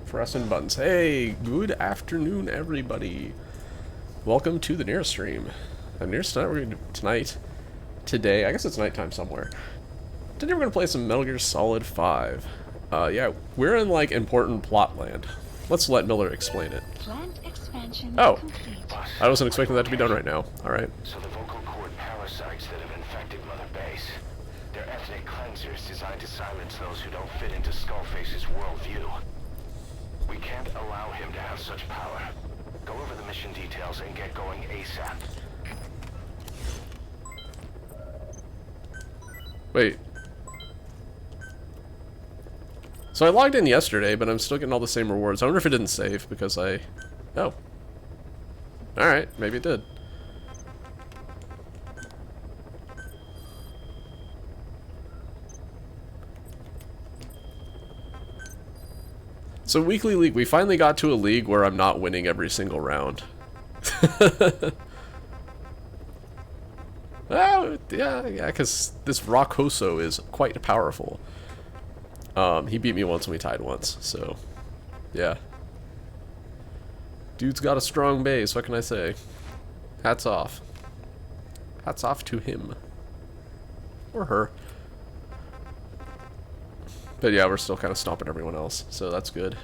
Pressing buttons. Hey, good afternoon, everybody. Welcome to the Nier stream. Nier today, I guess it's nighttime somewhere. Today we're gonna play some Metal Gear Solid 5. Yeah, we're in like important plot land. Let's let Miller explain it. Plant expansion complete. I wasn't expecting that to be done right now. Alright. So the vocal cord parasites that have infected Mother Base. They're ethnic cleansers designed to silence those who don't fit into Skullface's worldview. We can't allow him to have such power. Go over the mission details and get going ASAP. Wait. So I logged in yesterday, but I'm still getting all the same rewards. I wonder if it didn't save because I... Oh. Alright, maybe it did. So Weekly League, we finally got to a league where I'm not winning every single round. Oh, yeah, because this Rockoso is quite powerful. He beat me once and we tied once, so, yeah. Dude's got a strong base, what can I say? Hats off. Hats off to him. Or her. But yeah, we're still kind of stomping everyone else, so that's good.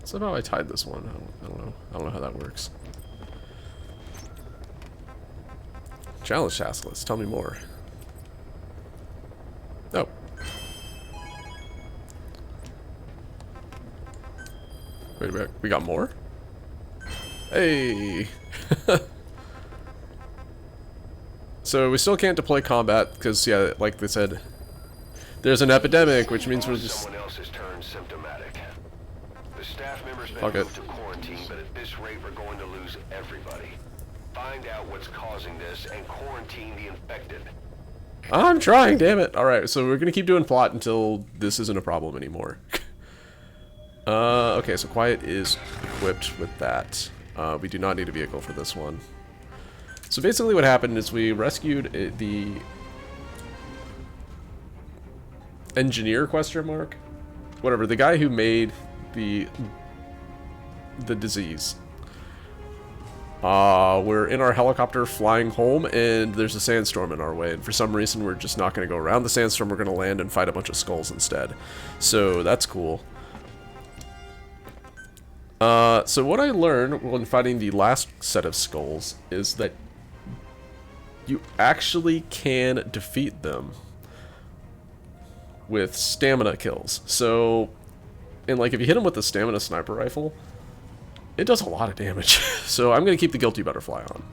Somehow I tied this one. I don't know. I don't know how that works. Challenge task list. Tell me more. Oh. Wait a minute. We got more? Hey! So we still can't deploy combat because, yeah, like they said, there's an epidemic, which means we're just... Someone else has turned symptomatic. The staff members been Fuck it. moved to quarantine, but at this rate we're going to lose everybody. Find out what's causing this and quarantine the infected. I'm trying, damn it. Alright, so we're gonna keep doing plot until this isn't a problem anymore. Okay, so Quiet is equipped with that. We do not need a vehicle for this one. So basically what happened is we rescued the engineer, question mark? Whatever, the guy who made the disease. We're in our helicopter flying home, and there's a sandstorm in our way, and for some reason we're just not going to go around the sandstorm, we're going to land and fight a bunch of skulls instead. So that's cool. So what I learned when fighting the last set of skulls is that you actually can defeat them with stamina kills. So, and like if you hit them with the stamina sniper rifle, it does a lot of damage. So I'm gonna keep the Guilty Butterfly on.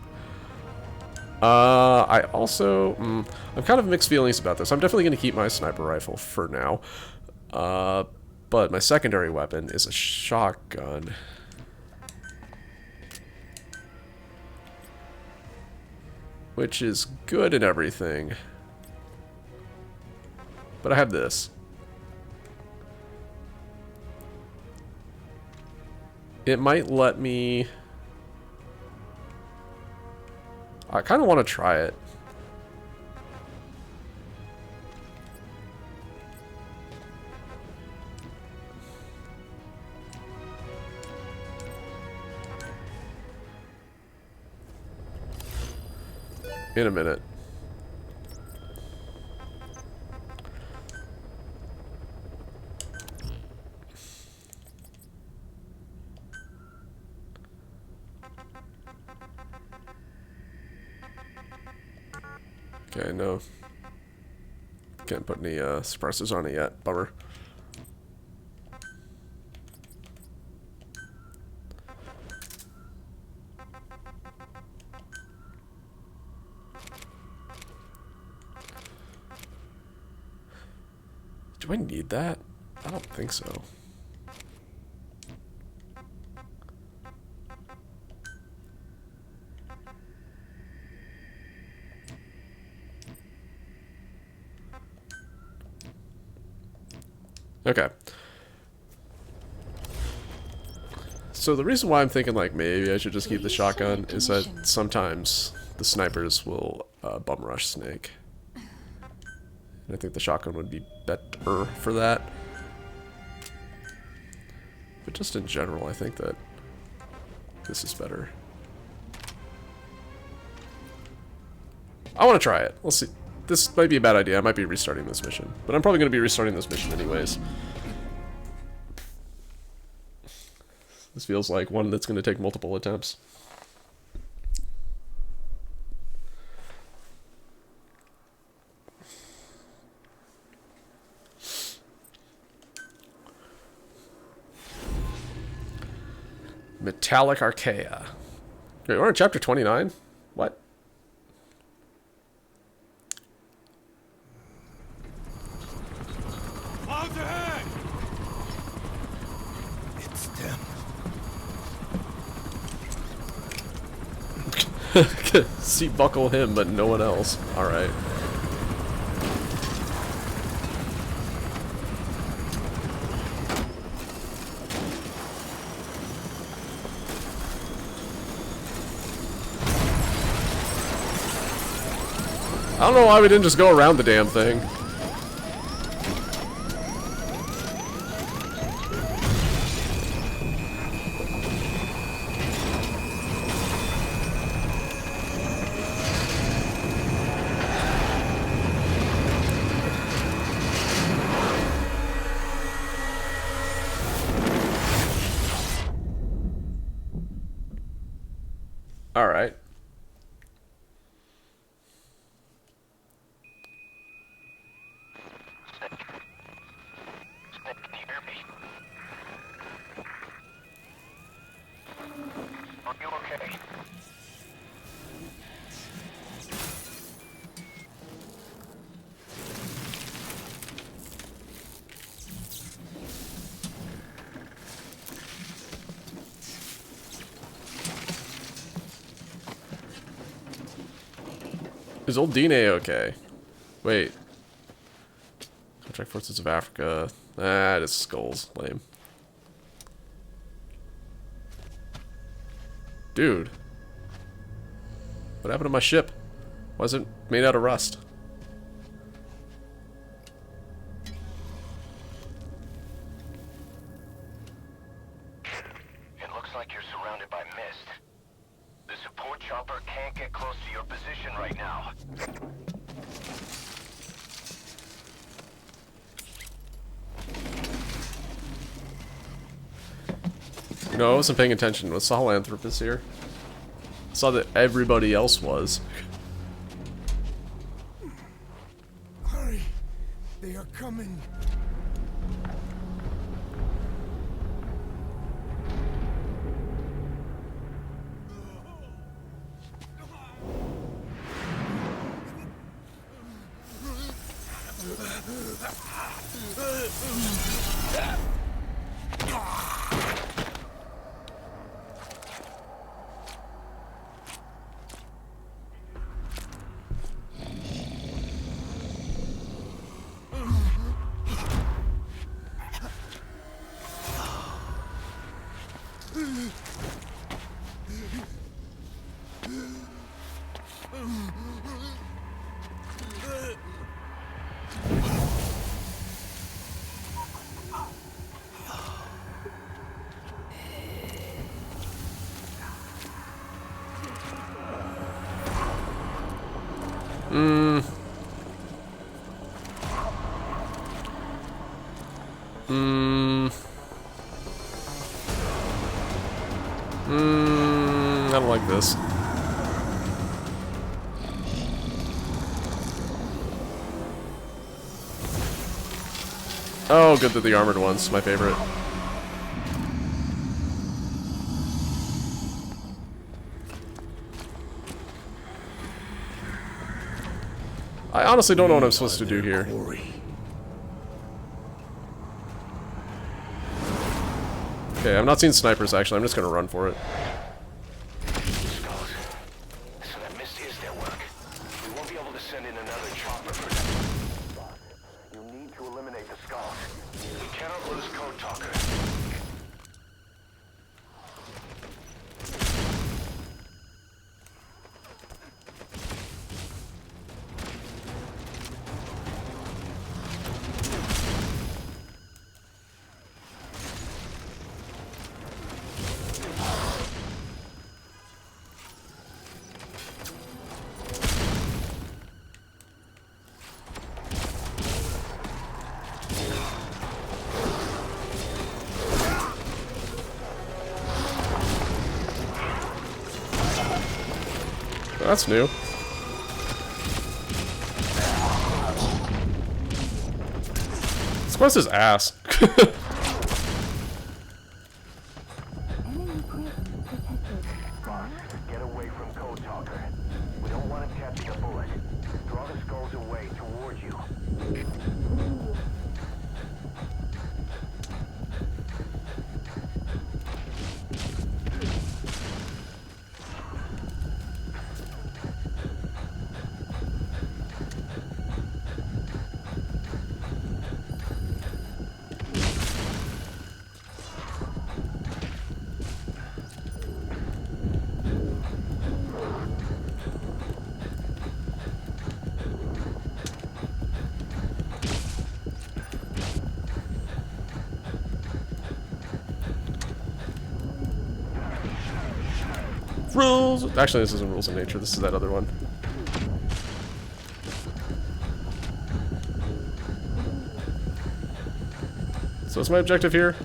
I also, I'm kind of mixed feelings about this. I'm definitely gonna keep my sniper rifle for now. But my secondary weapon is a shotgun. Which is good and everything. But I have this. It might let me... I kind of want to try it. In a minute. Okay, no. Can't put any suppressors on it yet. Bummer. Do I need that? I don't think so. So the reason why I'm thinking like maybe I should just keep the shotgun is that sometimes the snipers will bum rush Snake. And I think the shotgun would be better for that. But just in general, I think that this is better. I want to try it. We'll see. This might be a bad idea. I might be restarting this mission. But I'm probably going to be restarting this mission anyways. This feels like one that's going to take multiple attempts. Metallic Archaea. Wait, we're on chapter 29? What? Clouds ahead! It's them. Seat buckle him, but no one else. Alright. I don't know why we didn't just go around the damn thing. All right. Snake, can you hear me? Are you okay? Is old Dine okay? Wait. Contract Forces of Africa. Ah, it is skulls. Lame. Dude. What happened to my ship? Why is it made out of rust? It looks like you're surrounded by mist. The support chopper can't get close to your position right now. You know, I wasn't paying attention. Was Sahelanthropus here? I saw that everybody else was. Hurry! They are coming! I don't like this. Oh, good that the armored one's my favorite. I honestly don't know what I'm supposed to do here. Okay, I'm not seeing snipers actually, I'm just gonna run for it. Skulls. So that mist is their work. We won't be able to send in another chopper for them. You need to eliminate the skulls. We cannot lose Code Talker. That's new. This quest is ass. Get away from Code Talker. We don't want him catching a bullet. Draw the skulls away towards you. Rules! Actually, this isn't Rules of Nature, this is that other one. So what's my objective here?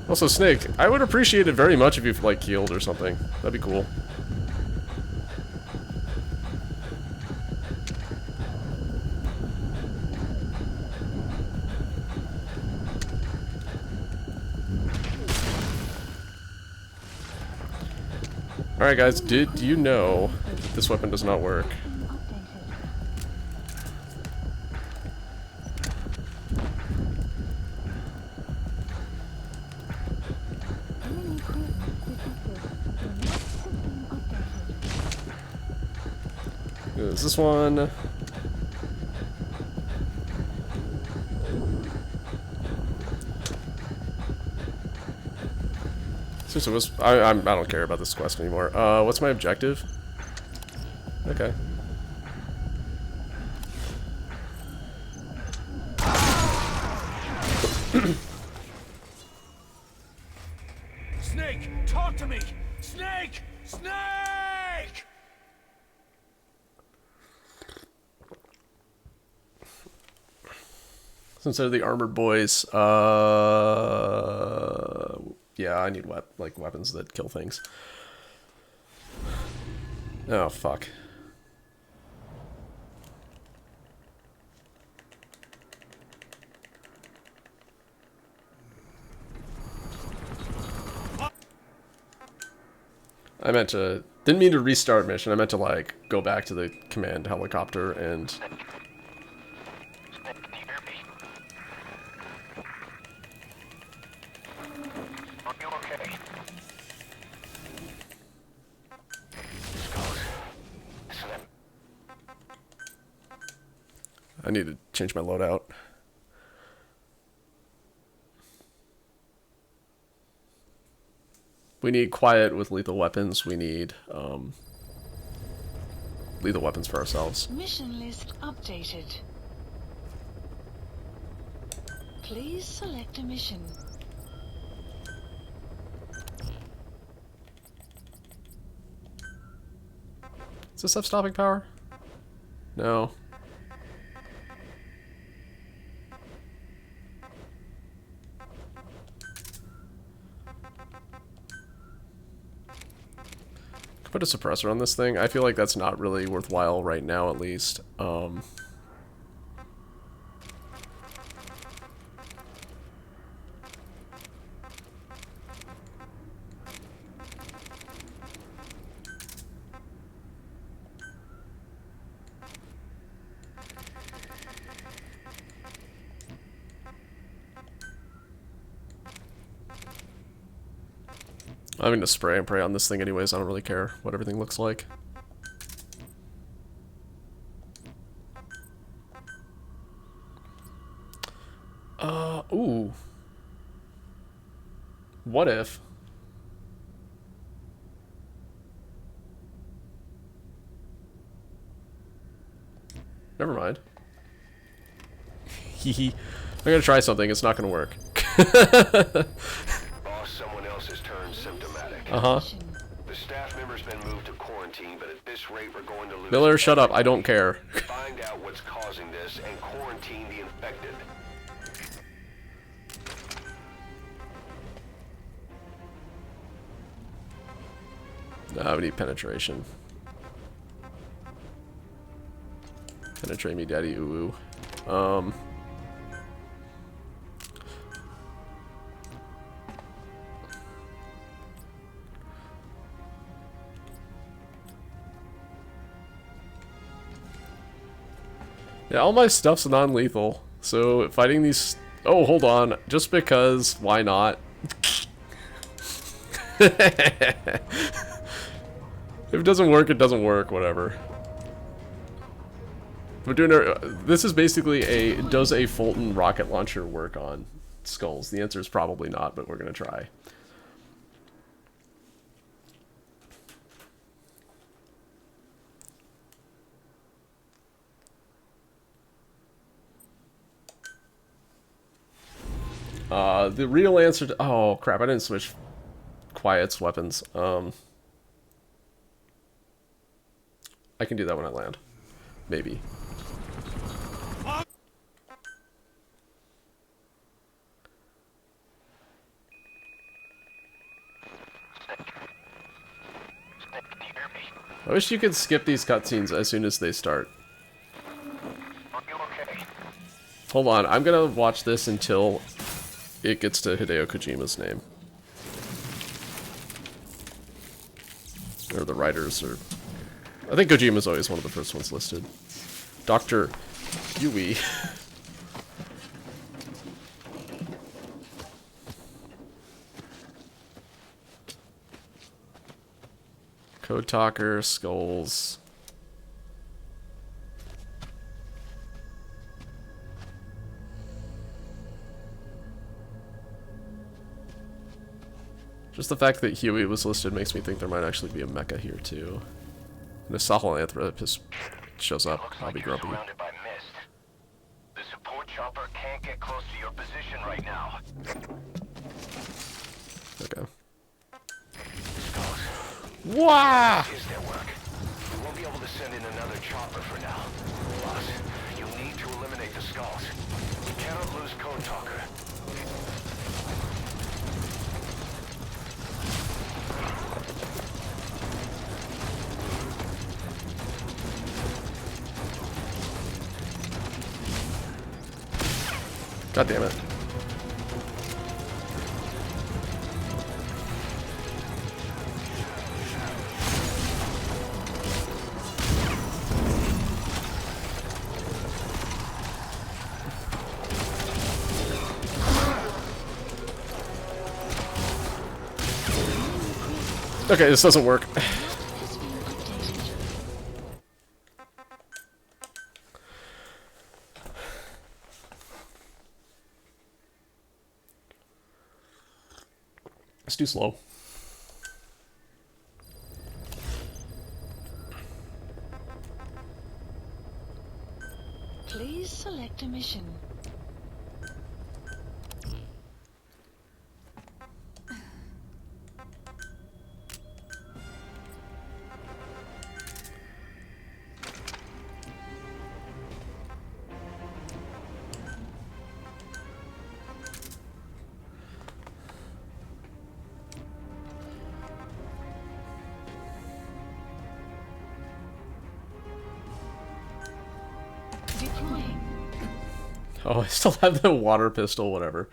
Also, Snake, I would appreciate it very much if you, like, healed or something. That'd be cool. Alright guys, did you know that this weapon does not work? Is this one? Seriously, I don't care about this quest anymore. What's my objective? Okay. Snake, talk to me! Snake! Snake! Since they're the armored boys, yeah, I need weapons that kill things. Oh fuck. I meant to, didn't mean to restart mission. I meant to like go back to the command helicopter and. I need to change my loadout. We need quiet with lethal weapons. We need lethal weapons for ourselves. Mission list updated. Please select a mission. Does this have stopping power? No. Put a suppressor on this thing. I feel like that's not really worthwhile right now, at least. I'm gonna spray and pray on this thing anyways. I don't really care what everything looks like. Ooh. What if? Never mind. Hehe. I'm gonna try something. It's not gonna work. Someone else has turned symptomatic. Uh-huh. mission. The staff member's been moved to quarantine, but at this rate we're going to lose... Miller, shut up. I don't care. Find out what's causing this and quarantine the infected. No, we need penetration. Penetrate me, daddy. Ooh. Yeah, all my stuff's non-lethal. So fighting these... Oh, hold on. Just because, why not? If it doesn't work, it doesn't work. Whatever. We're doing this is basically a... Does a Fulton rocket launcher work on skulls? The answer is probably not, but we're going to try. The real answer to... Oh, crap. I didn't switch Quiet's weapons. I can do that when I land. Maybe. I wish you could skip these cutscenes as soon as they start. Hold on, I'm gonna watch this until it gets to Hideo Kojima's name. Or the writers, or... I think Kojima's always one of the first ones listed. Dr. Yui. Code Talker, Skulls. Just the fact that Huey was listed makes me think there might actually be a mecha here too. And a Sahelanthropus shows up, I'll be grumpy. Surrounded by mist. The support chopper can't get close to your position right now. Okay. Wow! Is their work. We won't be able to send in another chopper for now. Boss, you need to eliminate the skulls. You cannot lose Code Talker. God damn it. Okay, this doesn't work. Has been updated. It's too slow. Please select a mission. Deploying. Oh, I still have the water pistol, whatever.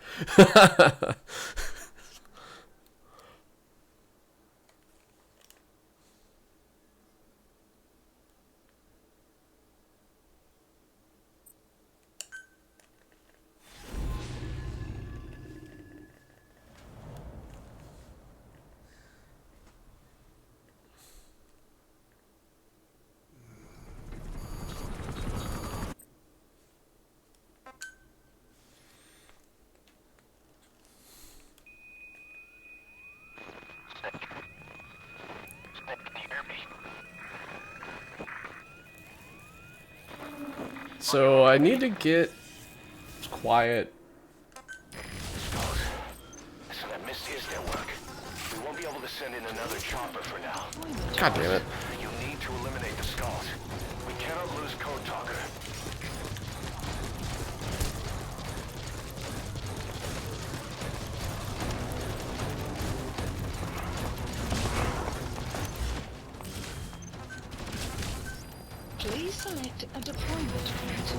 So I need to get Quiet. So that mist is their work. We We won't be able to send in another chopper for now. God damn it. You need to eliminate the skulls. We cannot lose Code Talker. Please select a deployment point.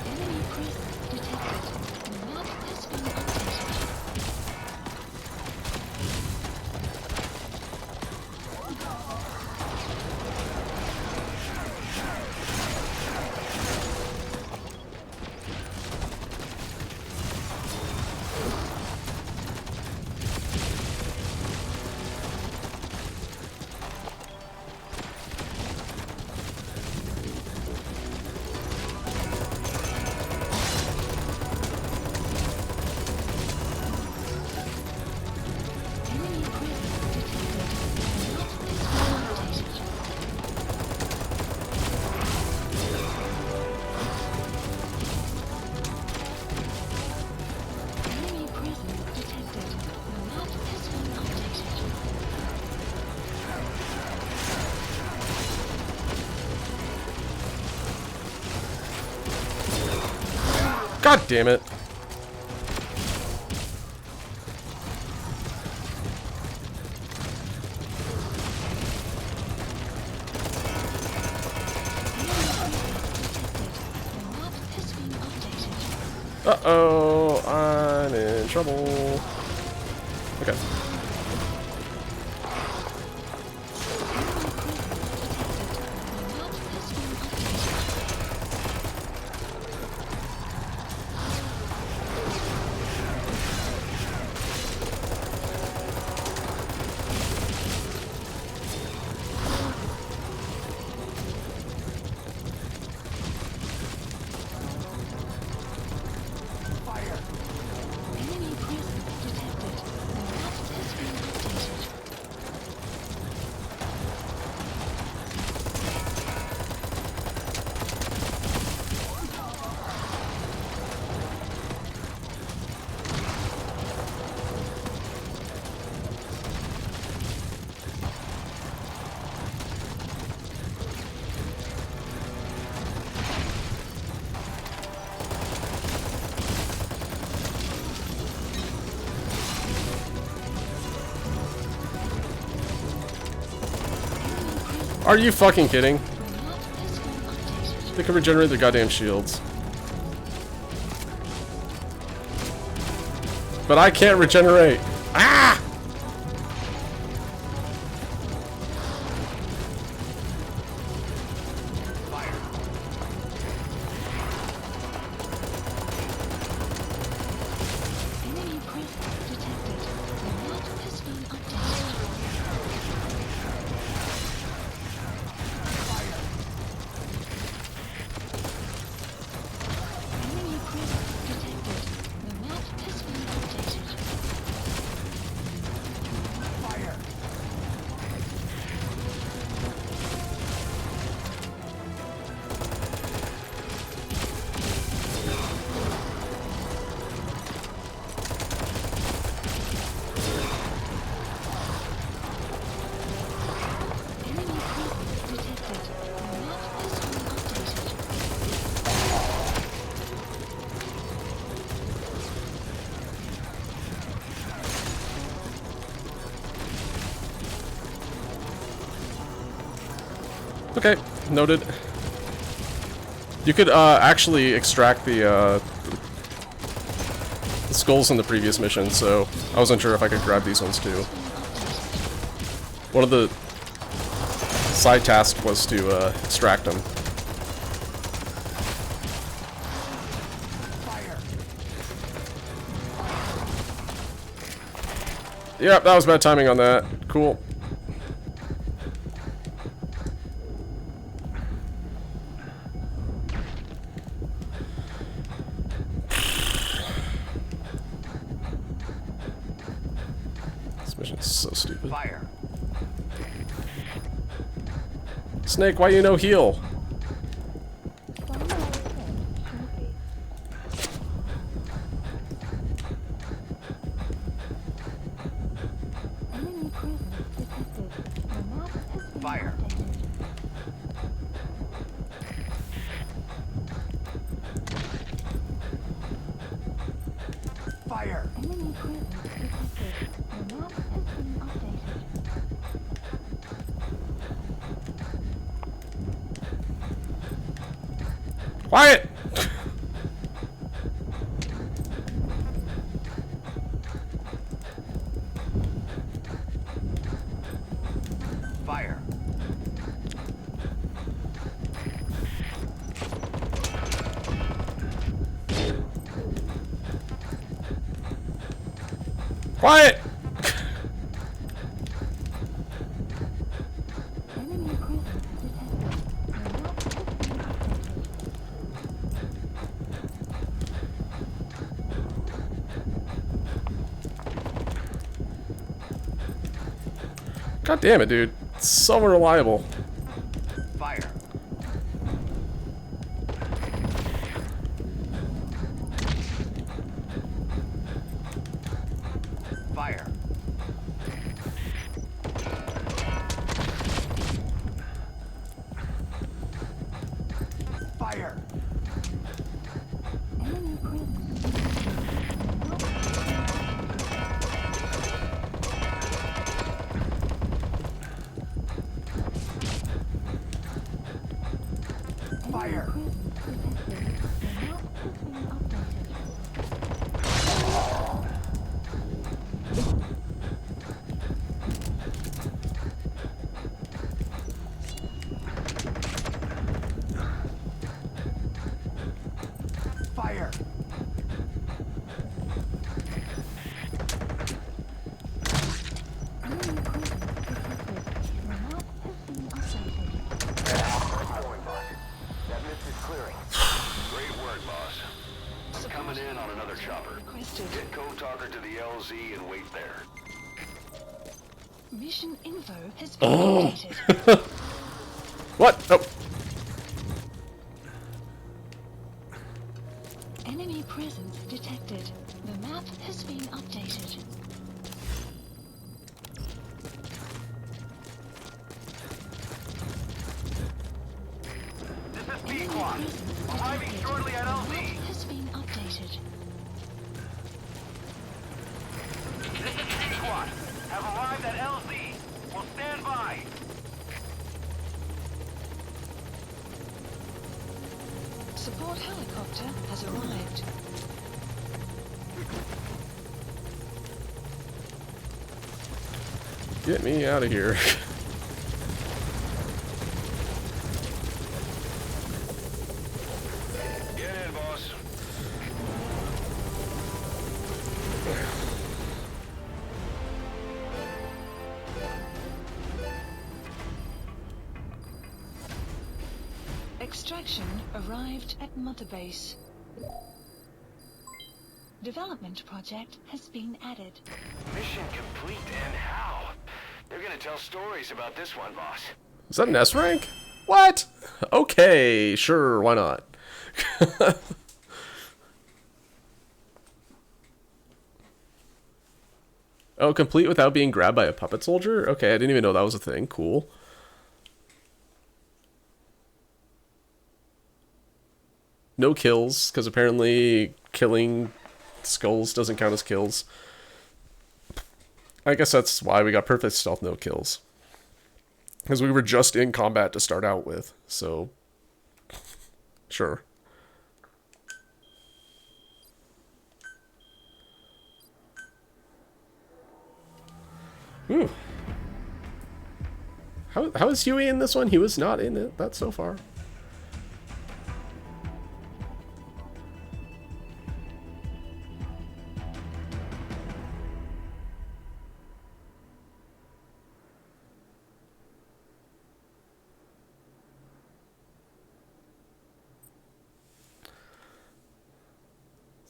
Enemy presence detected. The map has been updated. Enemy presence detected. The map has been updated. Enemy presence detected. The map has been updated. God damn it. The map has been updated. Uh-oh, I'm in trouble. Okay. Enemy presence detected. The map has been updated. Are you fucking kidding? The map has been updated. They can regenerate their goddamn shields. But I can't regenerate. Ah! Enemy presence detected. The map has been updated. Enemy presence detected. The map has been updated. Enemy presence detected. The map has been updated. Okay, noted. You could actually extract the skulls in the previous mission, so I wasn't sure if I could grab these ones too. One of the side tasks was to extract them. Yep, that was bad timing on that. Cool. This mission is so stupid. Fire. Snake, why you no heal? Fire. Fire. Enemy presence detected. The map has been updated. Quiet! Fire. Quiet! Enemy presence detected. The map has been updated. God damn it, dude. It's so unreliable. Fire. Fire. Fire. Enemy presence detected. The map Fire. presence detected. The map has been updated. Fire. Enemy presence detected. The map has been updated. That mist is clearing. Great work, boss. I'm coming in on another chopper. Requested. Get Code Talker to the LZ and wait there. Mission info has been updated. What? Oh. Enemy presence detected. The map has been updated. This is Enemy P-Quad. presence Arriving detected. shortly at The LZ. map has been updated. This is P-Quad. Have arrived at LZ. We'll stand by. Support helicopter has arrived. Get me out of here. Get in, boss. Extraction arrived at Mother Base. Development project has been added. Mission complete, and how? They're gonna tell stories about this one, boss. Is that an S rank? What? Okay, sure, why not? Oh, complete without being grabbed by a puppet soldier? Okay, I didn't even know that was a thing. Cool. No kills, because apparently killing skulls doesn't count as kills. I guess that's why we got perfect stealth, no kills. Because we were just in combat to start out with, so... Sure. Ooh. How is Huey in this one? He was not in it. That's so far.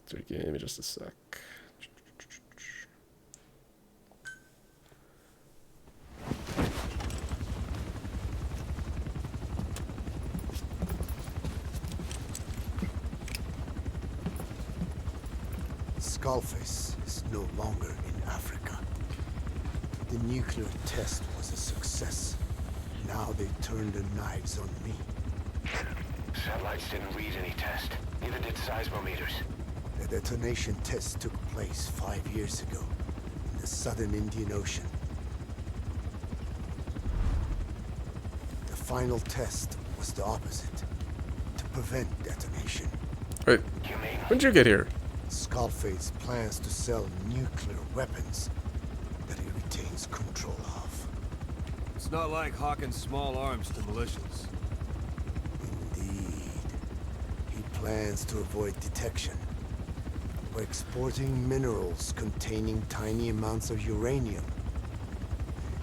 So give me just a sec. Skullface is no longer in Africa. The nuclear test was a success. Now they turned their knives on me. Satellites didn't read any test. Neither did seismometers. The detonation test took place 5 years ago in the southern Indian Ocean. The final test was the opposite, to prevent detonation. Wait, You mean? when did you get here? Skullface plans to sell nuclear weapons that he retains control of. It's not like hawking small arms to militias. Indeed. He plans to avoid detection by exporting minerals containing tiny amounts of uranium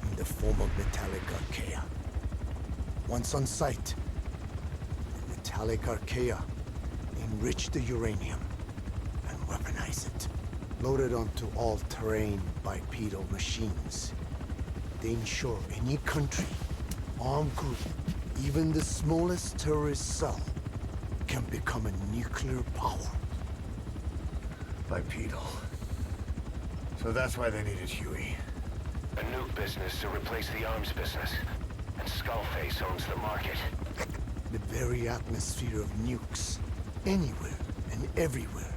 in the form of metallic archaea. Once on site, the metallic archaea enrich the uranium and weaponize it. Loaded onto all-terrain bipedal machines, they ensure any country, armed group, even the smallest terrorist cell, can become a nuclear power. Bipedal. So that's why they needed Huey. A nuke business to replace the arms business. And Skullface owns the market. The very atmosphere of nukes, anywhere and everywhere.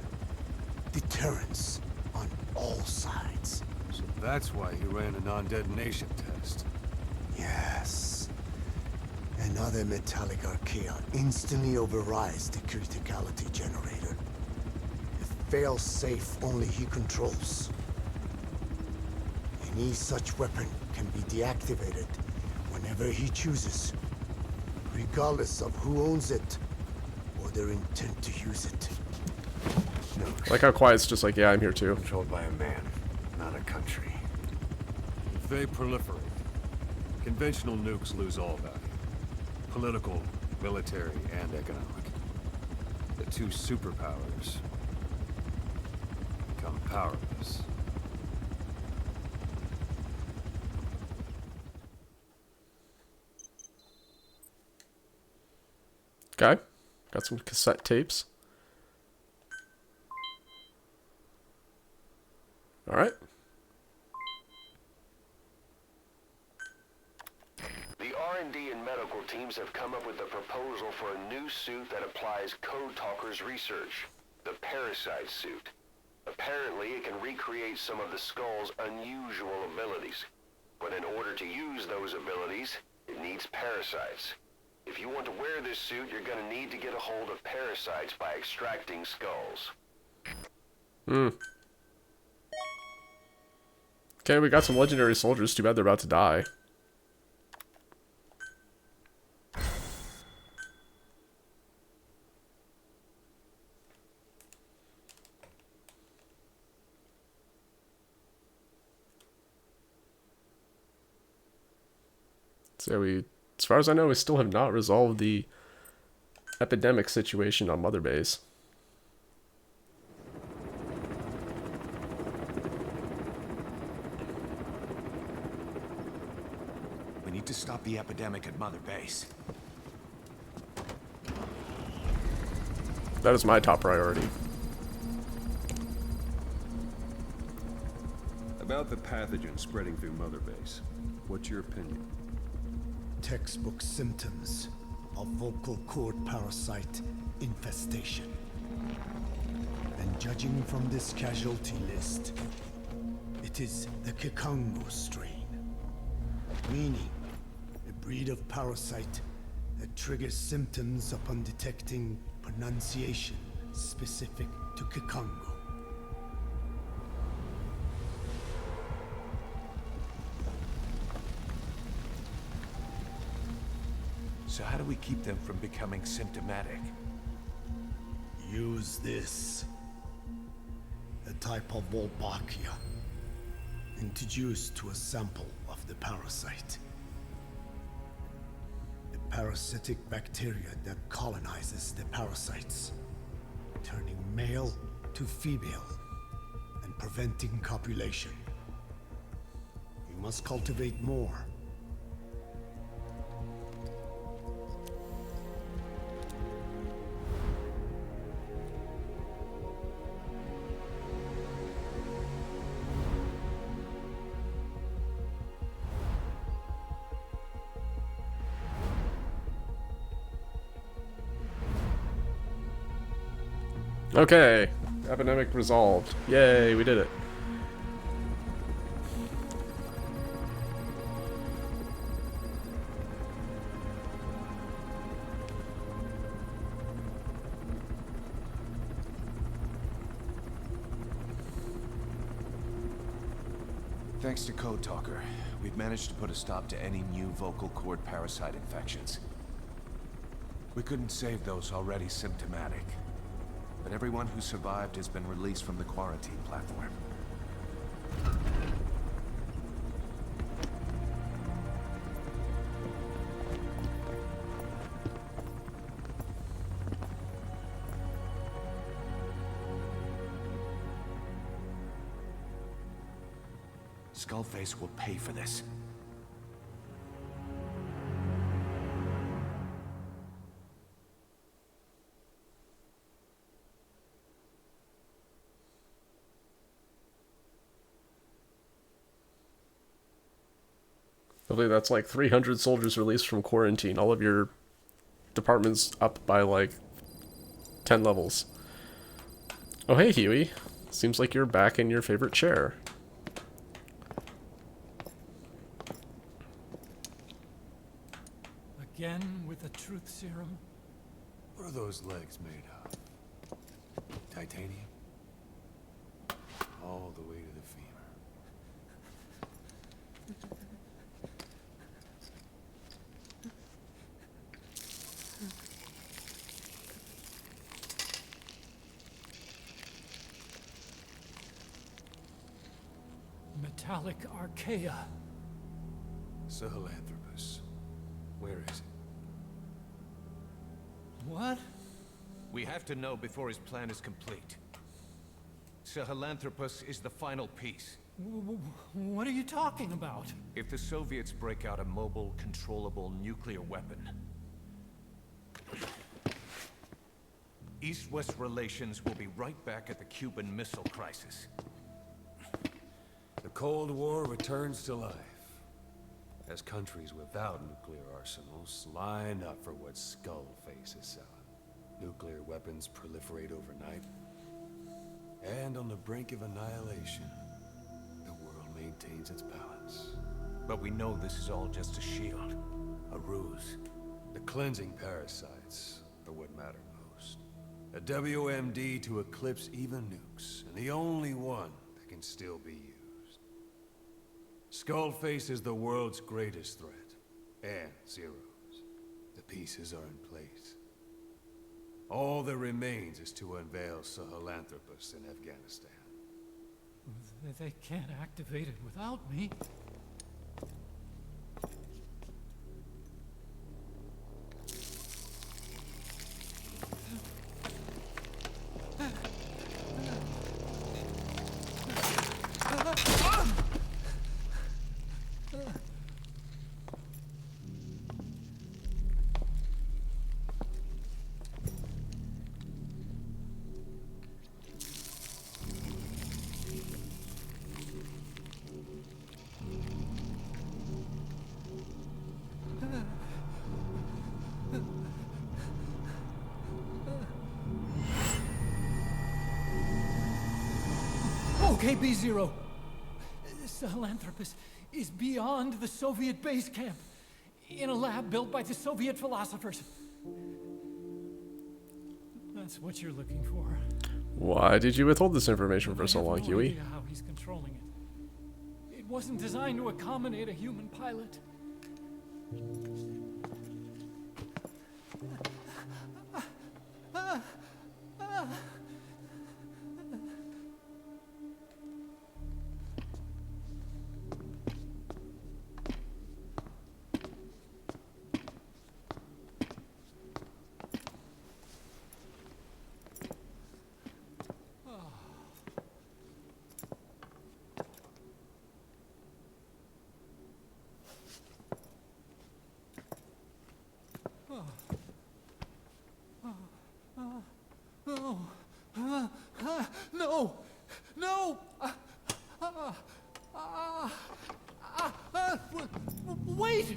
Deterrence on all sides. So that's why he ran a non-detonation test. Yes. Another metallic archaea instantly overrides the criticality generator. A fail-safe only he controls. Any such weapon can be deactivated whenever he chooses, regardless of who owns it or their intent to use it. Nukes. Like how quiet's just like, yeah, I'm here too. Controlled by a man, not a country. If they proliferate, conventional nukes lose all value. Political, military, and economic. The two superpowers become powerless. Okay. Got some cassette tapes. Alright. The R&D and medical teams have come up with a proposal for a new suit that applies Code Talker's research. The Parasite suit. Apparently, it can recreate some of the Skull's unusual abilities. But in order to use those abilities, it needs parasites. If you want to wear this suit, you're gonna need to get a hold of parasites by extracting skulls. Okay, we got some legendary soldiers. Too bad they're about to die. So as far as I know, we still have not resolved the epidemic situation on Mother Base. We need to stop the epidemic at Mother Base. That is my top priority. About the pathogen spreading through Mother Base, what's your opinion? Textbook symptoms of vocal cord parasite infestation. And judging from this casualty list, it is the Kikongo strain. Meaning, a breed of parasite that triggers symptoms upon detecting pronunciation specific to Kikongo. So how do we keep them from becoming symptomatic? Use this. A type of Wolbachia. Introduced to a sample of the parasite. A parasitic bacteria that colonizes the parasites, turning male to female and preventing copulation. We must cultivate more. Okay, epidemic resolved. Yay, we did it. Thanks to Code Talker, we've managed to put a stop to any new vocal cord parasite infections. We couldn't save those already symptomatic, but everyone who survived has been released from the quarantine platform. Skullface will pay for this. I believe that's like 300 soldiers released from quarantine. All of your departments up by like 10 levels. Oh hey Huey, seems like you're back in your favorite chair. Again with the truth serum? What are those legs made of? Titanium? All the way to the femur. Metallic archaea. Sahelanthropus. Where is it? What? We have to know before his plan is complete. Sahelanthropus is the final piece. What are you talking about? If the Soviets break out a mobile, controllable nuclear weapon, East-West relations will be right back at the Cuban Missile Crisis. The Cold War returns to life as countries without nuclear arsenals line up for what Skullface is selling. Nuclear weapons proliferate overnight, and on the brink of annihilation, the world maintains its balance. But we know this is all just a shield, a ruse. The cleansing parasites are what matter most. A WMD to eclipse even nukes, and the only one that can still be used. Skullface is the world's greatest threat, and Zero's. The pieces are in place. All that remains is to unveil Sahelanthropus in Afghanistan. They can't activate it without me. Okay, B-Zero. Sahelanthropus is beyond the Soviet base camp, in a lab built by the Soviet philosophers. That's what you're looking for. Why did you withhold this information for so long, I have no Huey? idea how he's controlling it. It wasn't designed to accommodate a human pilot. no! Wait!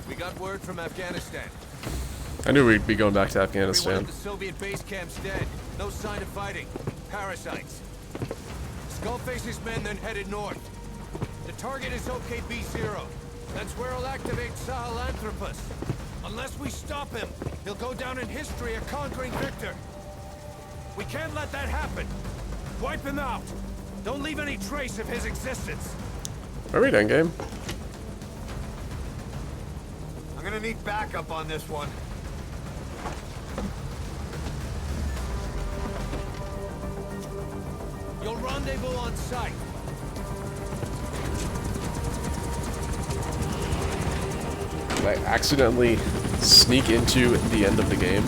We got word from Afghanistan. I knew we'd be going back to Everyone Afghanistan. at the Soviet base camp's dead. No sign of fighting. Parasites. Skullface's men then headed north. The target is OKB-0. That's where he'll activate Sahelanthropus. Unless we stop him, he'll go down in history a conquering victor. We can't let that happen. Wipe him out. Don't leave any trace of his existence. Alright, endgame. I'm gonna need backup on this one. You'll rendezvous on site. Did I accidentally sneak into the end of the game?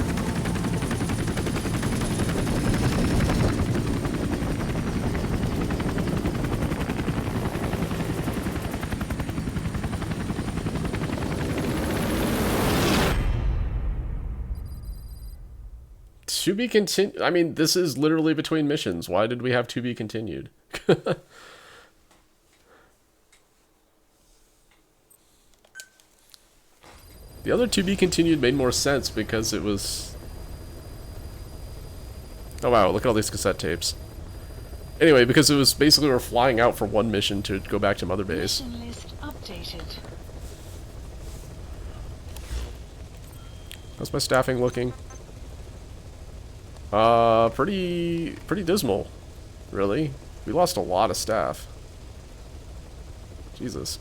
To be continued. I mean, this is literally between missions. Why did we have to be continued? The other to be continued made more sense because it was... Oh wow, look at all these cassette tapes. Anyway, because it was basically we're flying out for one mission to go back to Mother Base. Mission list updated. How's my staffing looking? Pretty dismal, really. We lost a lot of staff. Jesus.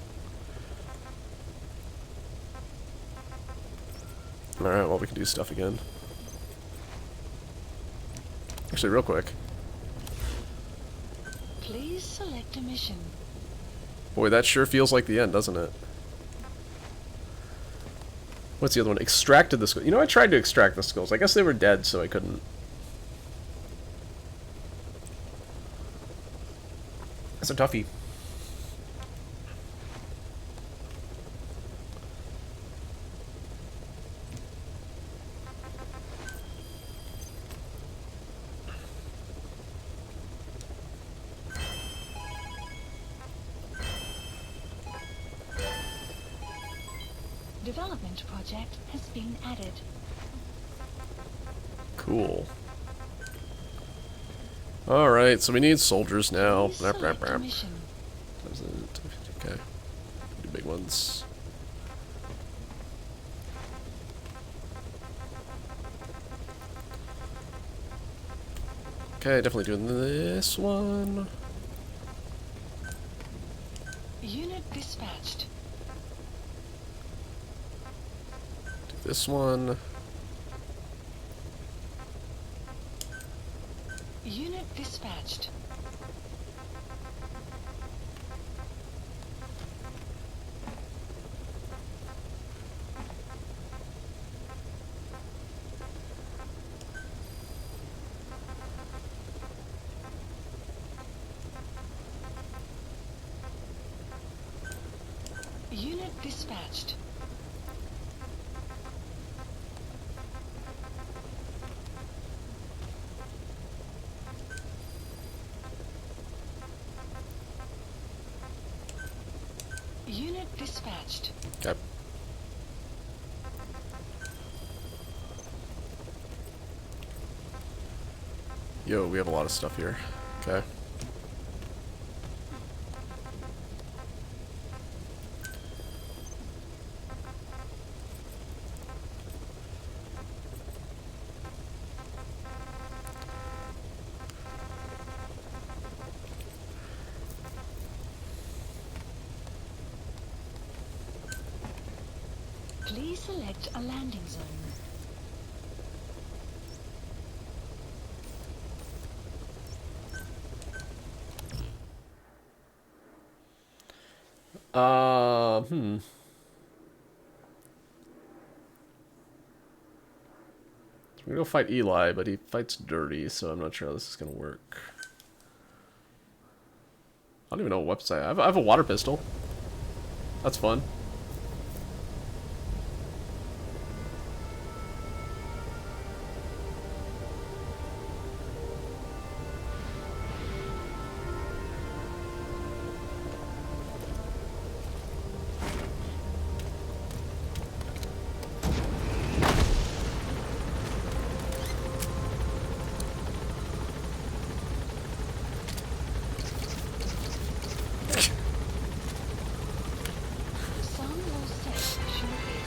Alright, well, we can do stuff again. Actually, real quick. Please select a mission. Boy, that sure feels like the end, doesn't it? What's the other one? Extracted the skulls. You know, I tried to extract the skulls. I guess they were dead, so I couldn't. That's a toughie. Development project has been added. Cool. Alright, so we need soldiers now. Please select a mission. Okay. Do big ones. Okay, definitely doing this one. Unit dispatched. Do this one. Unit dispatched. Unit dispatched. Unit dispatched. Okay. Yo, we have a lot of stuff here. Okay. Please select a landing zone. We're gonna go fight Eli, but he fights dirty, so I'm not sure how this is gonna work. I don't even know what weapons I have a water pistol. That's fun. The sun will set shortly.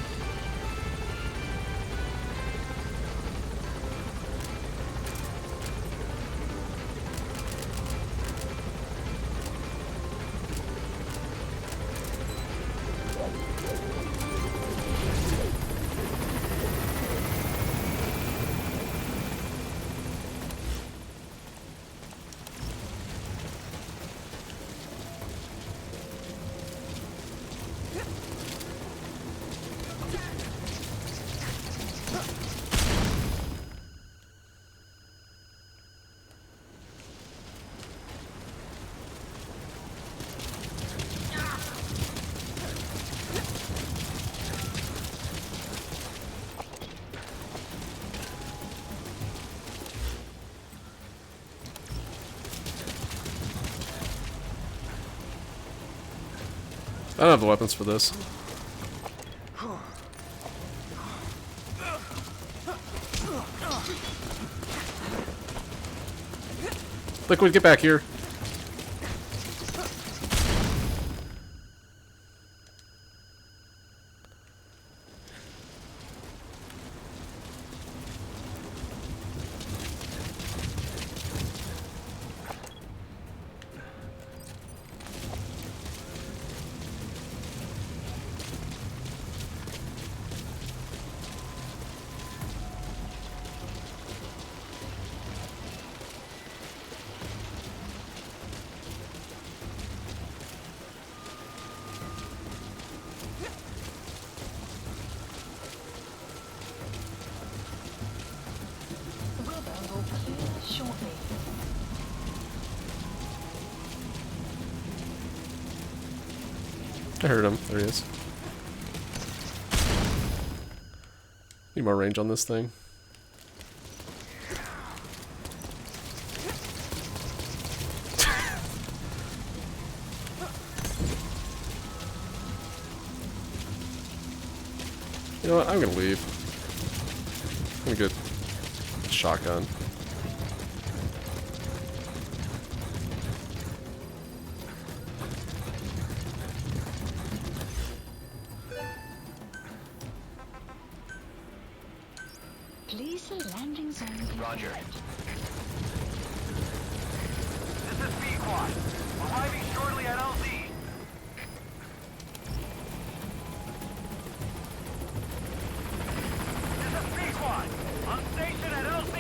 I don't have the weapons for this. Liquid, get back here. The river will clear shortly. I heard him. There he is. Need more range on this thing. You know what? I'm gonna leave. I'm gonna get a shotgun. Please the landing zone. Roger. This is B-Quad. Arriving shortly at LZ. This is B-Quad. On station at LZ.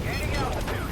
Gaining altitude.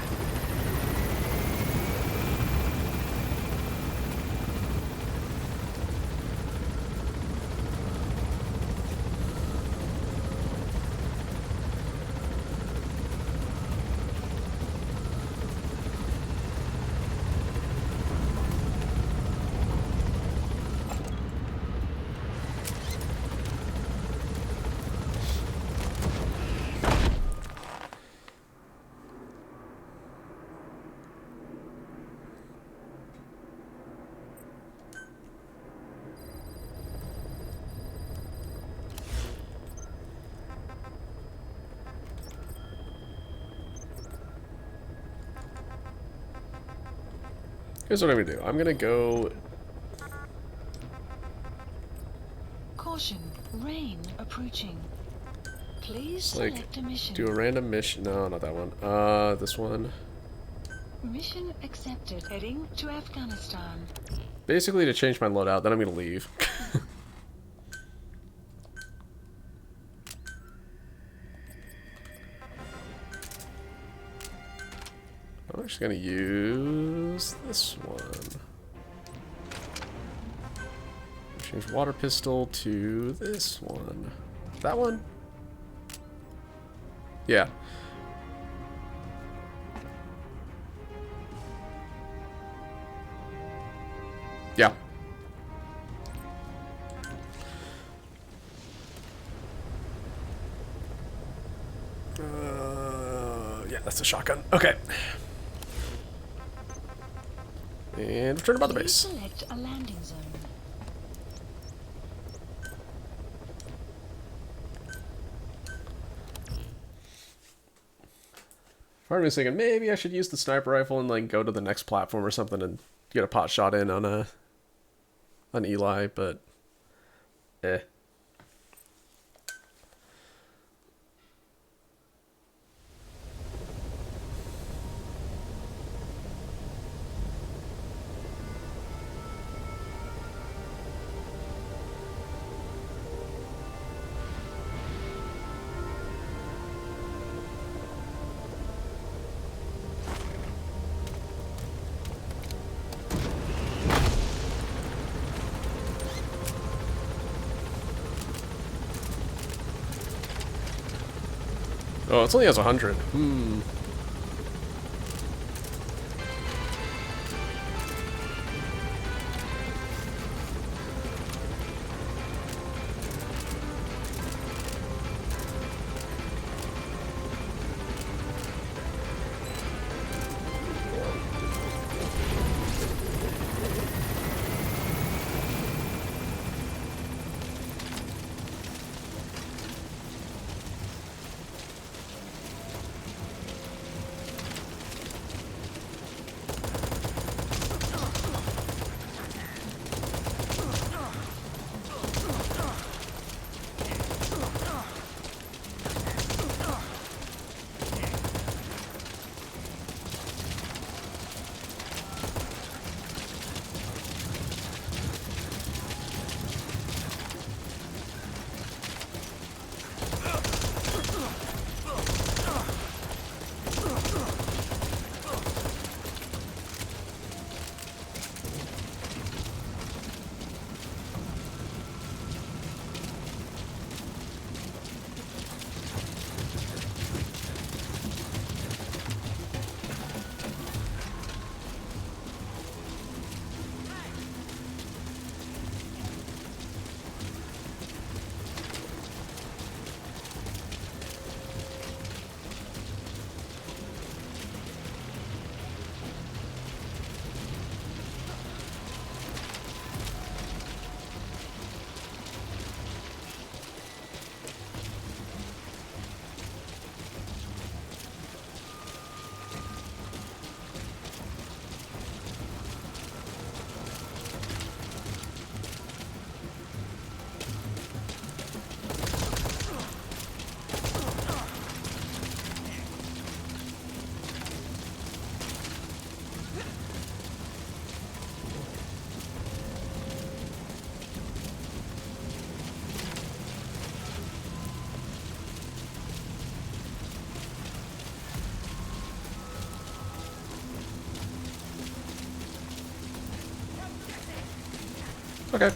Here's what I'm gonna do. I'm gonna go. Caution, rain approaching. Please Like, select a mission. do a random mission. No, not that one. This one. Mission accepted. Heading to Afghanistan. Basically to change my loadout, then I'm gonna leave. I'm actually gonna use this one. Change water pistol to this one. That one? Yeah. Yeah. Yeah, that's a shotgun. Okay. And return to Mother Base. Select a landing zone. Part of me is thinking maybe I should use the sniper rifle and like go to the next platform or something and get a pot shot in on Eli, but eh. Oh, it only has 100. Hmm. Okay.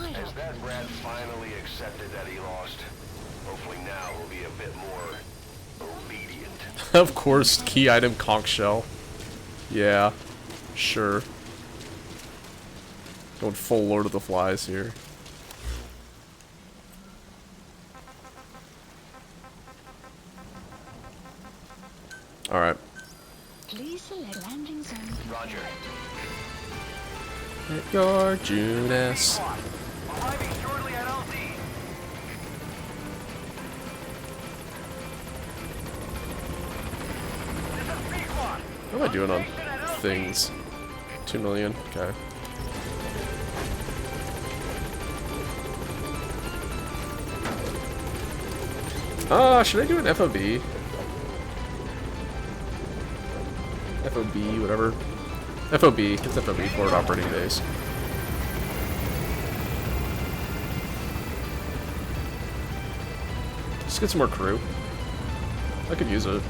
Has that rat finally accepted that he lost? Hopefully now he'll be a bit more obedient. Of course, key item conch shell. Yeah, sure. Going full Lord of the Flies here. Alright. Please select landing zone. Roger. At your Judas. Arriving shortly at LZ. This is Pequod. What am I doing on things? 2 million? Okay. Should I do an FOB? FOB, whatever. FOB, it's FOB, forward operating days. Just get some more crew. I could use it.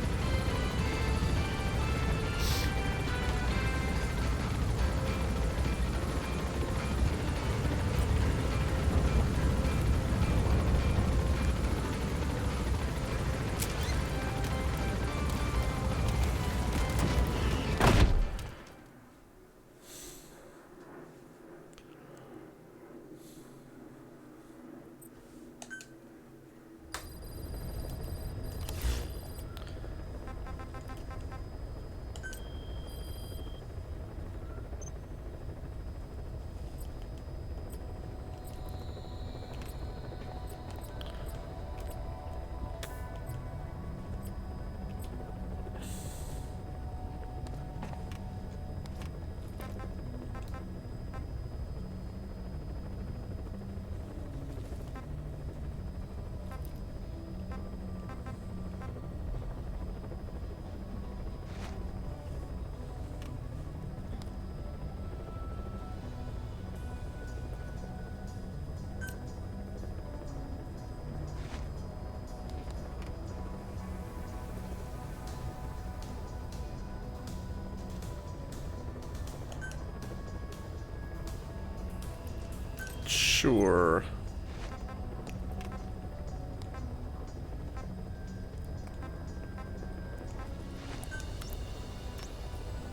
Sure.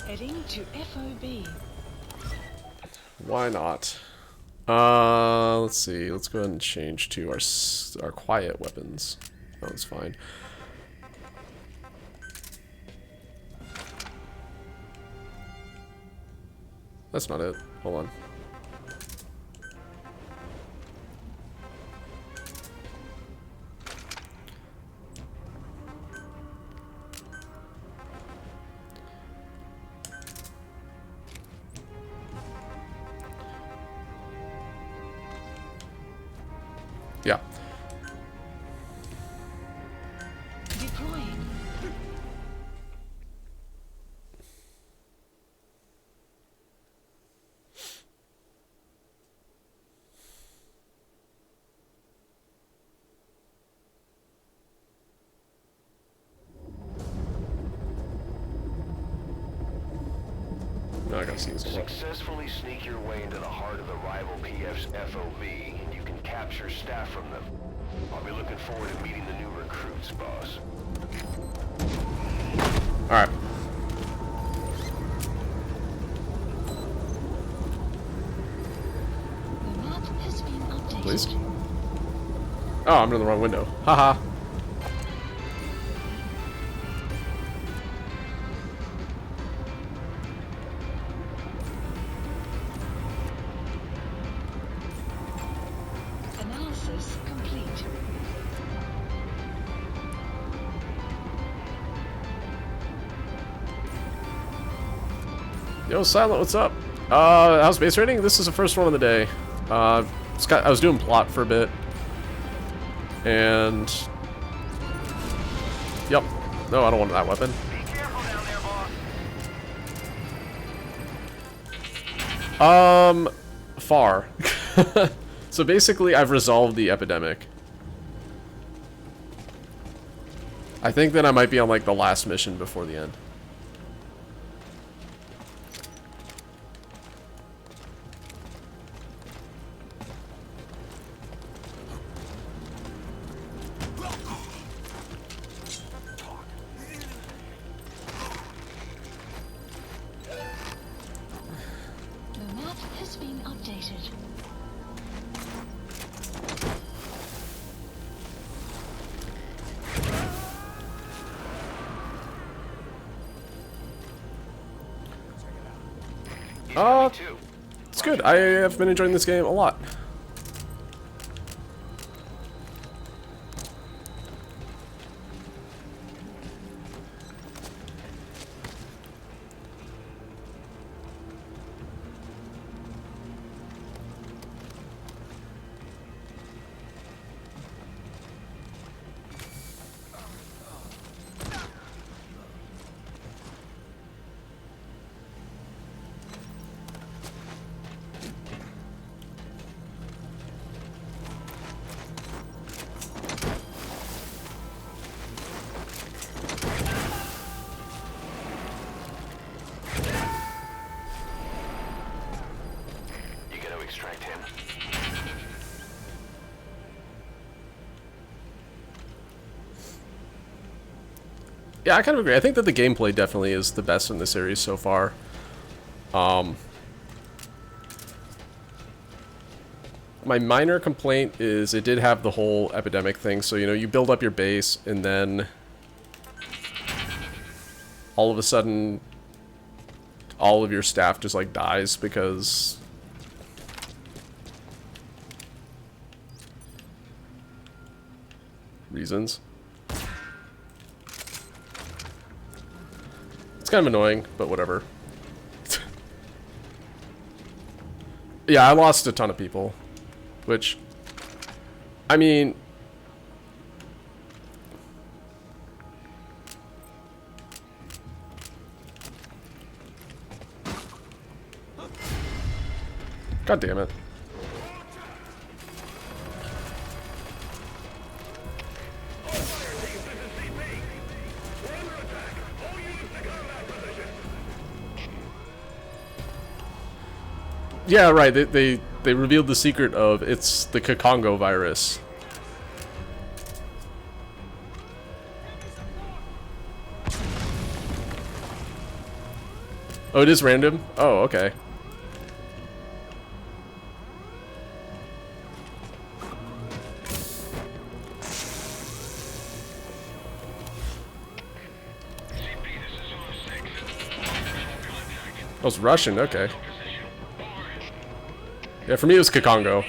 Heading to FOB. Why not? Let's see. Let's go ahead and change to our quiet weapons. That one's fine. That's not it. Hold on. Yeah. Deploying. No, I gotta see this one. Successfully sneak your way into the heart of the rival PF's FOB, and you can capture staff from them. I'll be looking forward to meeting the new recruits, boss. Alright. The map has been updated. Please? Oh, I'm in the wrong window. Haha. Analysis complete. Yo, Silent, what's up? How's base rating? This is the first one of the day. I was doing plot for a bit. And... Yep. No, I don't want that weapon. Be careful down there, boss. Far. So basically, I've resolved the epidemic. I think that I might be on, like, the last mission before the end. The map has been updated. good. I have been enjoying this game a lot. You gotta extract him. Yeah, I kind of agree. I think that the gameplay definitely is the best in the series so far. My minor complaint is it did have the whole epidemic thing. So, you know, you build up your base and then all of a sudden all of your staff just like dies because reasons. It's kind of annoying, but whatever. Yeah, I lost a ton of people, which, I mean, God damn it. Yeah, right. They revealed the secret of it's the Kakongo virus. Oh, it is random? Oh, okay. Oh, it's Russian, okay. Yeah, for me it was Kakongo.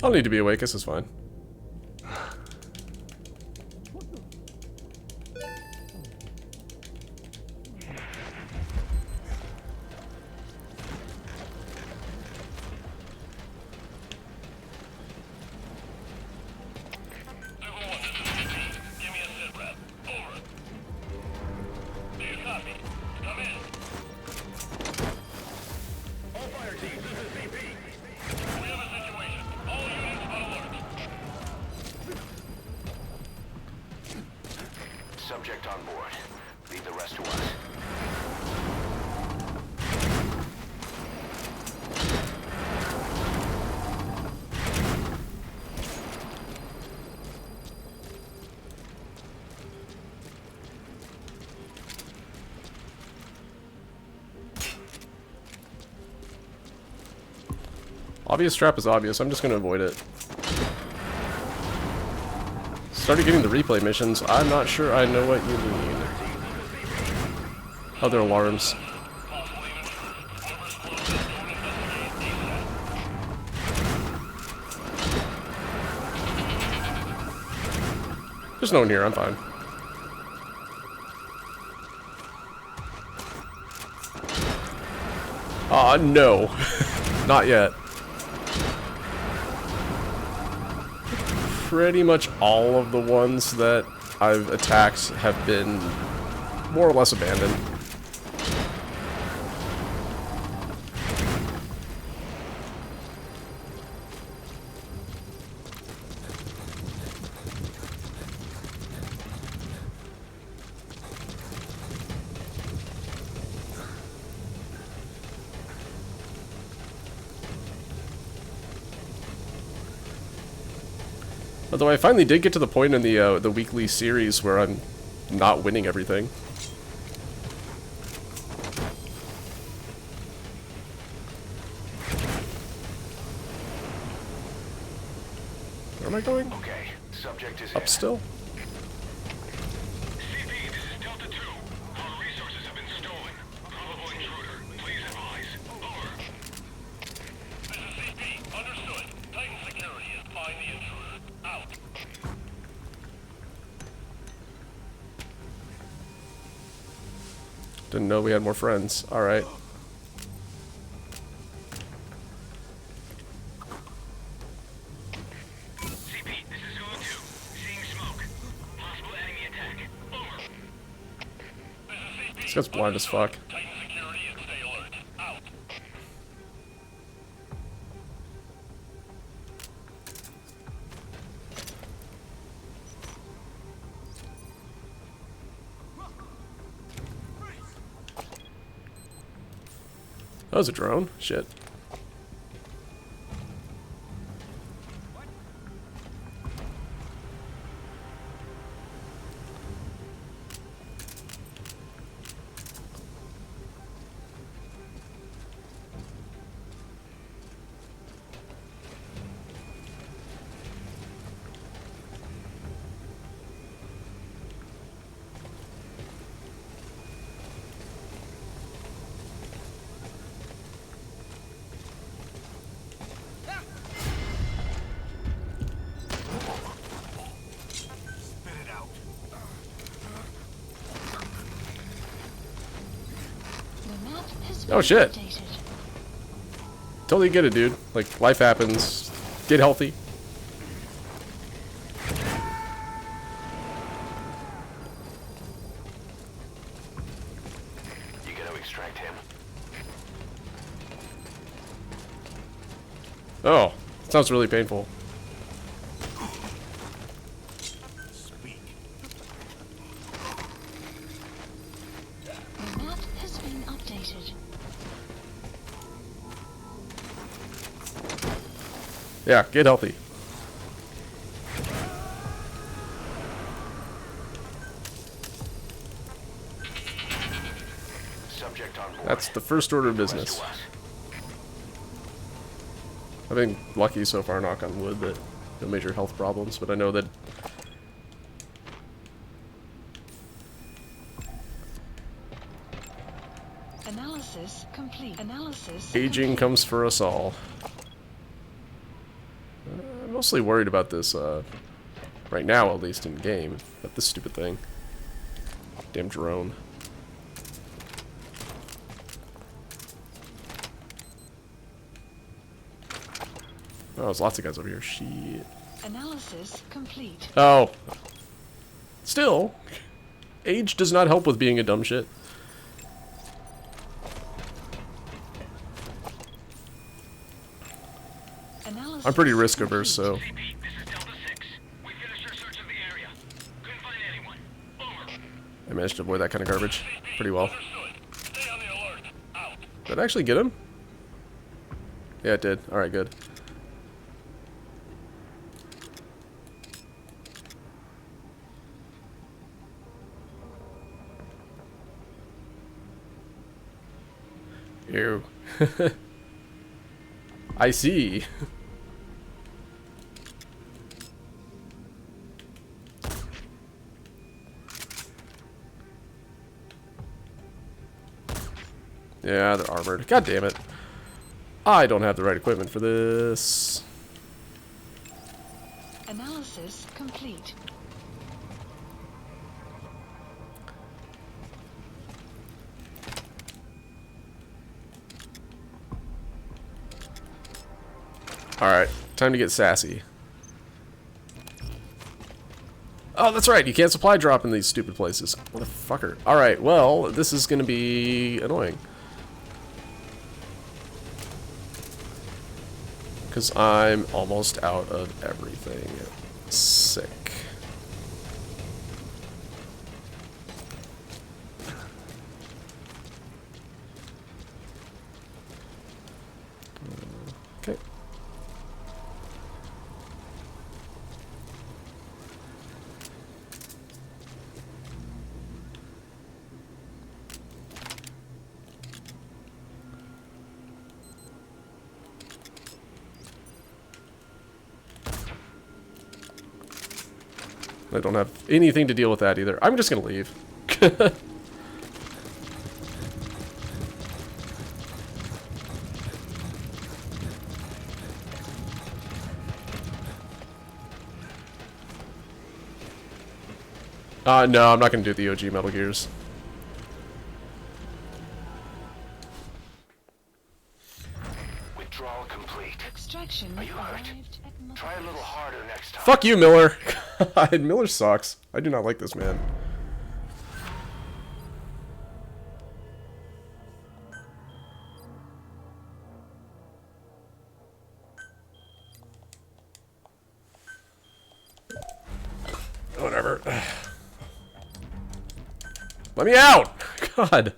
I'll need to be awake, this is fine. Subject on board. Leave the rest to us. Obvious trap is obvious, I'm just gonna avoid it. Started getting the replay missions. I'm not sure I know what you mean. Other alarms. There's no one here, I'm fine. No. Not yet. Pretty much all of the ones that I've attacked have been more or less abandoned. Although I finally did get to the point in the weekly series where I'm not winning everything. Where am I going? Okay, subject is Up in. still? CP, this is Delta 2. Our resources have been stolen. Probable intruder. Please advise. Over. This is CP. Understood. Titan security is find the intruder. Out. Didn't know we had more friends. Alright. CP, this is Zulu 2. Seeing smoke. Possible enemy attack. Over. This is CP. This guy's blind as fuck. Titan security and stay alert. Out. That was a drone? Shit. The map has Oh, been shit. updated. Totally get it, dude. Like, life happens. Get healthy. You gotta extract him. Oh, sounds really painful. The map has been updated. Yeah, get healthy. Subject on board. That's the first order of business. I've been lucky so far, knock on wood, that no major health problems, but I know that Analysis complete. Analysis aging complete. comes for us all. I'm mostly worried about this, right now at least in game, about this stupid thing. Damn drone. Oh, there's lots of guys over here. Shit. Analysis complete. Oh. Still, age does not help with being a dumb shit. Analysis I'm pretty risk averse, so CP, this is Delta 6. We finished our search of the area. Couldn't find anyone. Over. I managed to avoid that kind of garbage pretty well. Understood. Stay on the alert. Out. Did I actually get him? Yeah, it did. Alright, good. Ew. I see. Yeah, they're armored. God damn it. I don't have the right equipment for this. Analysis complete. Alright, time to get sassy. Oh, that's right, you can't supply drop in these stupid places. Motherfucker. Alright, well, this is gonna be annoying. Because I'm almost out of everything. Sick. Okay. I don't have anything to deal with that either. I'm just gonna leave. No, I'm not gonna do the OG Metal Gears. Withdrawal complete. Extraction Are you hurt? arrived at Mother Try a little Base. harder next time. Fuck you, Miller. God, Miller sucks. I do not like this man. Whatever. Let me out! God.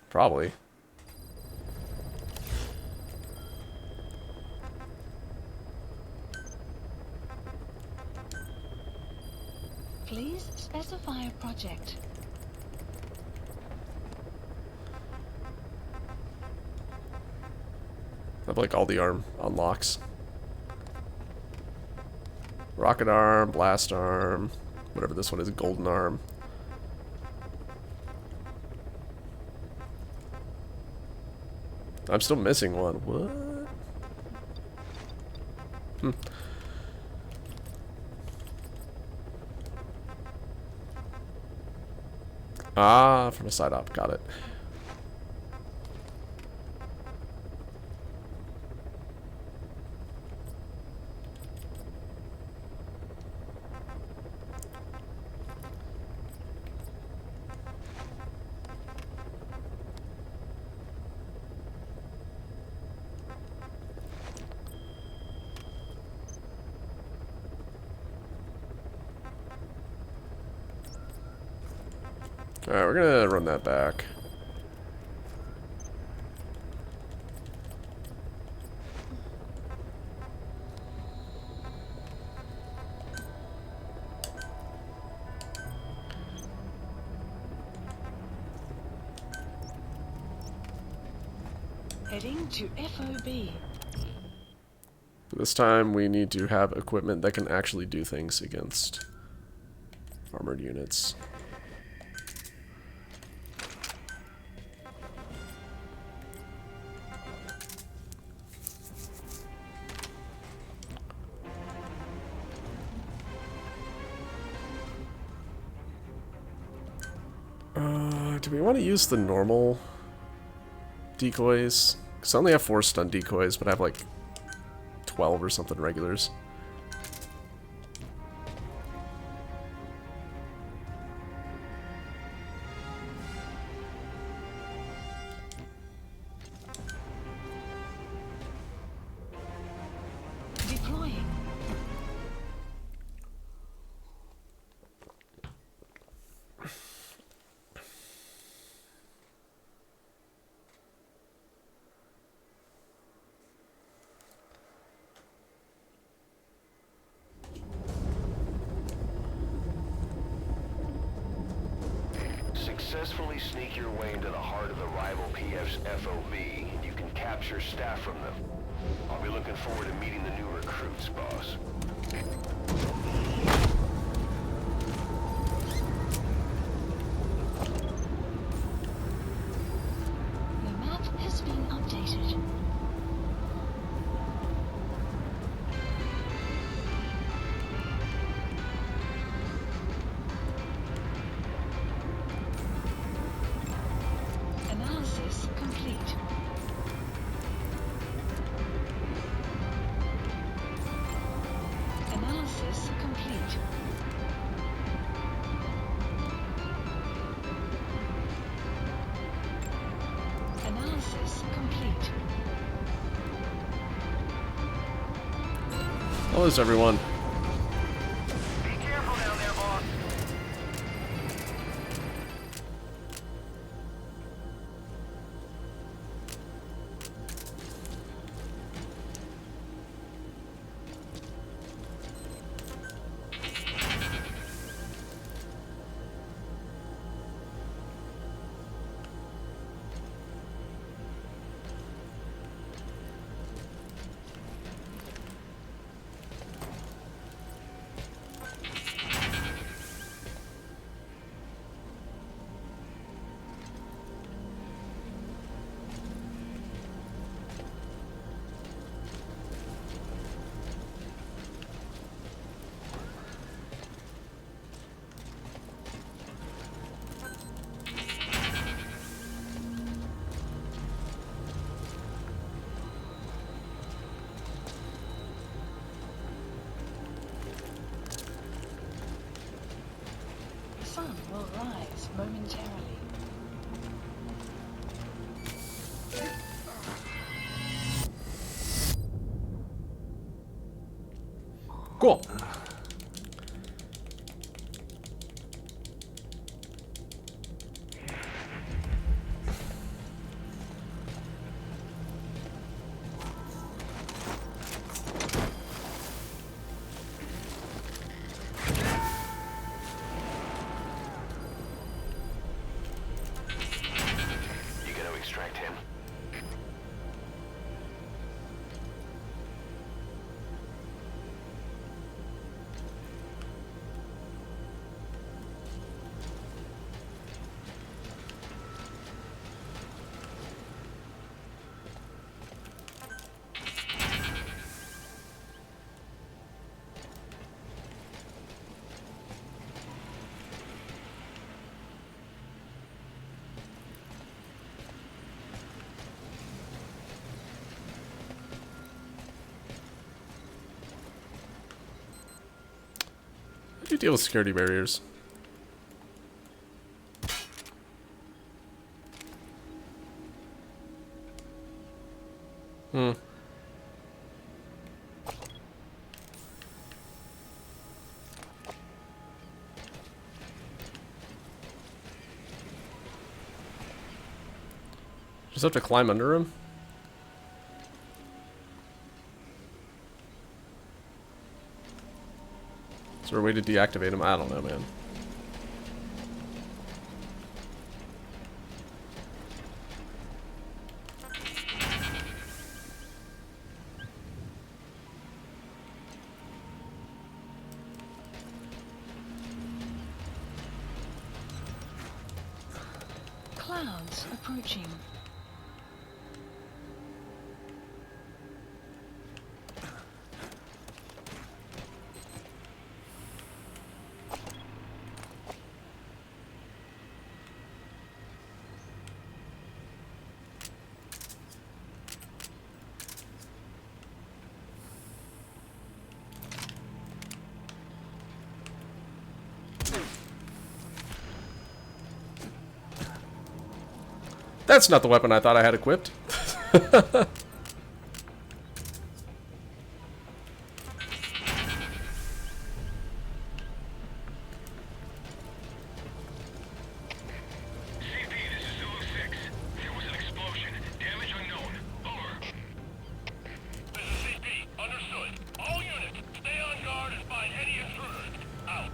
Probably. Please specify a project. I have like all the arm unlocks. Rocket arm, blast arm, whatever this one is, golden arm. I'm still missing one. What? Ah, from a side up. Got it. Alright, we're gonna run that back. Heading to FOB. This time we need to have equipment that can actually do things against armored units. Do we want to use the normal decoys? Because I only have 4 stun decoys, but I have like 12 or something regulars. Deploying. Successfully sneak your way into the heart of the rival PF's FOB, and you can capture staff from them. I'll be looking forward to meeting the new recruits, boss. The map has been updated. Analysis complete. Analysis complete. Analysis complete. Hello, everyone. Be careful down there, boss. momentarily. Cool. You gonna extract him? How do you deal with security barriers? Hmm. Just have to climb under him? Is there a way to deactivate him? I don't know, man. Clouds approaching. That's not the weapon I thought I had equipped. CP, this is Zulu 6. There was an explosion. Damage unknown. Over. This is CP. Understood. All units, stay on guard and find any intruders. Out.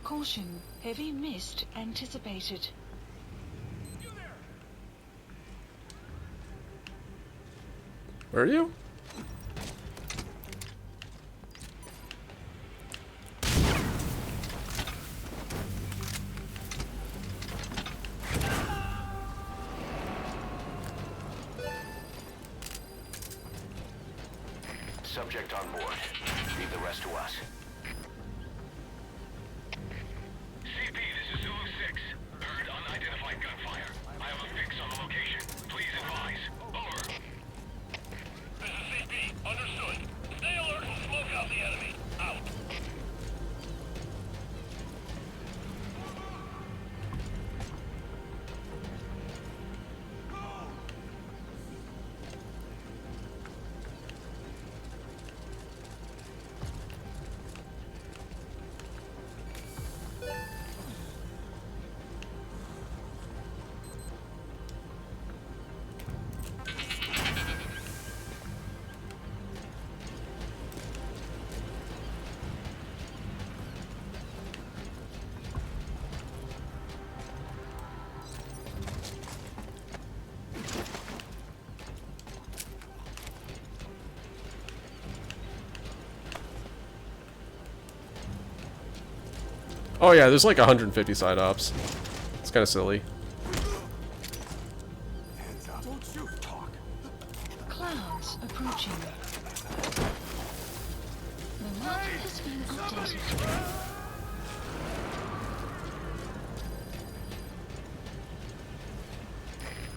Caution, heavy mist anticipated. Where are you? Subject on board. Leave the rest to us. CP, this is Zulu 6. Heard unidentified gunfire. I have a fix on the location. Please advise. Over. This is CP. Understood. Stay alert and smoke out the enemy. Out. Oh yeah, there's like 150 side ops. It's kind of silly. Hands up. Don't you talk. Clouds approaching. The map has been updated.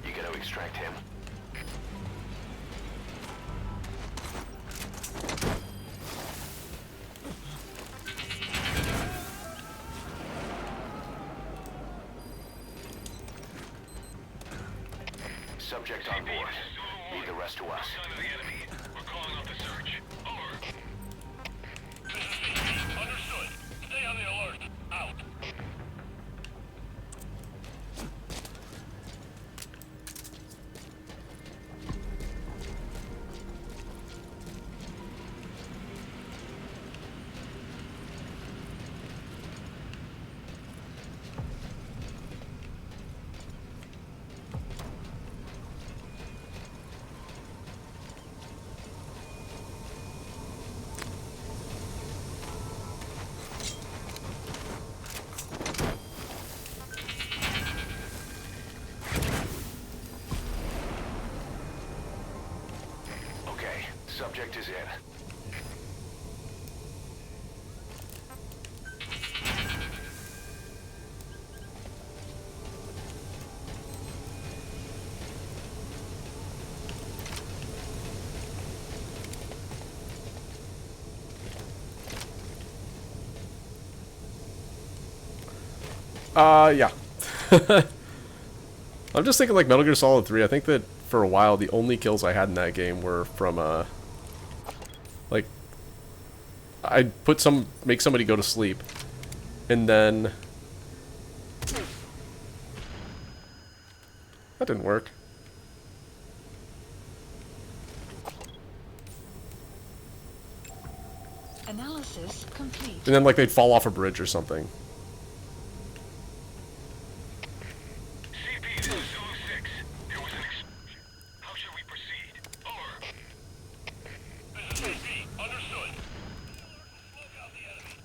You gotta extract him. Subject on board. Leave the rest to us. Sign of the enemy. We're calling off the search. Over. This is CP. Understood. Stay on the alert. Out. Okay, subject is in. Yeah. I'm just thinking like Metal Gear Solid 3. I think that for a while the only kills I had in that game were from like I'd make somebody go to sleep and then that didn't work. Analysis complete. And then like they'd fall off a bridge or something. CP, this is Zulu 6. There was an explosion. How should we proceed? Over. This is CP. Understood. Smoke out the enemy.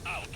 Out.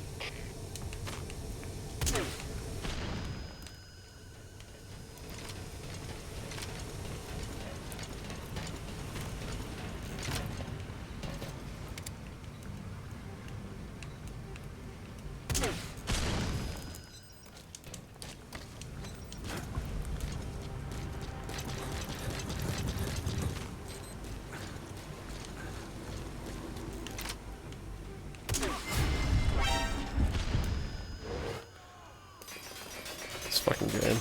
Fucking game.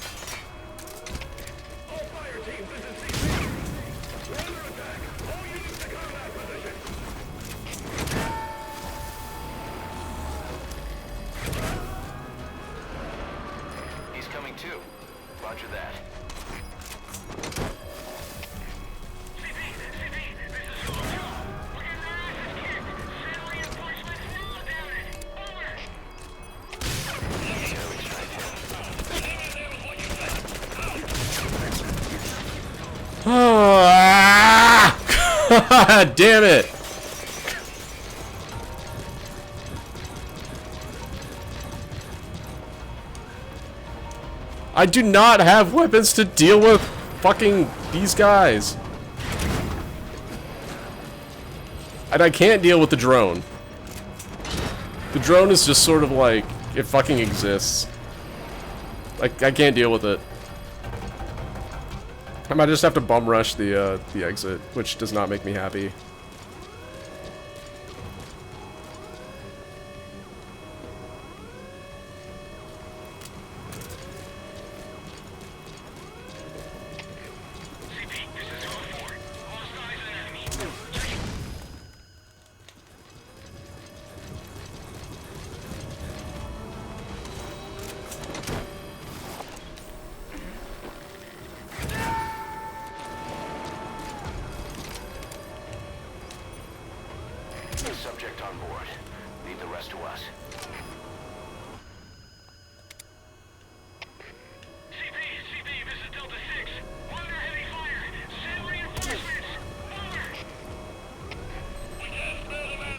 He's coming too. Roger that. God damn it! I do not have weapons to deal with fucking these guys. And I can't deal with the drone. The drone is just sort of like, it fucking exists. Like, I can't deal with it. I might just have to bum rush the exit, which does not make me happy. Subject on board. Leave the rest to us. CP, this is Delta 6. We're under heavy fire. Send reinforcements. Over. We can't spare the man.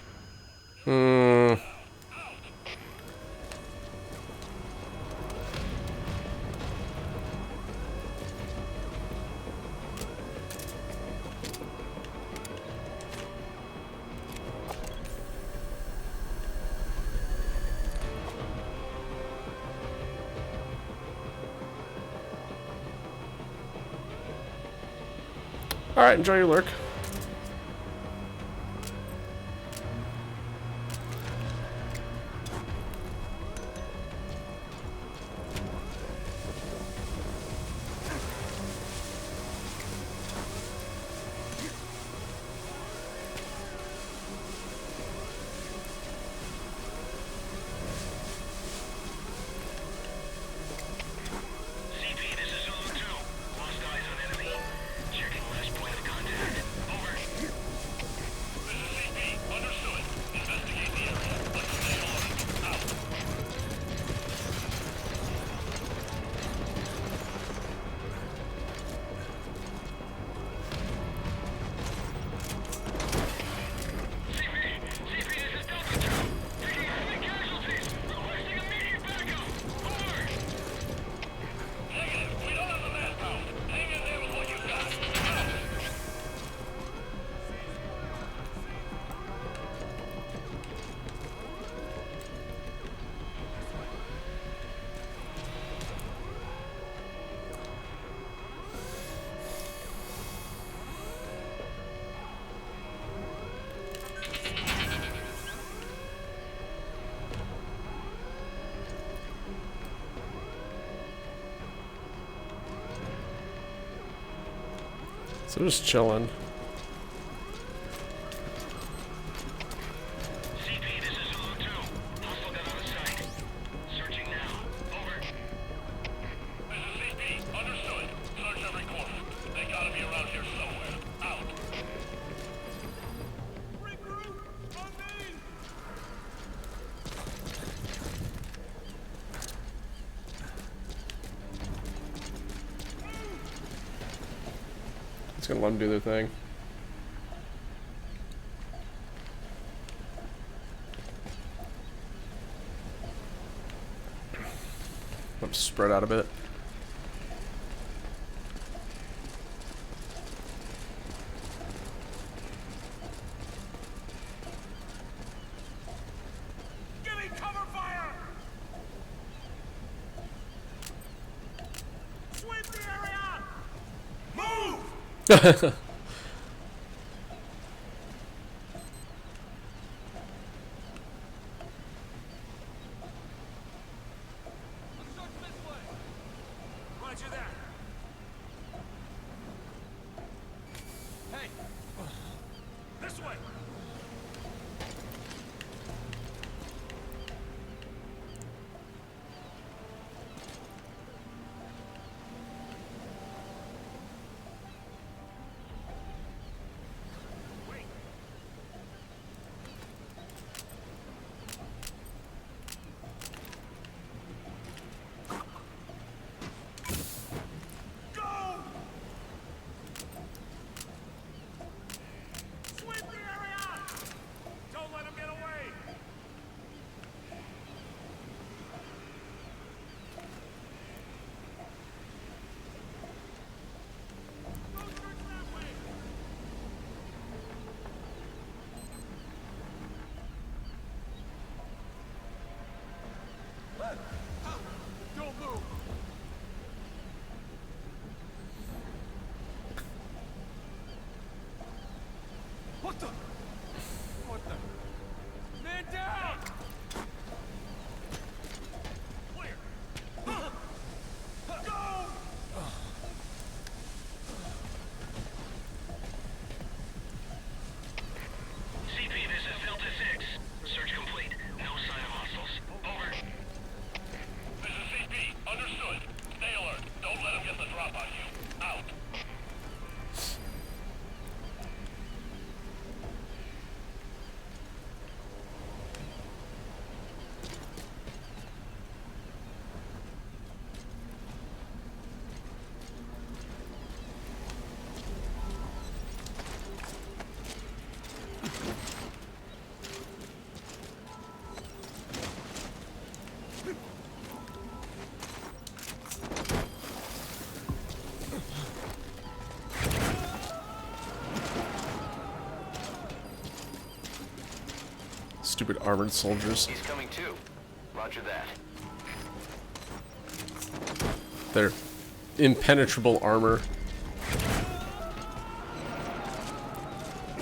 Alright, enjoy your lurk. CP, this is Zulu 2. Lost eyes on enemy. Checking last point of contact. Over. This is CP. Understood. Investigate the area. Let's stay alert. Out. CP, this is Delta 2. Taking heavy casualties. Requesting immediate backup. Over. Negative. We don't have the manpower. Hang in there with what you've got. Out. So just chilling. CP, this is Zulu 2. Hostile gun out of sight. Searching now. Over. This is CP. Understood. Search every corner. They gotta be around here somewhere. Out. Regroup! On me! It's gonna let them do their thing. I'm spread out a bit. Give me cover fire! Sweep the area! Move! Roger that. Hey! This way! Stupid armored soldiers. He's coming too. Roger that. Their impenetrable armor.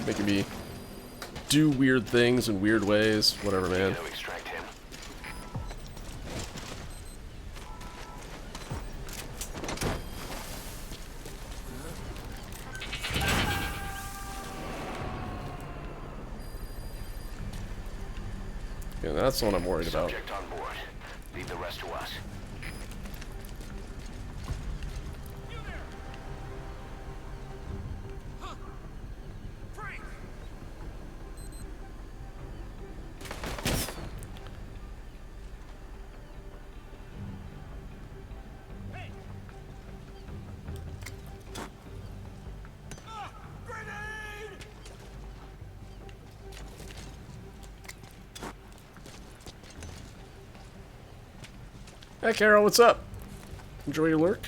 Making me do weird things in weird ways. Whatever, man. To extract him. Yeah, that's the one I'm worried about. Subject on board. Leave the rest to us. Hey, Carol, what's up? Enjoy your lurk?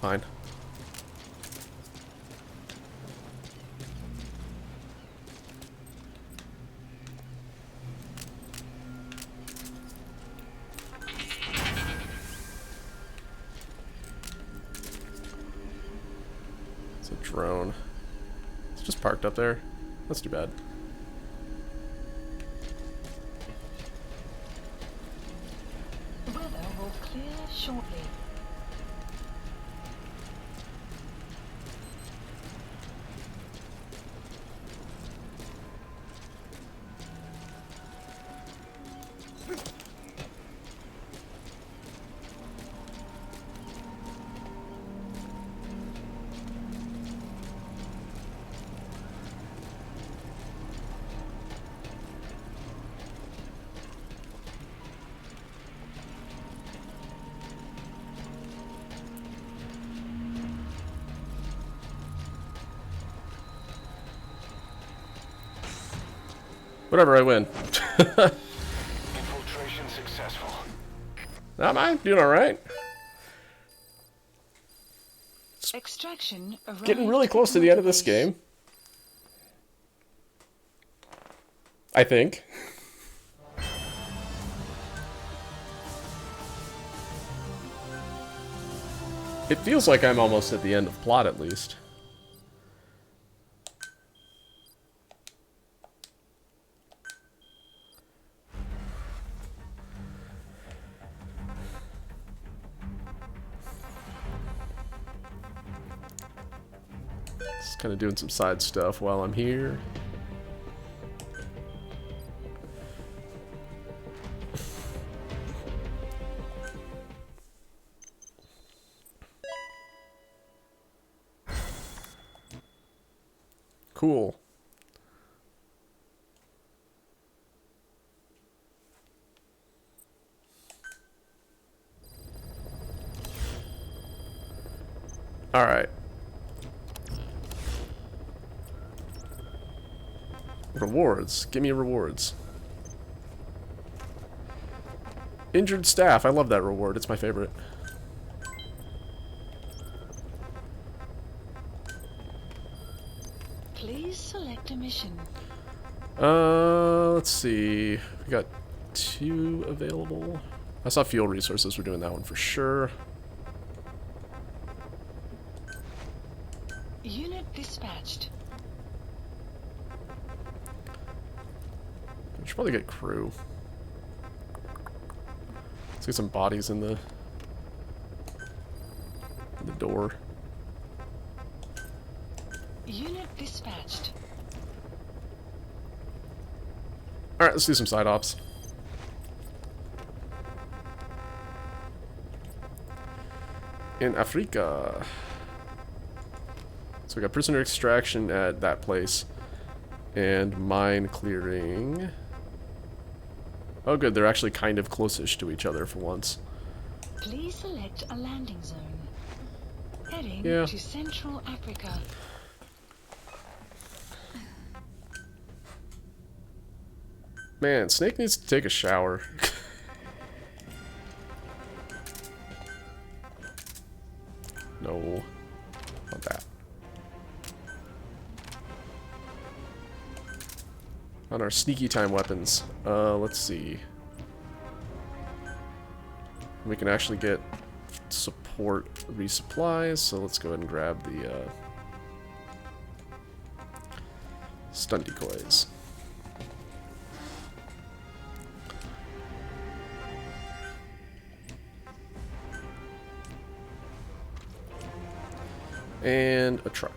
Fine. It's a drone. It's just parked up there. That's too bad. Weather will clear shortly. Whatever, I win. Infiltration successful. Am I doing alright? Extraction Getting really close to the end of this game. I think. It feels like I'm almost at the end of plot, at least. Just kind of doing some side stuff while I'm here. Cool. All right. Rewards. Give me rewards. Injured staff. I love that reward. It's my favorite. Please select a mission. Let's see. We got 2 available. I saw fuel resources. We're doing that one for sure. Unit dispatched. I should probably get crew. Let's get some bodies in the door. Unit dispatched. Alright, let's do some side ops. In Africa. So we got prisoner extraction at that place. And mine clearing. Oh good, they're actually kind of close-ish to each other for once. Please select a landing zone. Heading Yeah. to Central Africa. Man, Snake needs to take a shower. No. Not that. on our sneaky time weapons. Let's see. We can actually get support resupplies, so let's go ahead and grab the stun decoys. And a truck.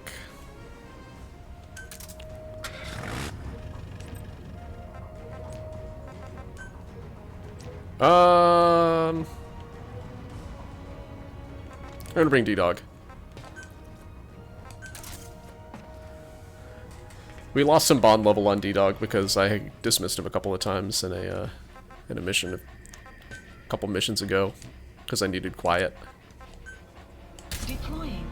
I'm gonna bring D-Dog. We lost some bond level on D-Dog because I dismissed him a couple of times in a mission a couple missions ago because I needed quiet. Deploying.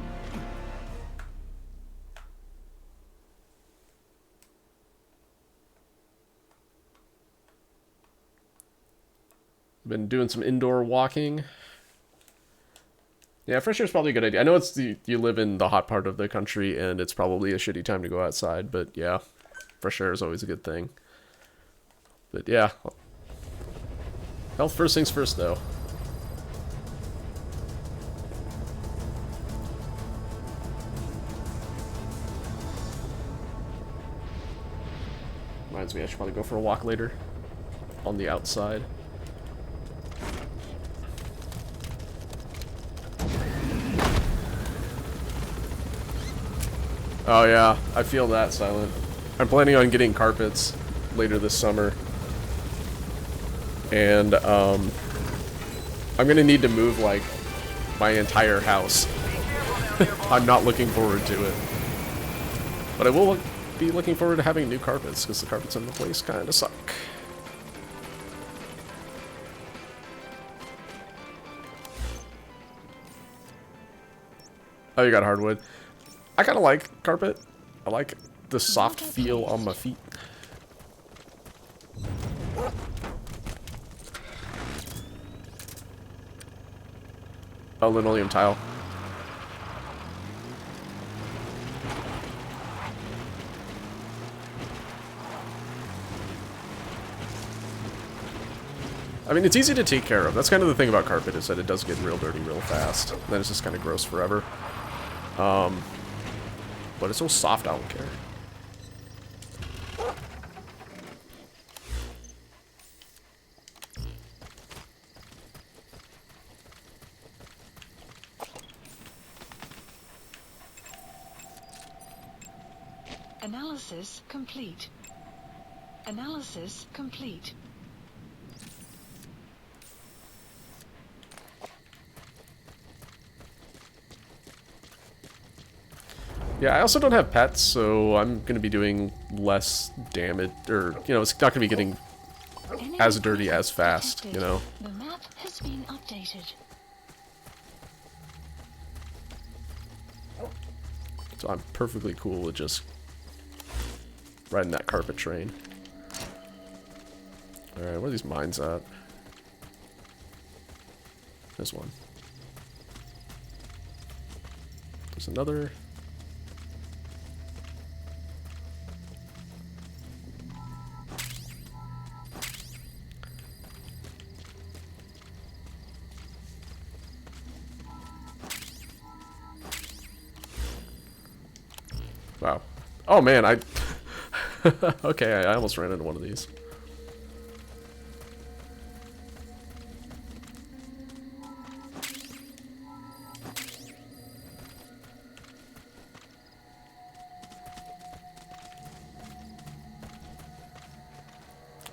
Been doing some indoor walking. Yeah, fresh air is probably a good idea. I know you live in the hot part of the country and it's probably a shitty time to go outside, but yeah, fresh air is always a good thing. But yeah, health first things first though. Reminds me I should probably go for a walk later on the outside. Oh yeah, I feel that, Silent. I'm planning on getting carpets later this summer. And, I'm gonna need to move, like, my entire house. I'm not looking forward to it. But I will be looking forward to having new carpets, because the carpets in the place kinda suck. Oh, you got hardwood. I kind of like carpet. I like the soft feel on my feet. Oh, linoleum tile. I mean, it's easy to take care of. That's kind of the thing about carpet, is that it does get real dirty real fast. And then it's just kind of gross forever. But it's so soft, I don't care. Analysis complete. Analysis complete. Yeah, I also don't have pets, so I'm going to be doing less damage, or, you know, it's not going to be getting as dirty as fast, you know? The map has been updated. So I'm perfectly cool with just riding that carpet train. Alright, where are these mines at? There's one. There's another. Wow. Oh man, I... okay, I almost ran into one of these.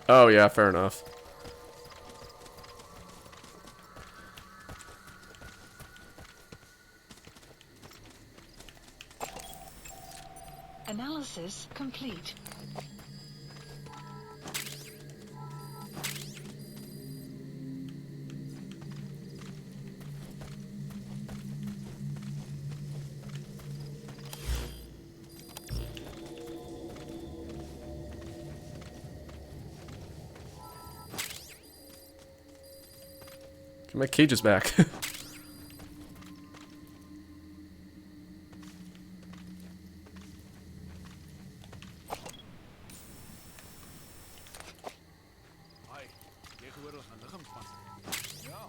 Oh yeah, fair enough. Analysis complete. Get my cages back. tegenwoordig 'n liggaamsmassa. Ja,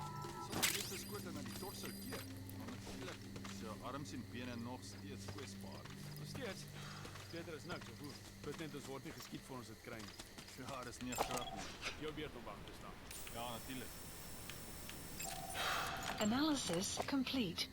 soms is dit skoot aan die torso keer. Maar natuurlik se arms en bene nog steeds kwesbaar. Nog steeds? Beter is niks, of hoe? Dit net ons word nie geskiet vir ons dit kry nie. Ja, dis nie grap nie. Jou beurt om bang te staan. Ja, natuurlik. Analysis complete.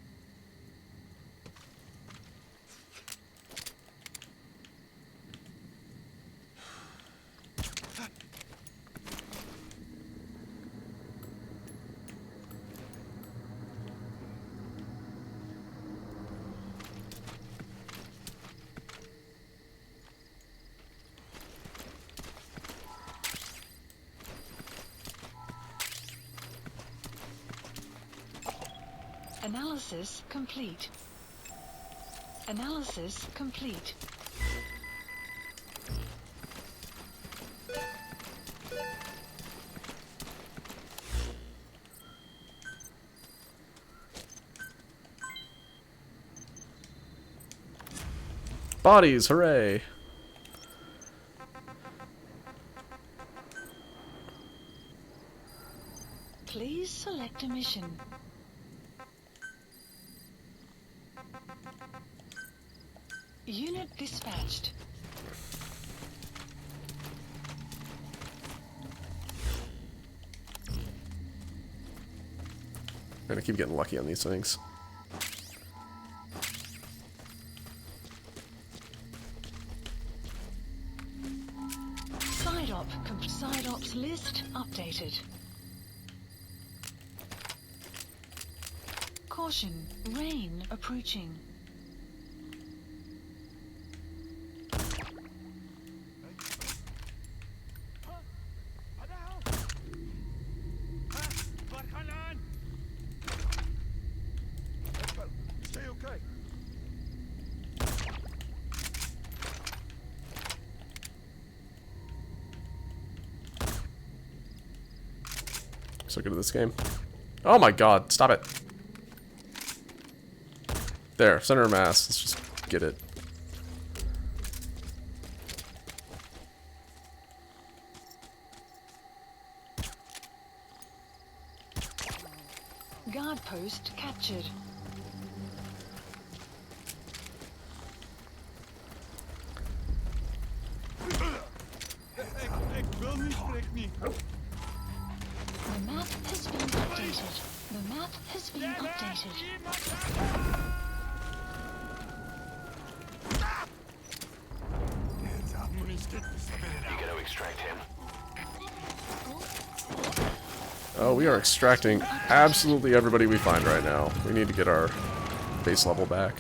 Analysis complete. Analysis complete. Bodies, hooray! Please select a mission. Unit dispatched. I'm gonna keep getting lucky on these things. Side ops list updated. Caution, rain approaching. Stay okay. So good at this game. Oh my god, stop it. There, center of mass. Let's just get it. Guard post captured. Ek wil nie spreek nie. The map has been updated. The map has been updated. Hands up. You gotta extract him. Oh, we are extracting absolutely everybody we find right now. We need to get our base level back.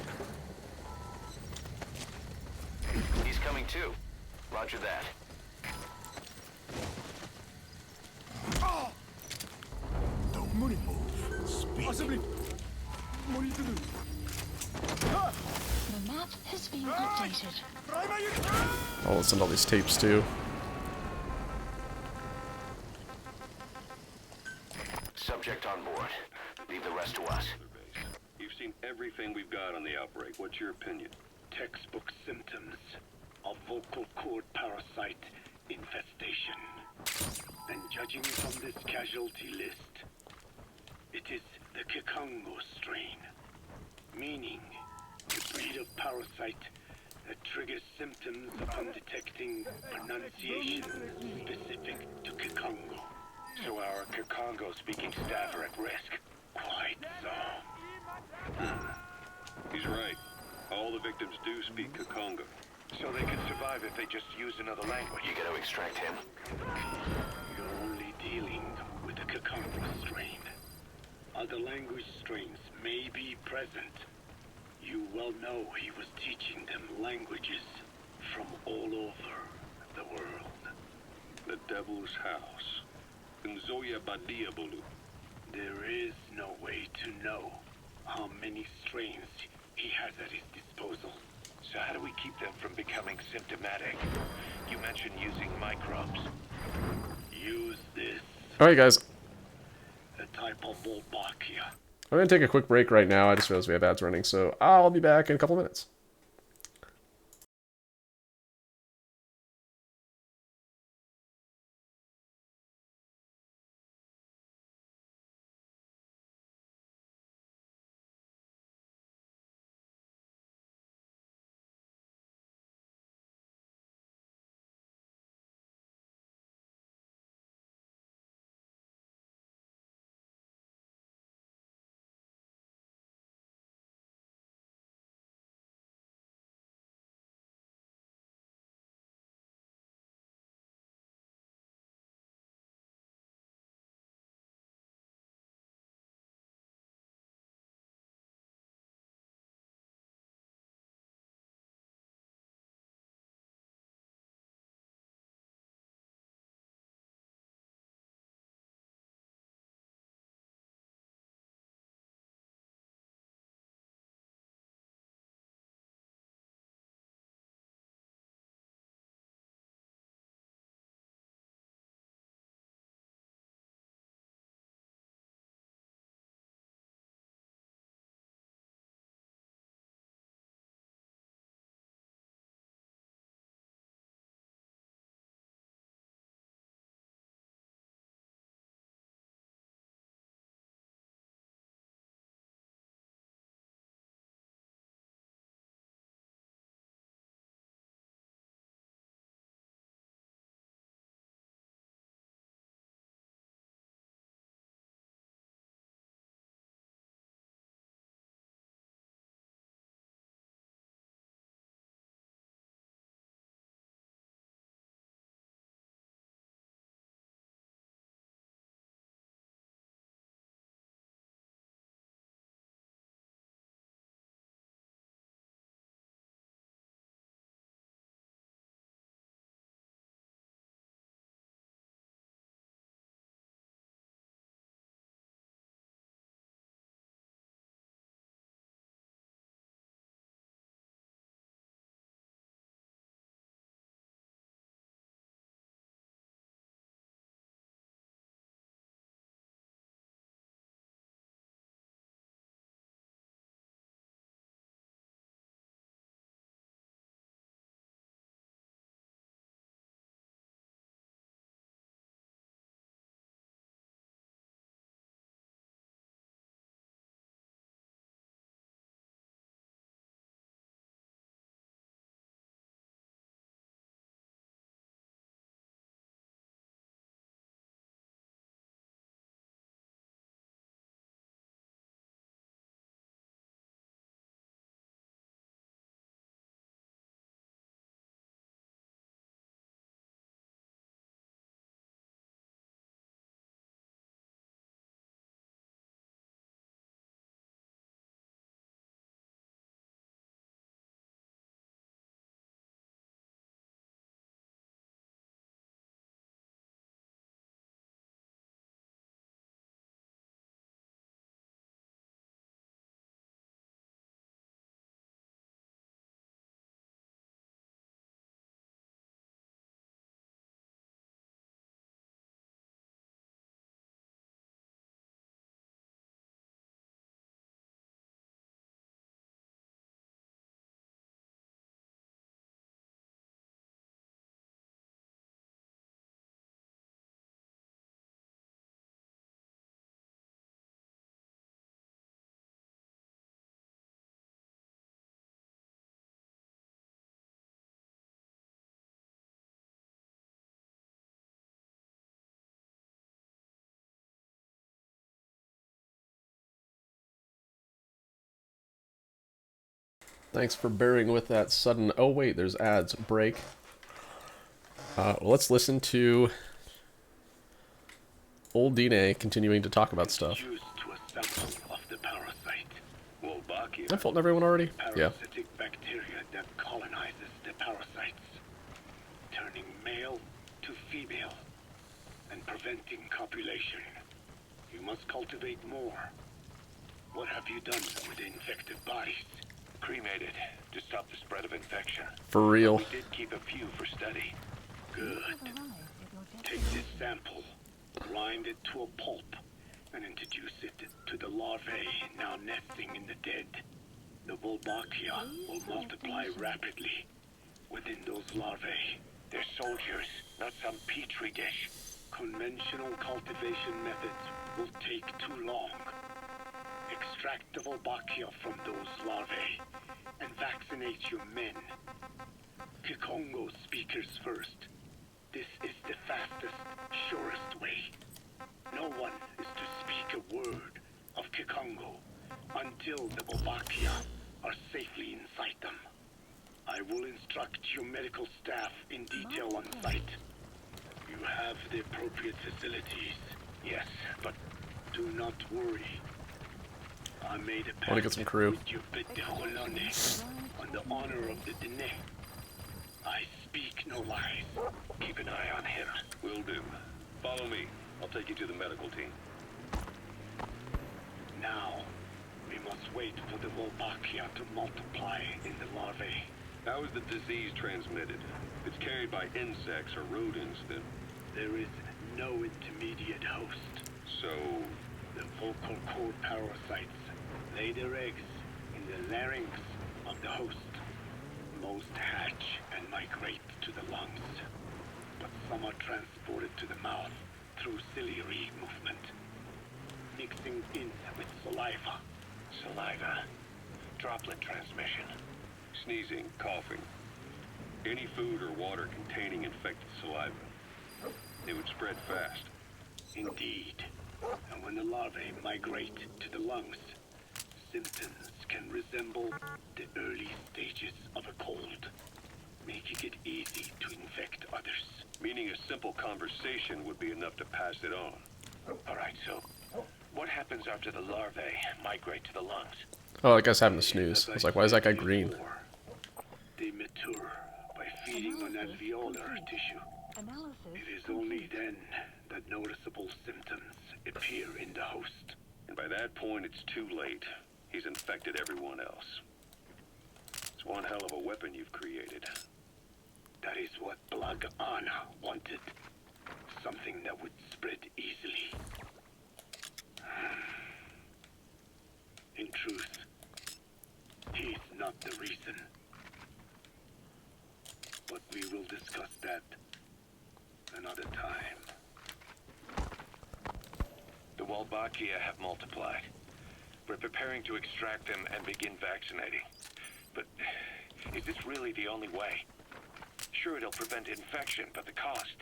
He's coming too. Roger that. Don't move. Speak. Asseblief. Moenie te doen. The map has been updated. Oh, let's send all these tapes too. Subject on board. Leave the rest to us. You've seen everything we've got on the outbreak. What's your opinion? Textbook symptoms of vocal cord parasite infestation. And judging from this casualty list, it is the Kikongo strain, meaning the breed of parasite that triggers symptoms upon detecting pronunciation specific to Kikongo. So our Kikongo-speaking staff are at risk. Quite so. He's right. All the victims do speak Kikongo. So they could survive if they just use another language. You gotta extract him. You're only dealing with the Kikongo strain. Other language strains may be present. You well know he was teaching them languages from all over the world. The Devil's House. Nzoya Badiabulu. There is no way to know how many strains he has at his disposal. So how do we keep them from becoming symptomatic? You mentioned using microbes. Use this, Alright guys, the type of Wolbachia. I'm going to take a quick break right now. I just realized we have ads running, so I'll be back in a couple minutes. Thanks for bearing with that sudden... Oh, wait, there's ads. Break. Let's listen to old Dine continuing to talk about stuff. Used to a sample of the parasite. Wolbachia. I fault everyone already? Yeah. Parasitic bacteria that colonizes the parasites, turning male to female and preventing copulation. You must cultivate more. What have you done with the infected bodies? Cremated to stop the spread of infection. For real. We did keep a few for study. Good. Take this sample, grind it to a pulp, and introduce it to the larvae now nesting in the dead. The Wolbachia will multiply rapidly within those larvae. They're soldiers, not some petri dish. Conventional cultivation methods will take too long. Extract the Wolbachia from those larvae and vaccinate your men. Kikongo speakers first. This is the fastest, surest way. No one is to speak a word of Kikongo until the Wolbachia are safely inside them. I will instruct your medical staff in detail on site. You have the appropriate facilities. Yes, but do not worry. I made a Want to get some crew. with your Bete Holone on the honor of the Dine. I speak no lies. keep an eye on him. Will do. Follow me. I'll take you to the medical team. Now, we must wait for the Wolbachia to multiply in the larvae. How is the disease transmitted? If it's carried by insects or rodents, then... There is no intermediate host. So... The vocal cord parasites lay their eggs in the larynx of the host. Most hatch and migrate to the lungs, but some are transported to the mouth through ciliary movement, mixing in with saliva. Saliva. Droplet transmission. Sneezing, coughing. Any food or water containing infected saliva. It would spread fast. Indeed. And when the larvae migrate to the lungs, symptoms can resemble the early stages of a cold, making it easy to infect others. Meaning a simple conversation would be enough to pass it on. Alright, so what happens after the larvae migrate to the lungs? Oh, that guy's having a snooze. I was like, why is that guy green? They mature by feeding on alveolar tissue. It is only then that noticeable symptoms appear in the host. And by that point, it's too late. He's infected everyone else. It's one hell of a weapon you've created. That is what Blag Ana wanted. Something that would spread easily. In truth, he's not the reason. But we will discuss that another time. The Wolbachia have multiplied. We're preparing to extract them and begin vaccinating. But is this really the only way? Sure, it'll prevent infection, but the cost?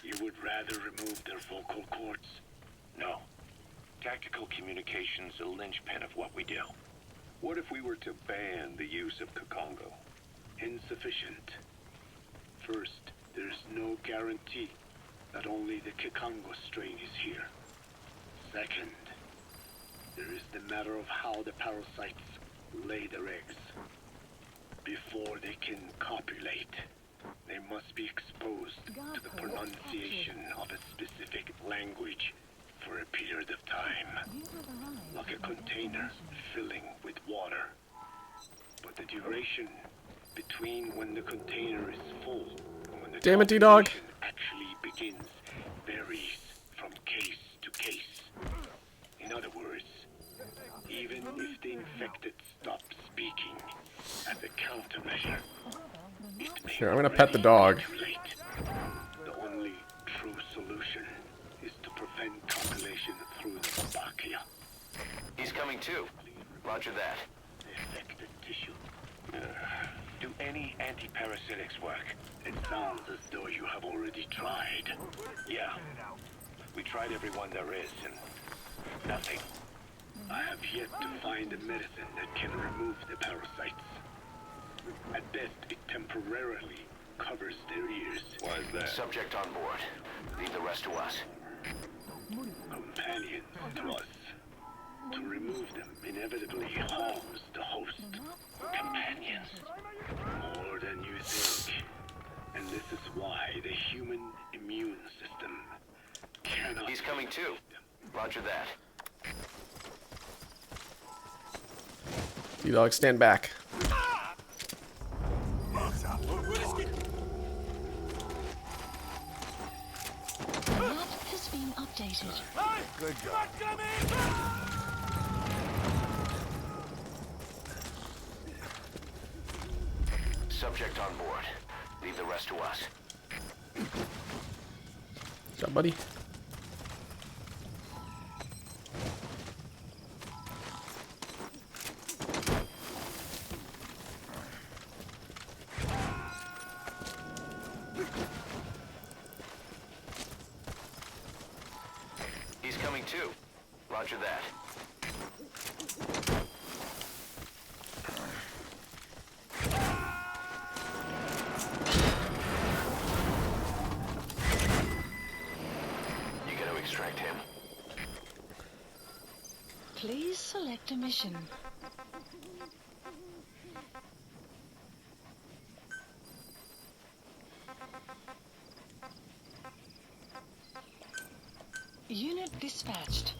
You would rather remove their vocal cords? No. Tactical communication's the linchpin of what we do. What if we were to ban the use of Kikongo? Insufficient. First, there's no guarantee that only the Kikongo strain is here. Second, there is the matter of how the parasites lay their eggs. Before they can copulate, they must be exposed to the pronunciation of a specific language for a period of time, like a container filling with water. But the duration between when the container is full and when the Damn it, D-Dog. copulation actually begins varies from case to case. In other words, even if the infected stop speaking as a countermeasure, it may Here, I'm gonna pet the dog. be too late. The only true solution is to prevent copulation through the Wolbachia. He's coming too. Roger that. Affected tissue. Do any anti-parasitics work? It sounds as though you have already tried. Yeah. We tried every one there is, and nothing. I have yet to find a medicine that can remove the parasites. At best, it temporarily covers their ears. Why is that? Subject on board. Leave the rest to us. Companions to us. To remove them inevitably harms the host. Companions. More than you think. And this is why the human immune system cannot... He's coming too. Roger that. You dog, stand back. The map has been updated. Good God. Subject on board. Leave the rest to us. Good job, buddy. He's coming too. Roger that. You gotta extract him. Please select a mission. Unit dispatched.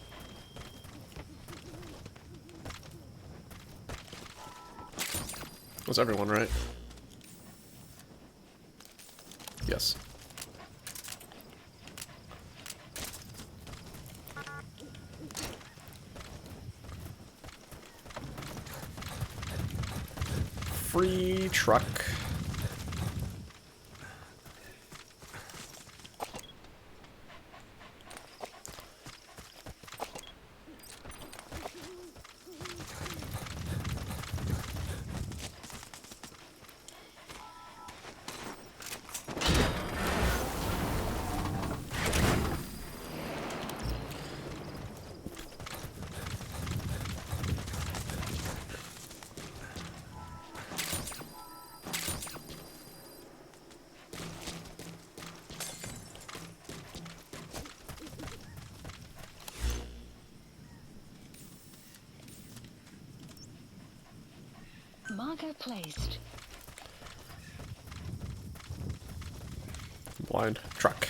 Was everyone right? Yes. Free truck. Marker placed. Blind truck.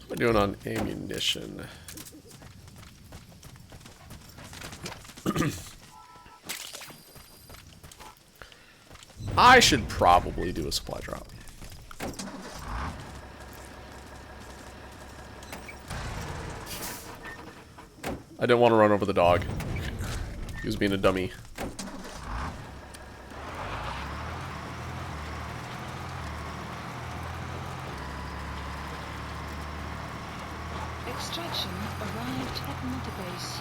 What are we doing on ammunition? I should probably do a supply drop. I didn't want to run over the dog. He was being a dummy. Extraction arrived at Mother Base.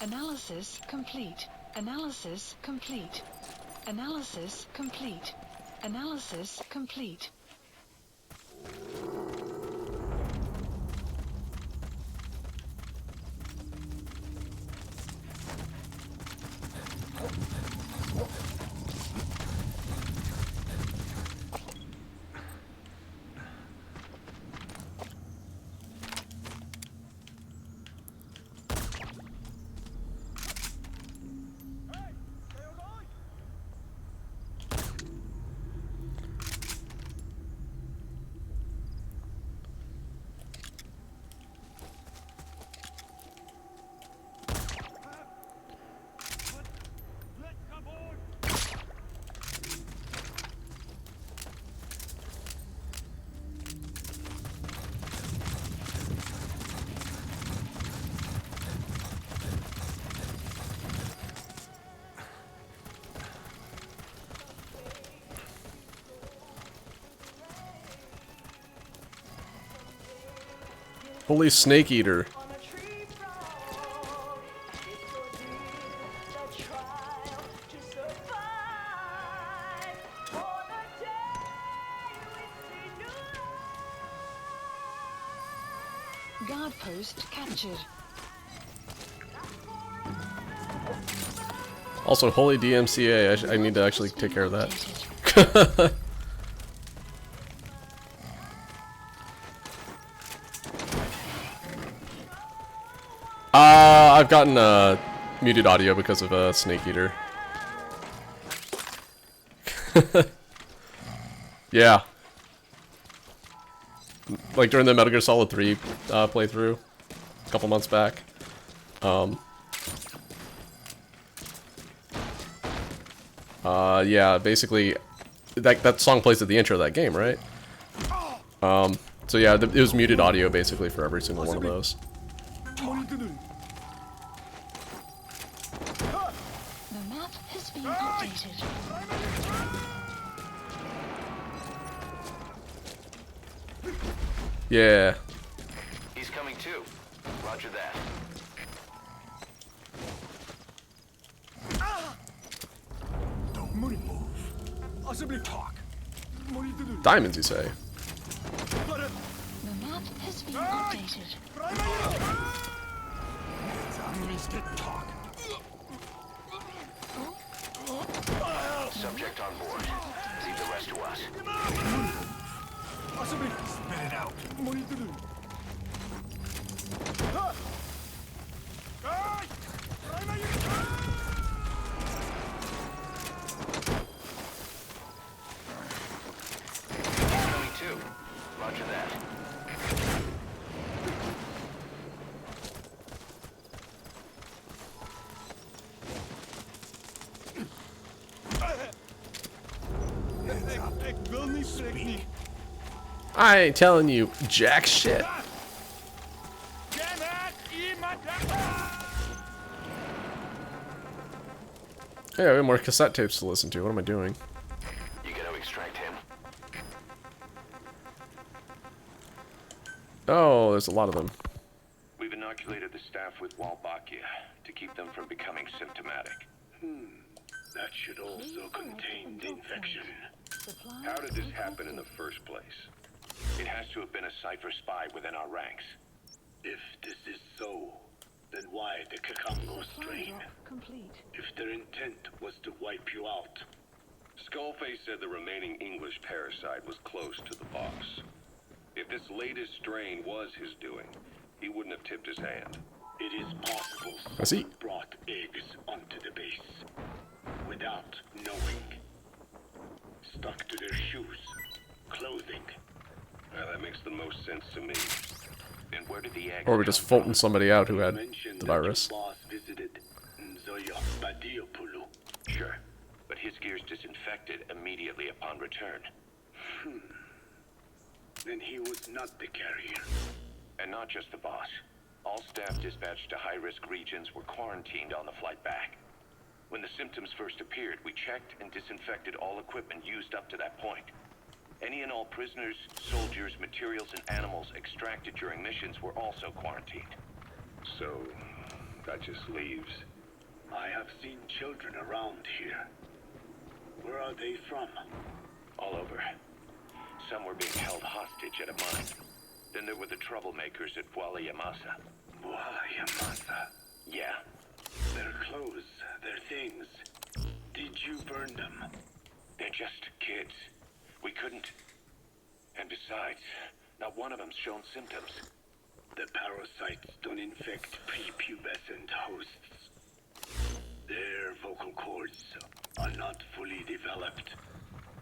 Analysis complete. Analysis complete. Analysis complete. Analysis complete. Holy snake eater. Guard post captured. Also, holy DMCA, I need to actually take care of that. I've gotten muted audio because of Snake Eater. Yeah. Like during the Metal Gear Solid 3 playthrough a couple months back. Yeah, basically that song plays at the intro of that game, right? So yeah, it was muted audio basically for every single one of those. The map has been updated. Yeah. He's coming too. Roger that. Diamonds, you say? The map has been updated. Subject on board. Leave the rest to us. Spit it out. Coming too. Roger that. I ain't telling you jack shit. Hey, I have more cassette tapes to listen to. What am I doing? You gonna extract him? Oh, there's a lot of them. We've inoculated the staff with Wolbachia to keep them from becoming symptomatic. That should also contain the infection. How did this happen in the first place? It has to have been a Cypher spy within our ranks. If this is so, then why the Kakongo strain? Complete. If their intent was to wipe you out. Skullface said the remaining English parasite was close to the boss. If this latest strain was his doing, he wouldn't have tipped his hand. It is possible I see. someone brought eggs onto the base without knowing. Stuck to their shoes, clothing. Well, that makes the most sense to me. And where did the eggs Or we're just come voting somebody out who had Mentioned the that your virus. boss visited Nzoya Badiopulu. Sure, but his gear's disinfected immediately upon return. Then he was not the carrier. And not just the boss. All staff dispatched to high-risk regions were quarantined on the flight back. When the symptoms first appeared, we checked and disinfected all equipment used up to that point. Any and all prisoners, soldiers, materials, and animals extracted during missions were also quarantined. So, that just leaves... I have seen children around here. Where are they from? all over. Some were being held hostage at a mine. Then there were the troublemakers at Bwala Yamasa. Bwala Yamasa? Yeah. Their clothes, their things. Did you burn them? They're just kids. We couldn't. And besides, not one of them's shown symptoms. The parasites don't infect prepubescent hosts. Their vocal cords are not fully developed.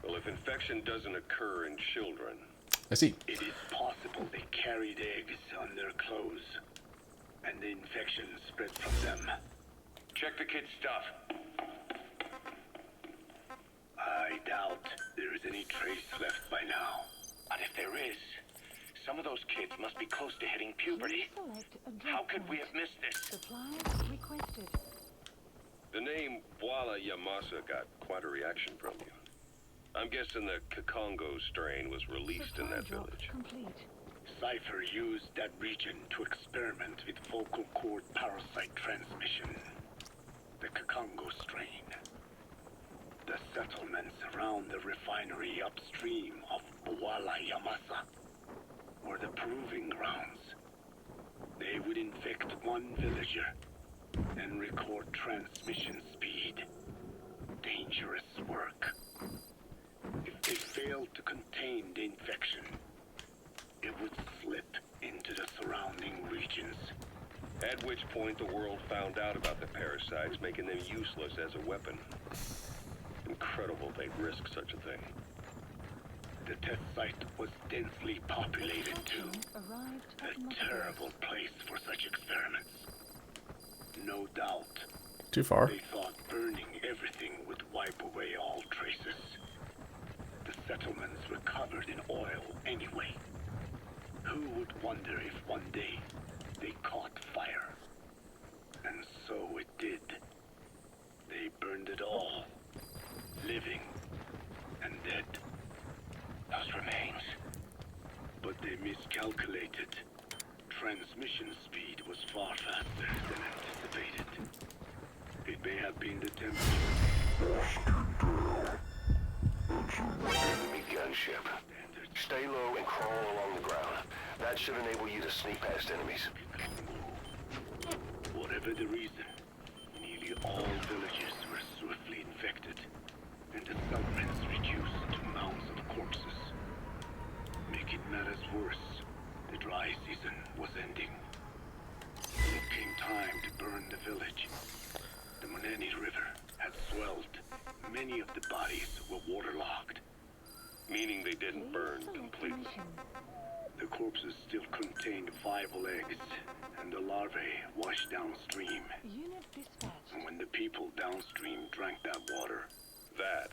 Well, if infection doesn't occur in children... I see. It is possible they carried eggs on their clothes, and the infection spread from them. Check the kid's stuff. I doubt there is any trace left by now. But if there is, some of those kids must be close to hitting puberty. How could we have missed this? Supplies requested. The name Bwala Yamasa got quite a reaction from you. I'm guessing the Kakongo strain was released in that village. Complete. Cypher used that region to experiment with vocal cord parasite transmission, the Kakongo strain. The settlements around the refinery upstream of Bwala Yamasa were the proving grounds. They would infect one villager and record transmission speed. Dangerous work. If they failed to contain the infection, it would slip into the surrounding regions. At which point the world found out about the parasites, making them useless as a weapon. Incredible they'd risk such a thing. The test site was densely populated too. A terrible place for such experiments. No doubt. Too far. They thought burning everything would wipe away all traces. The settlements were covered in oil anyway. Who would wonder if one day they caught fire? And so it did. They burned it all. Living and dead. Those remains. But they miscalculated. Transmission speed was far faster than anticipated. It may have been the temperature. Enemy gunship. Stay low and crawl along the ground. That should enable you to sneak past enemies. Whatever the reason, nearly all villages were swiftly infected, and the settlements reduced to mounds of corpses. Making matters worse, the dry season was ending. It came time to burn the village. The Moneni River had swelled. Many of the bodies were waterlogged. Meaning they didn't burn completely. The corpses still contained viable eggs, and the larvae washed downstream. And when the people downstream drank that water, that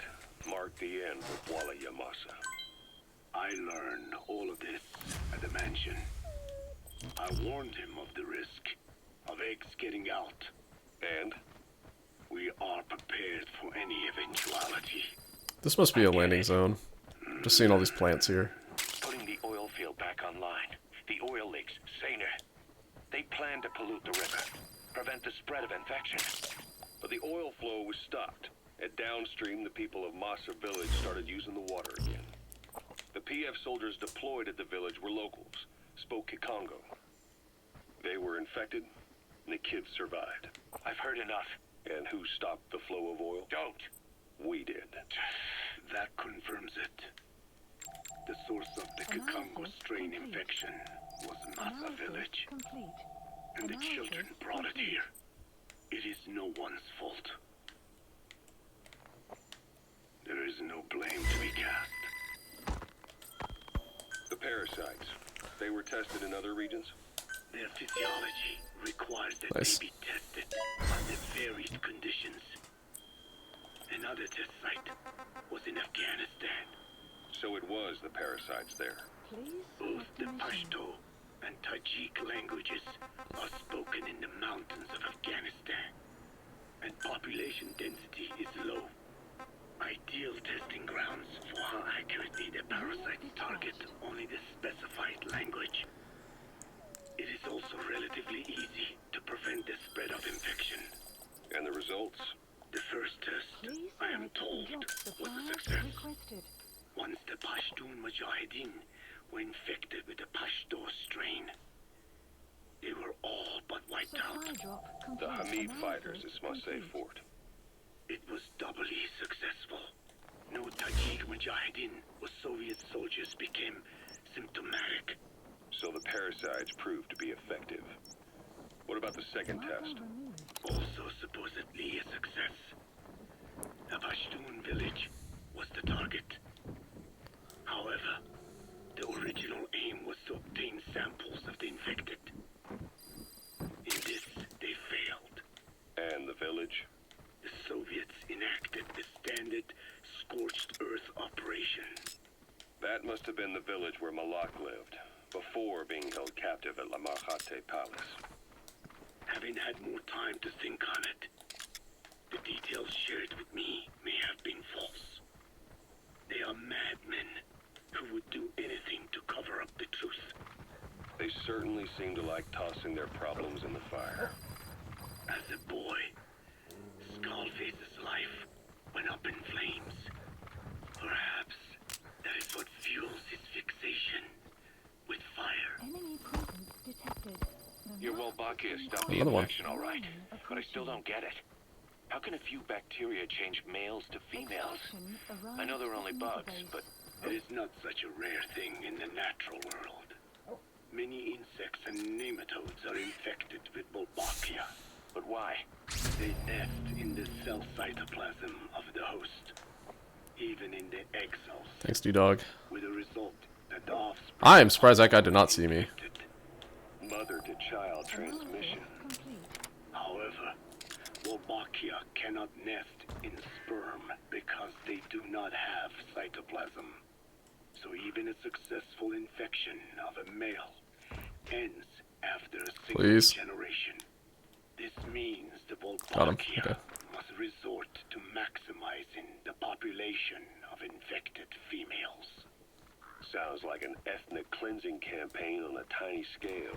marked the end of Bwala Yamasa. I learned all of this at the mansion. I warned him of the risk of eggs getting out. And? We are prepared for any eventuality. This must be a landing zone. Just seeing all these plants here. Putting the oil field back online. The oil leaks, saner. They plan to pollute the river, prevent the spread of infection. But the oil flow was stopped. And downstream, the people of Masa village started using the water again. The PF soldiers deployed at the village were locals, spoke Kikongo. They were infected, and the kids survived. I've heard enough. And who stopped the flow of oil? Don't. We did. That confirms it. The source of the Kakongo strain infection was Masa village. And the children brought it here. It is no one's fault. There is no blame to be cast. The parasites, they were tested in other regions? Their physiology requires that Nice. they be tested under varied conditions. Another test site was in Afghanistan. So it was the parasites there. Both the Pashto and Tajik languages are spoken in the mountains of Afghanistan, and population density is low. Ideal testing grounds for how accurately the parasites target only the specified language. It is also relatively easy to prevent the spread of infection. And the results? The first test, I am told, was a success. Once the Pashtun Mujahideen were infected with the Pashto strain, they were all but wiped out. The Hamid fighters at Smasei Fort. It was doubly successful. No Tajik Mujahideen or Soviet soldiers became symptomatic. So the parasites proved to be effective. What about the second test? Also supposedly a success. The Pashtun village was the target. However, the original aim was to obtain samples of the infected. In this, they failed. And the village? The Soviets enacted the standard scorched earth operation. That must have been the village where Malak lived, before being held captive at La Marjate Palace. Having had more time to think on it, the details shared with me may have been false. They are madmen who would do anything to cover up the truth. always seem to like tossing their problems in the fire. As a boy, Skullface's life went up in flames. Perhaps that is what fuels his fixation with fire. Enemy presence detected. Your Wolbachia stopped the Another one. infection, all right. But I still don't get it. How can a few bacteria change males to females? I know they're only bugs, but It is not such a rare thing in the natural world. Many insects and nematodes are infected with Wolbachia. but why? They nest in the cell cytoplasm of the host, even in the egg cells, Thanks, D-Dog. with the result that the offspring I am surprised that guy did not see me. Mother-to-child transmission. However, Wolbachia cannot nest in sperm because they do not have cytoplasm. So even a successful infection of a male ends after a single Please. generation. This means the Got him. Wolbachia Okay. must resort to maximizing the population of infected females. Sounds like an ethnic cleansing campaign on a tiny scale.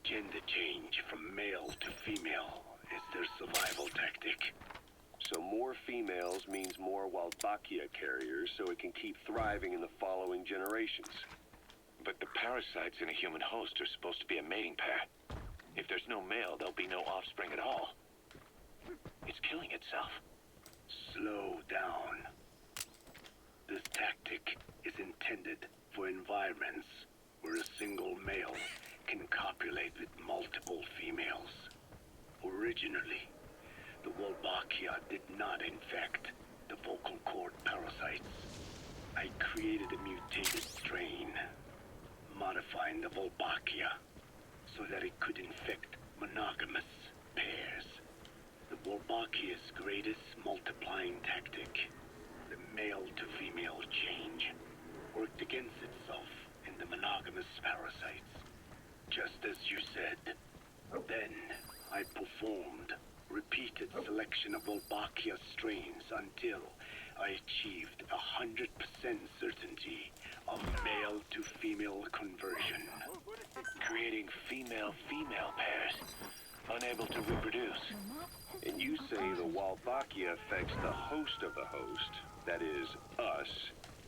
Gender change from male to female is their survival tactic. So more females means more Wolbachia carriers, so it can keep thriving in the following generations. But the parasites in a human host are supposed to be a mating pair. If there's no male, there'll be no offspring at all. It's killing itself. Slow down. This tactic is intended for environments where a single male can copulate with multiple females. Originally, the Wolbachia did not infect the vocal cord parasites. I created a mutated strain, modifying the Wolbachia so that it could infect monogamous pairs. The Wolbachia's greatest multiplying tactic, the male-to-female change, worked against itself in the monogamous parasites. Just as you said. Then, I performed repeated selection of Wolbachia strains until I achieved 100% certainty of male-to-female conversion. Creating female-female pairs, unable to reproduce. And you say the Wolbachia affects the host of the host, that is, us,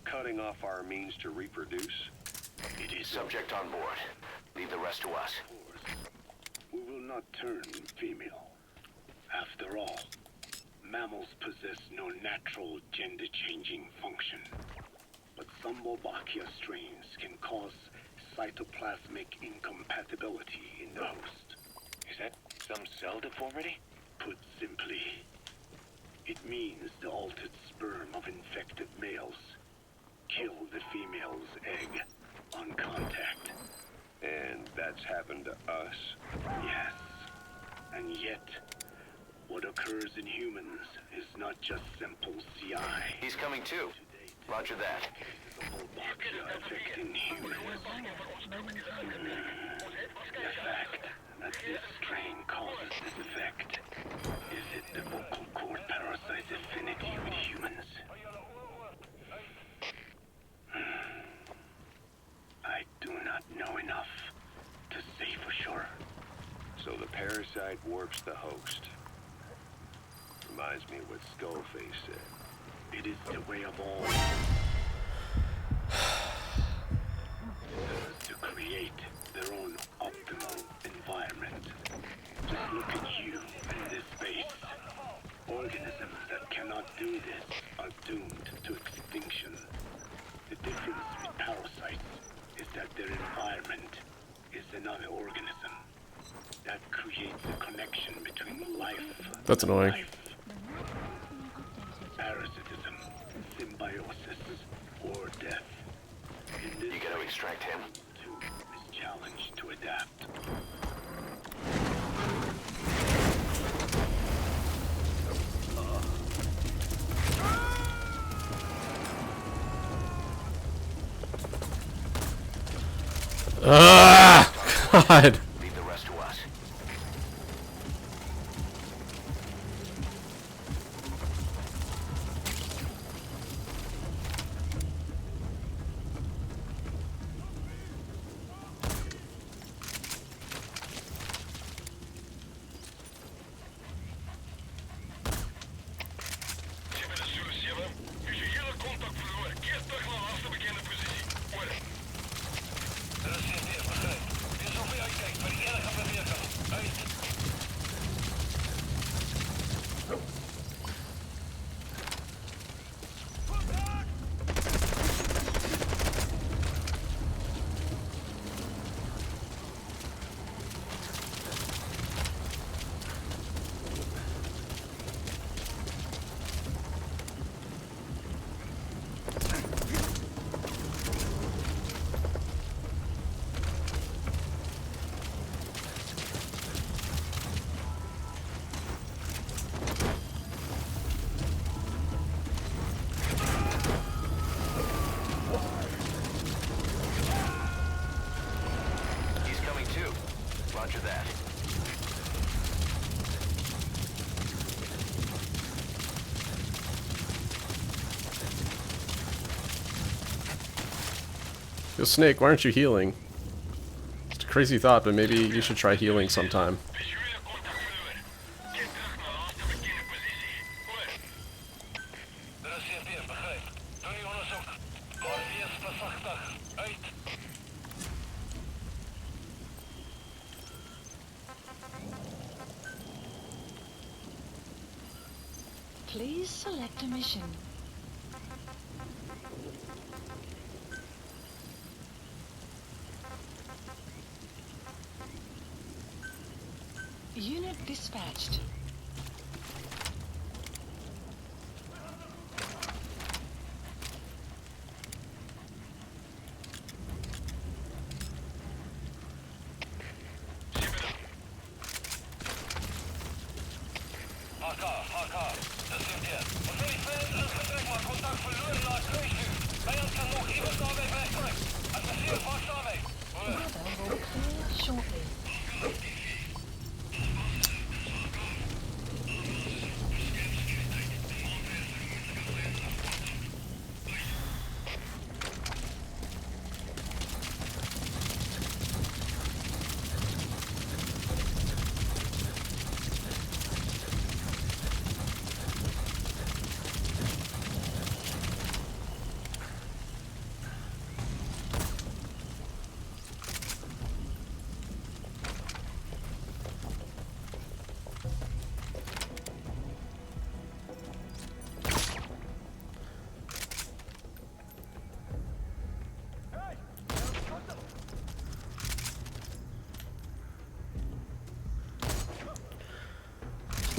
cutting off our means to reproduce? It is Subject on board. Leave the rest to us. We will not turn female. After all, mammals possess no natural gender-changing function. But some Wolbachia strains can cause cytoplasmic incompatibility in the host. Is that some cell deformity? Put simply, it means the altered sperm of infected males kill the female's egg on contact. And that's happened to us? Yes. And yet, what occurs in humans is not just simple CI. He's coming too. Roger that. The Wolbachia affecting humans. The fact that this strain causes this effect, is it the vocal cord parasite's affinity with humans? I do not know enough to say for sure. So the parasite warps the host. Reminds me of what Skullface said. It is the way of all. To create their own optimal environment. Just look at you in this space. Organisms that cannot do this are doomed to extinction. The difference with parasites is that their environment is another organism. That creates a connection between life That's and annoying. life. Parasitism, symbiosis, or death. In this You gotta extract him. too is challenged to adapt. God. Leave the rest to us. Roger that. Yo, Snake, why aren't you healing? It's a crazy thought, but maybe you should try healing sometime. Please select a mission. Unit dispatched. Shortly.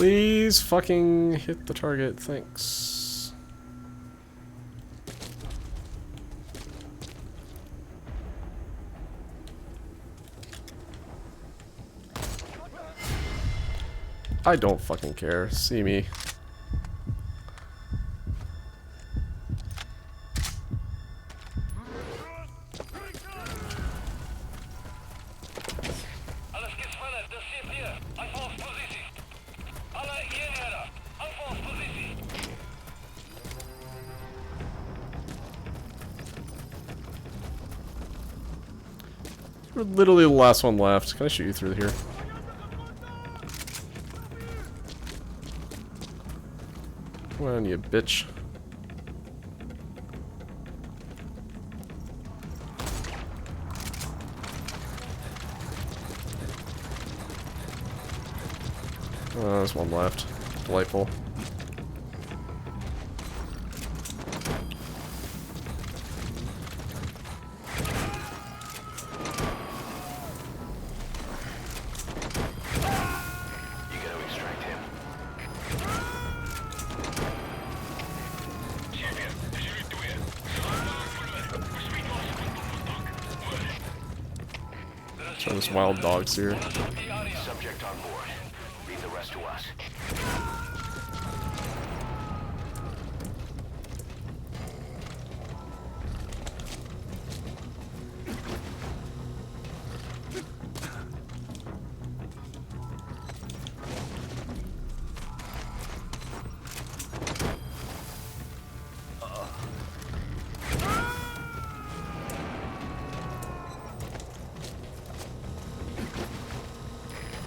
Please fucking hit the target, thanks. I don't fucking care. See me. We're literally the last one left. Can I shoot you through here? Come on, you bitch. Oh, there's one left. Delightful. Show this wild dogs here. Subject on board. Leave the rest to us.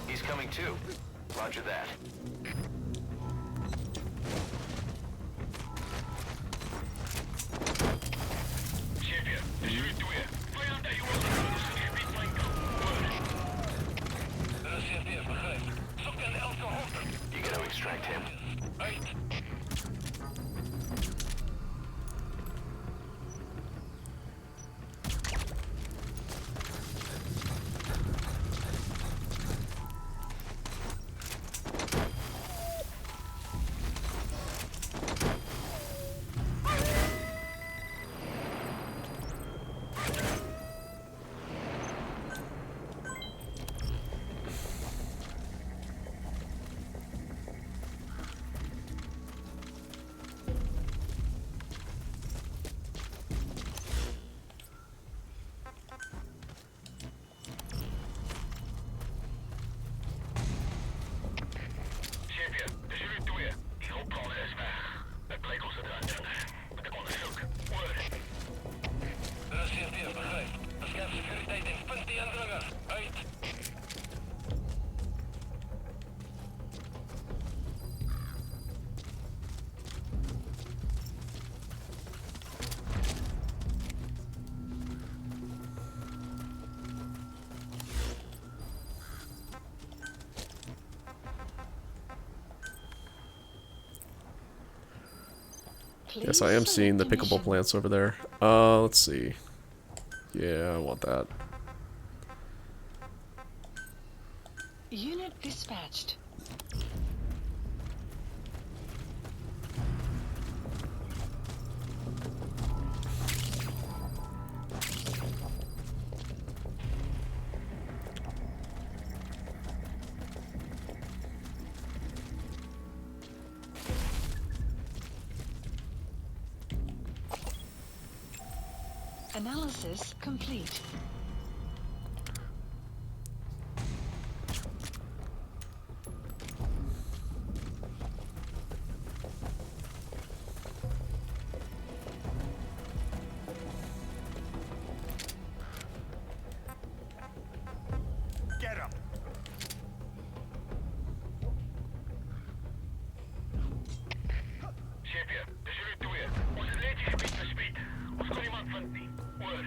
He's coming too. Roger that. You gotta extract him. Yes, I am seeing the pickable plants over there. Let's see. Yeah, I want that. Unit dispatched. Analysis complete. Get him! Chef, de jullie twee. Onze leedgebied verspied. Ons kon iemand vindt niet. Oor.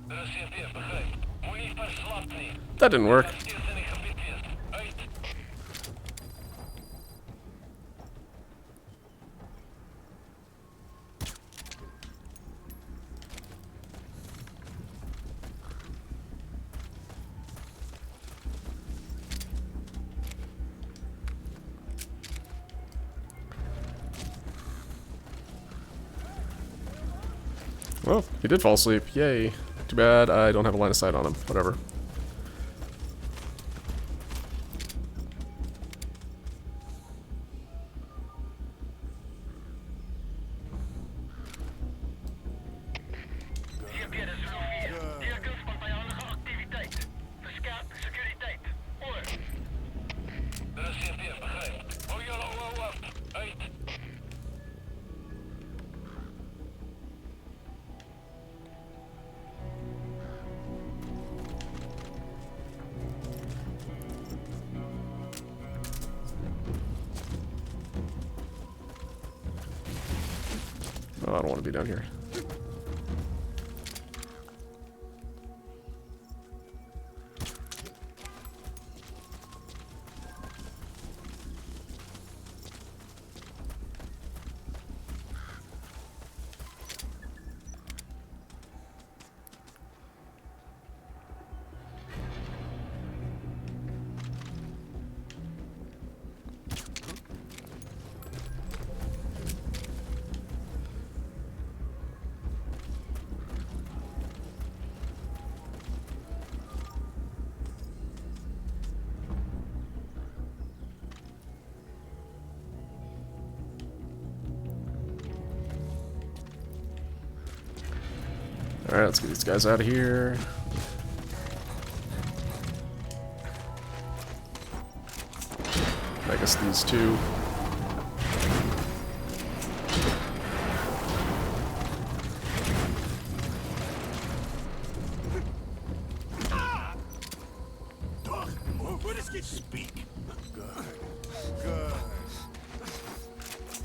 De CFD, begrijp. Moet niet verslapt niet. That didn't work. Stilzinnig gebied is. Uit. Well, he did fall asleep. Yay. Too bad I don't have a line of sight on him. Whatever. Hier Pierre Zulu 4. Tekens van vijandige activiteit. Verskaap securiteit. Oor. De CFD, begrijp. Hou jullie ogen op. Uit. Oh, I don't want to be down here. Alright, let's get these guys out of here. I guess these two. Speak. Good.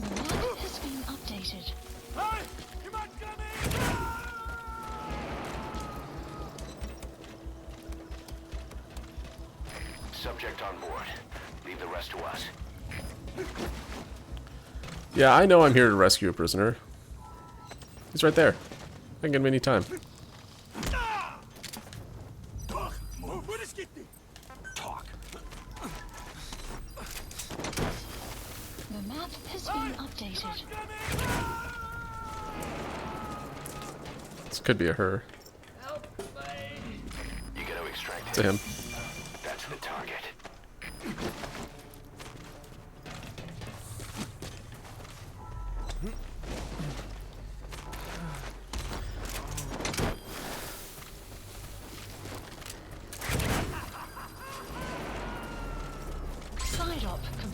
The map has been updated. Subject on board. Leave the rest to us. Yeah, I know I'm here to rescue a prisoner. He's right there. I can get him any time. Talk. The map has been updated. This could be a her. You gotta extract It's a him. That's the target.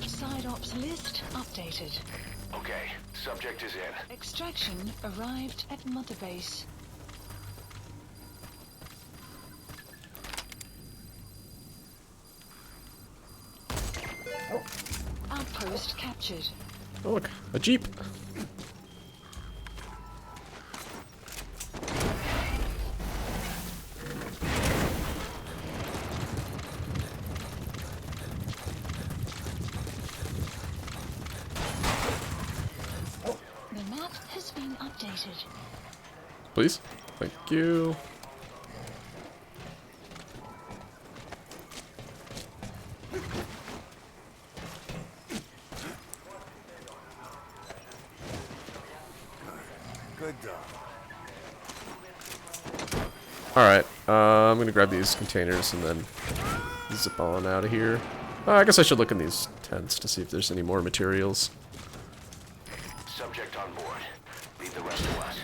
Side ops list updated. Okay, subject is in. Extraction arrived at Mother Base. Outpost captured. Oh look, a jeep. updated. Please? Thank you. Good dog. Alright, I'm gonna grab these containers and then zip on out of here. I guess I should look in these tents to see if there's any more materials. Subject on board. Leave the rest to us.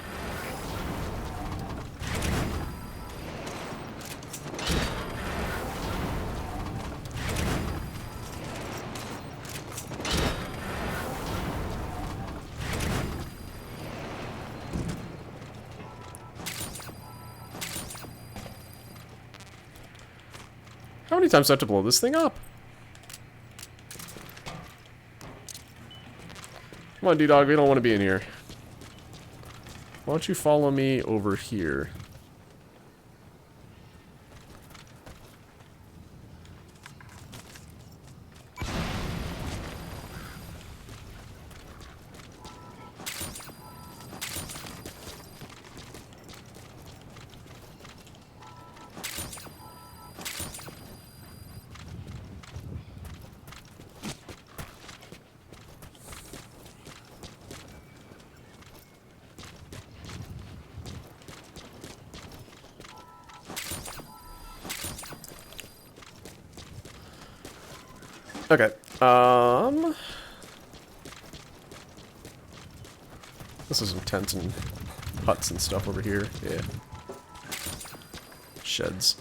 How many times do I have to blow this thing up? Come on, D-Dog, we don't want to be in here. Why don't you follow me over here? Okay, this is some tents and huts and stuff over here, yeah. Sheds.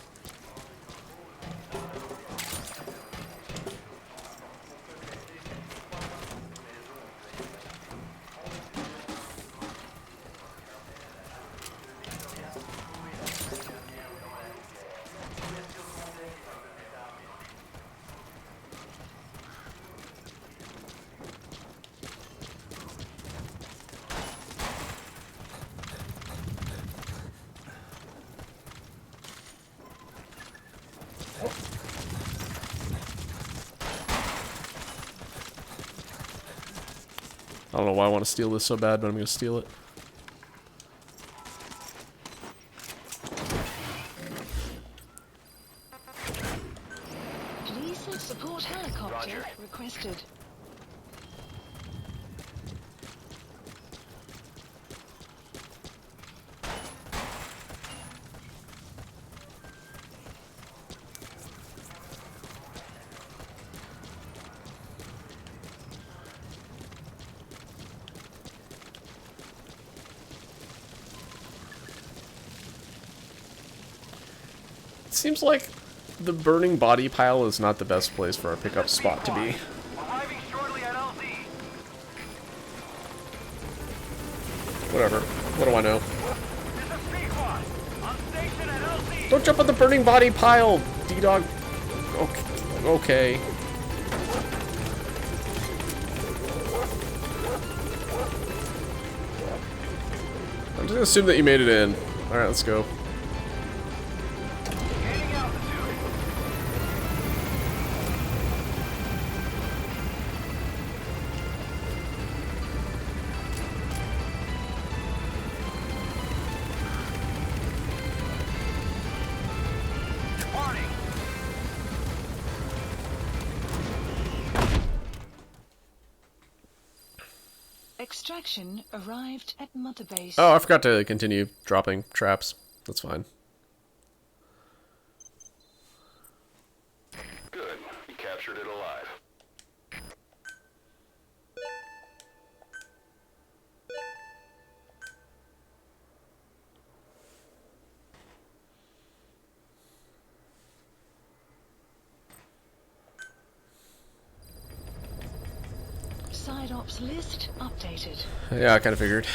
I don't know why I want to steal this so bad, but I'm going to steal it. Police support helicopter requested. Seems like the burning body pile is not the best place for our pickup spot to be. Arriving shortly at LZ. Whatever. What do I know? This is Pequod. On station at LZ. Don't jump on the burning body pile, D-Dog. Okay. Okay. I'm just gonna assume that you made it in. Alright, let's go. Extraction arrived at Mother Base. Oh, I forgot to continue dropping traps. That's fine. Good. You captured it alive. Side ops list updated. Yeah, I kind of figured.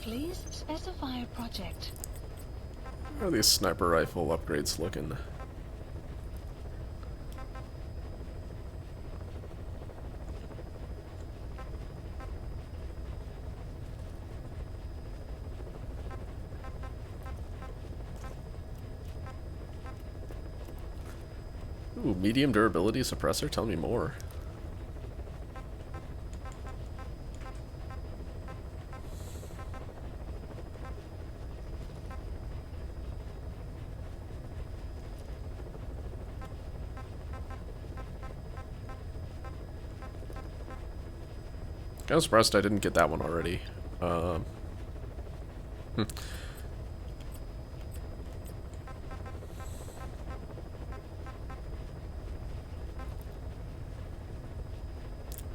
Please specify a project. How are these sniper rifle upgrades looking? Ooh, medium durability suppressor? Tell me more. I'm surprised I didn't get that one already.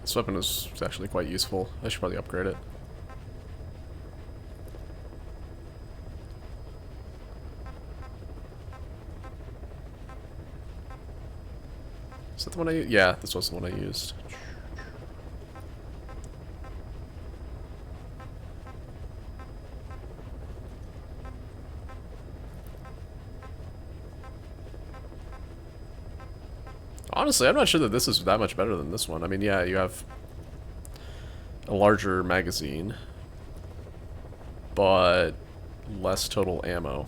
This weapon is actually quite useful. I should probably upgrade it. Is that the one I used? Yeah, this was the one I used. Honestly, I'm not sure that this is that much better than this one. I mean, yeah, you have a larger magazine, but less total ammo.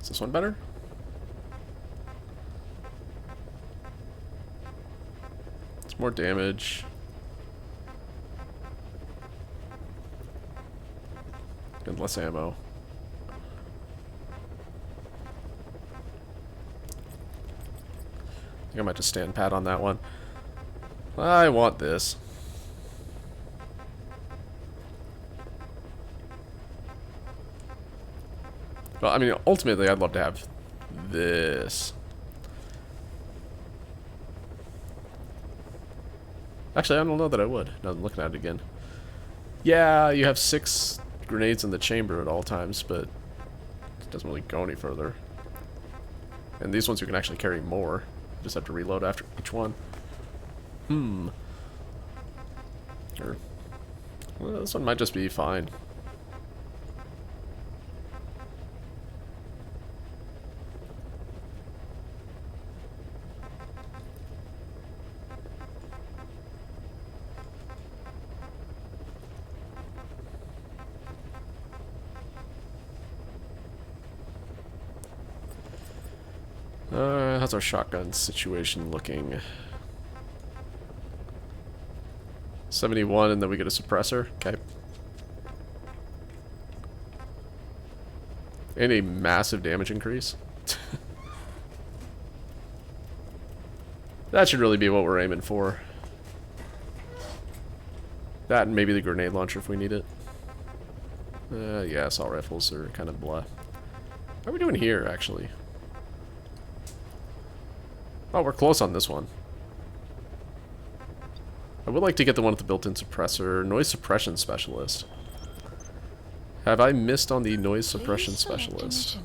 Is this one better? It's more damage. And less ammo. I think I might just stand pat on that one. I want this. Well, I mean, ultimately, I'd love to have this. Actually, I don't know that I would, now that I'm looking at it again. Yeah, you have 6 grenades in the chamber at all times, but it doesn't really go any further. And these ones you can actually carry more. You just have to reload after each one. Or, well, this one might just be fine. How's our shotgun situation looking? 71, and then we get a suppressor. Okay. And a massive damage increase. That should really be what we're aiming for. That and maybe the grenade launcher if we need it. Yeah, assault rifles are kind of blah. How are we doing here, actually? Oh, we're close on this one. I would like to get the one with the built-in suppressor. Noise suppression specialist. Have I missed on the noise suppression specialist?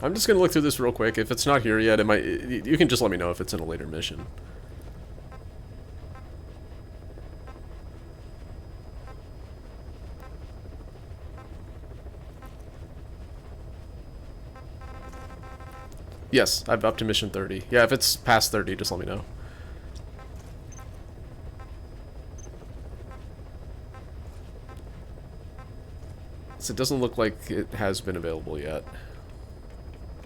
I'm just gonna look through this real quick. If it's not here yet, it might. You can just let me know if it's in a later mission. Yes, I've up to mission 30. Yeah, if it's past 30, just let me know. So it doesn't look like it has been available yet.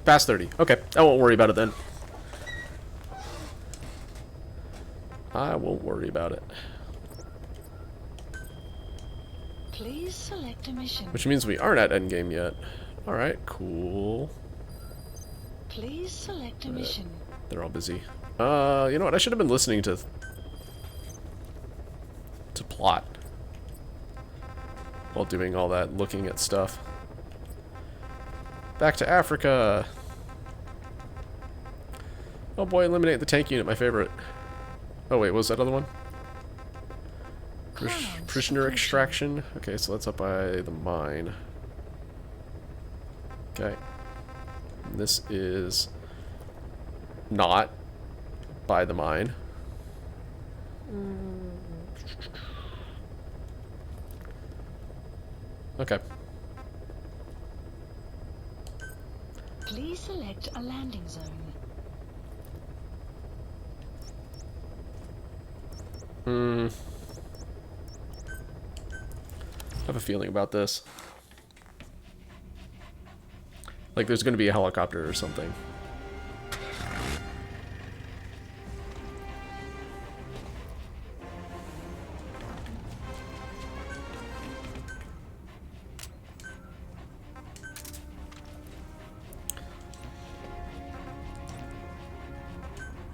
Past 30. Okay, I won't worry about it then. I won't worry about it. Please select a mission. Which means we aren't at endgame yet. Alright, cool. Please select a mission. They're all busy. You know what? I should have been listening to plot while doing all that looking at stuff. Back to Africa. Oh boy, eliminate the tank unit, my favorite. Oh wait, what was that other one? Prisoner extraction. Okay, so that's up by the mine. Okay. This is not by the mine. Okay. Please select a landing zone. I have a feeling about this. Like there's gonna be a helicopter or something.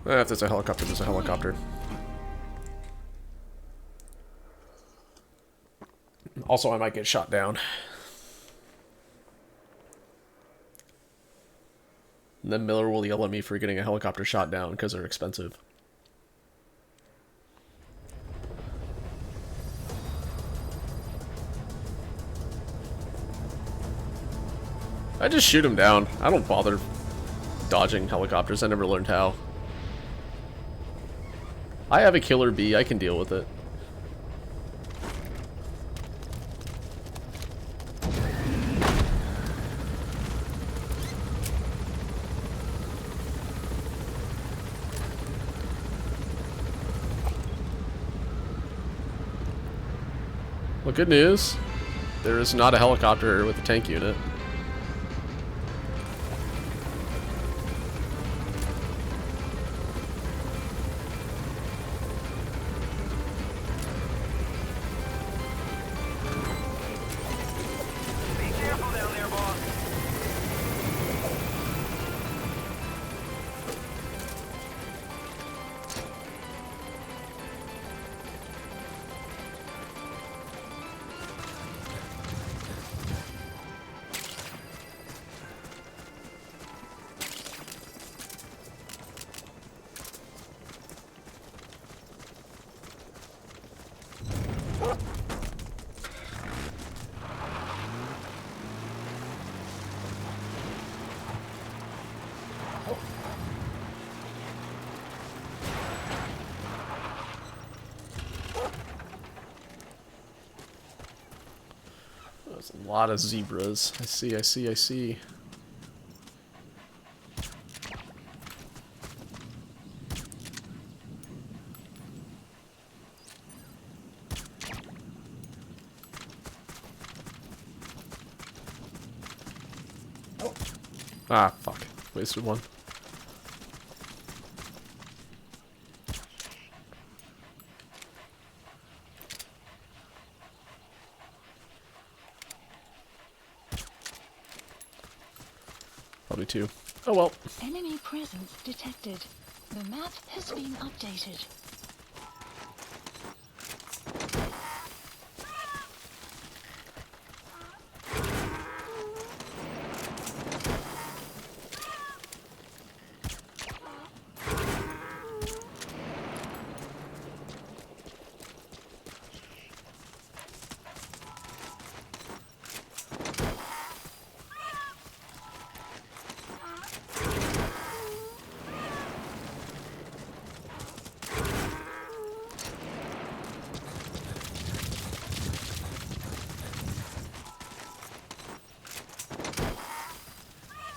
If there's a helicopter, there's a helicopter. Also, I might get shot down. And then Miller will yell at me for getting a helicopter shot down because they're expensive. I just shoot him down. I don't bother dodging helicopters. I never learned how. I have a killer bee. I can deal with it. Well, good news. There is not a helicopter with a tank unit. There's a lot of zebras. I see, I see, I see. Ah, fuck. Wasted one. Probably two. Oh well. Enemy presence detected. The map has been updated.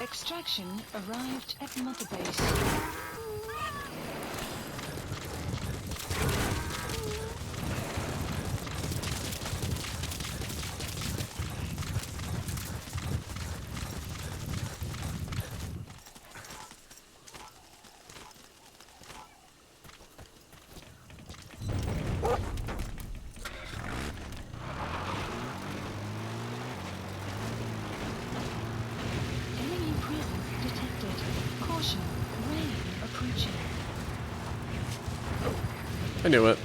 Extraction arrived at Mother Base. Enemy presence detected. Caution, rain approaching. I knew it.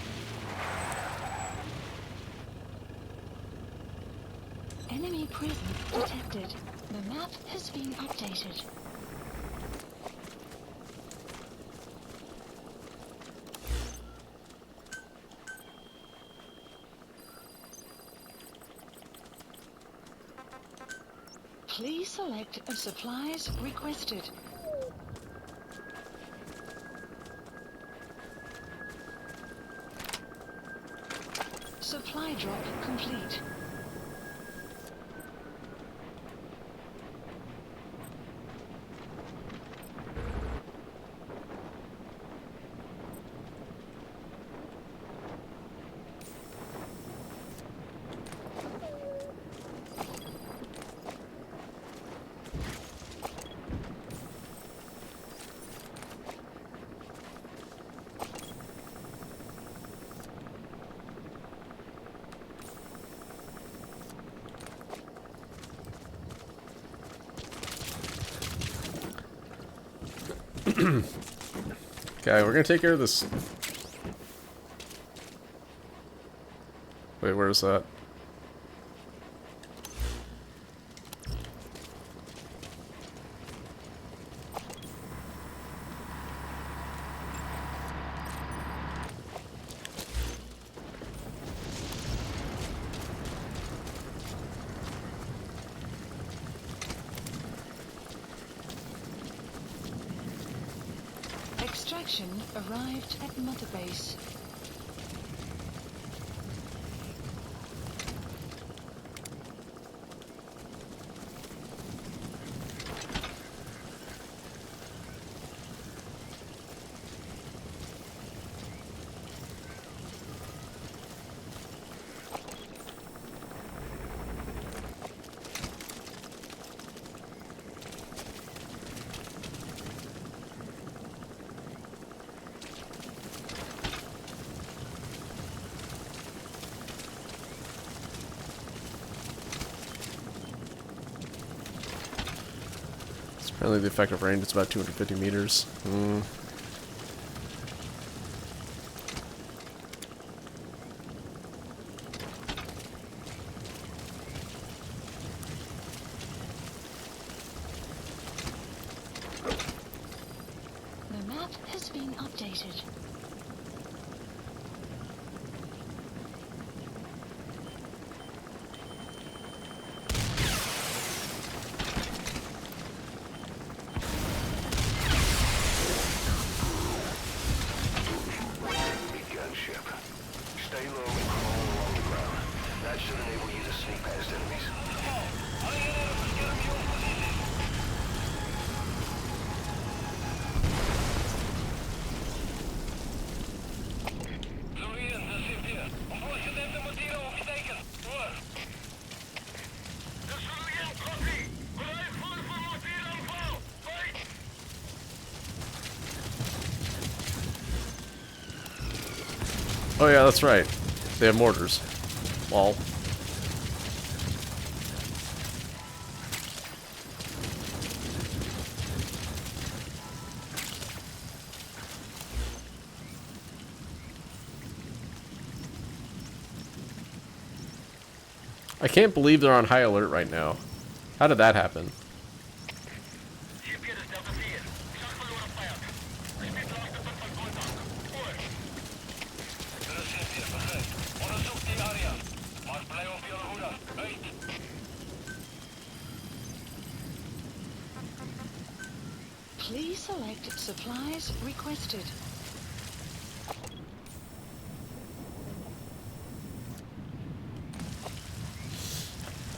Enemy presence detected. The map has been updated. Please select supplies requested. Supply drop complete. Okay, we're gonna take care of this. Wait, where's that? Extraction arrived at Mother Base. Apparently the effective range is about 250 meters. The map has been updated. Gunship. Stay low and crawl along the ground. That should enable you to sneak past enemies. Oh yeah, that's right. They have mortars. Lol. I can't believe they're on high alert right now. How did that happen? Please select supplies requested.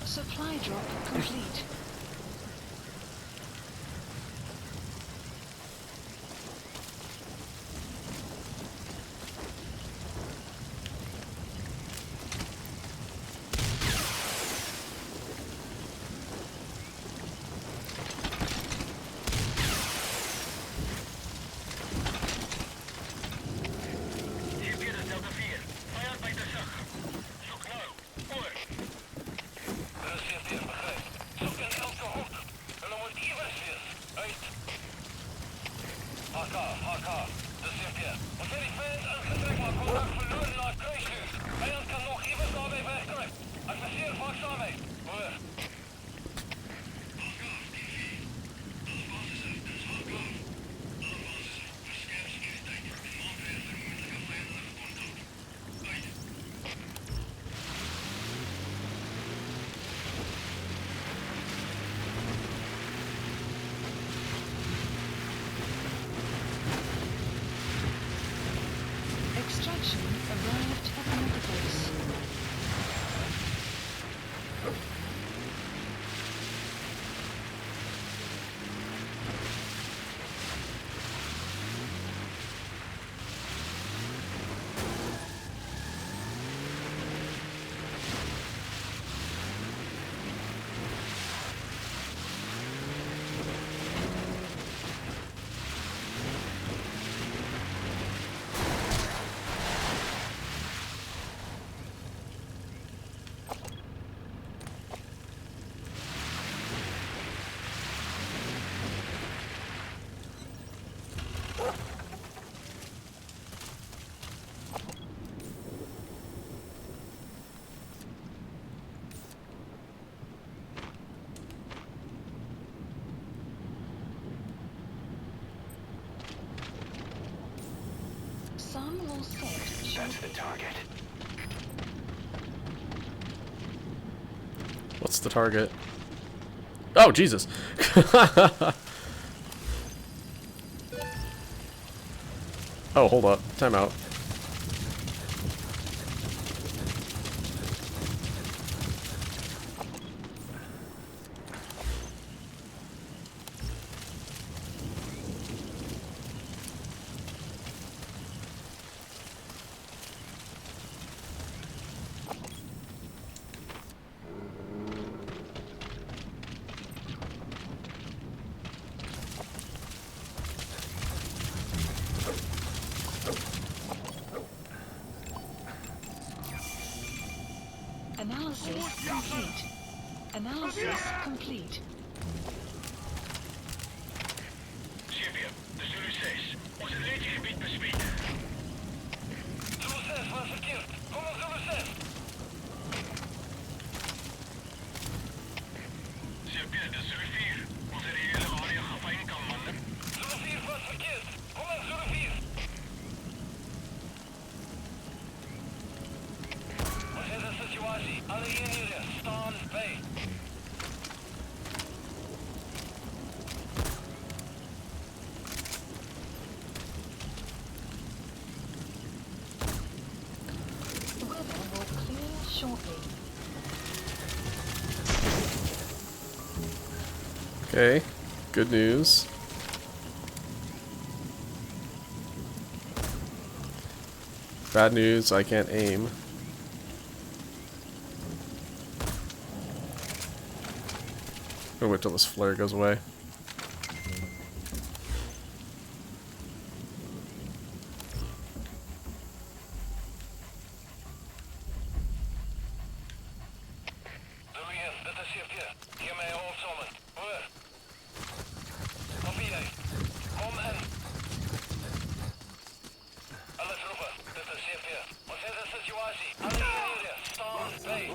Supply drop complete. Alarm will set That's shortly. the target. What's the target? Oh, Jesus! Oh, hold up. Time out. Analysis complete. Analysis complete. Sylvia, de Zulu 6. Ons reedgebied bespied. Zulu 6 was verkeerd. Kom op Zulu 6. Sylvia, de Zulu 4. Onze reële area gevein kan, man. Zulu 4 was verkeerd. Kom op Zulu 4. Wat is de situatie? Alle eenheden staan bij. Weather will clear shortly. Okay. Good news. Bad news, I can't aim. I'll wait till this flare goes away. Zulu 1, dit is Sylvia. Hier mij opzommen. Hoor. Papier. Kom in. Alles roepen. Dit is Sylvia. Wat is de situatie? Alle eenheden staan bij.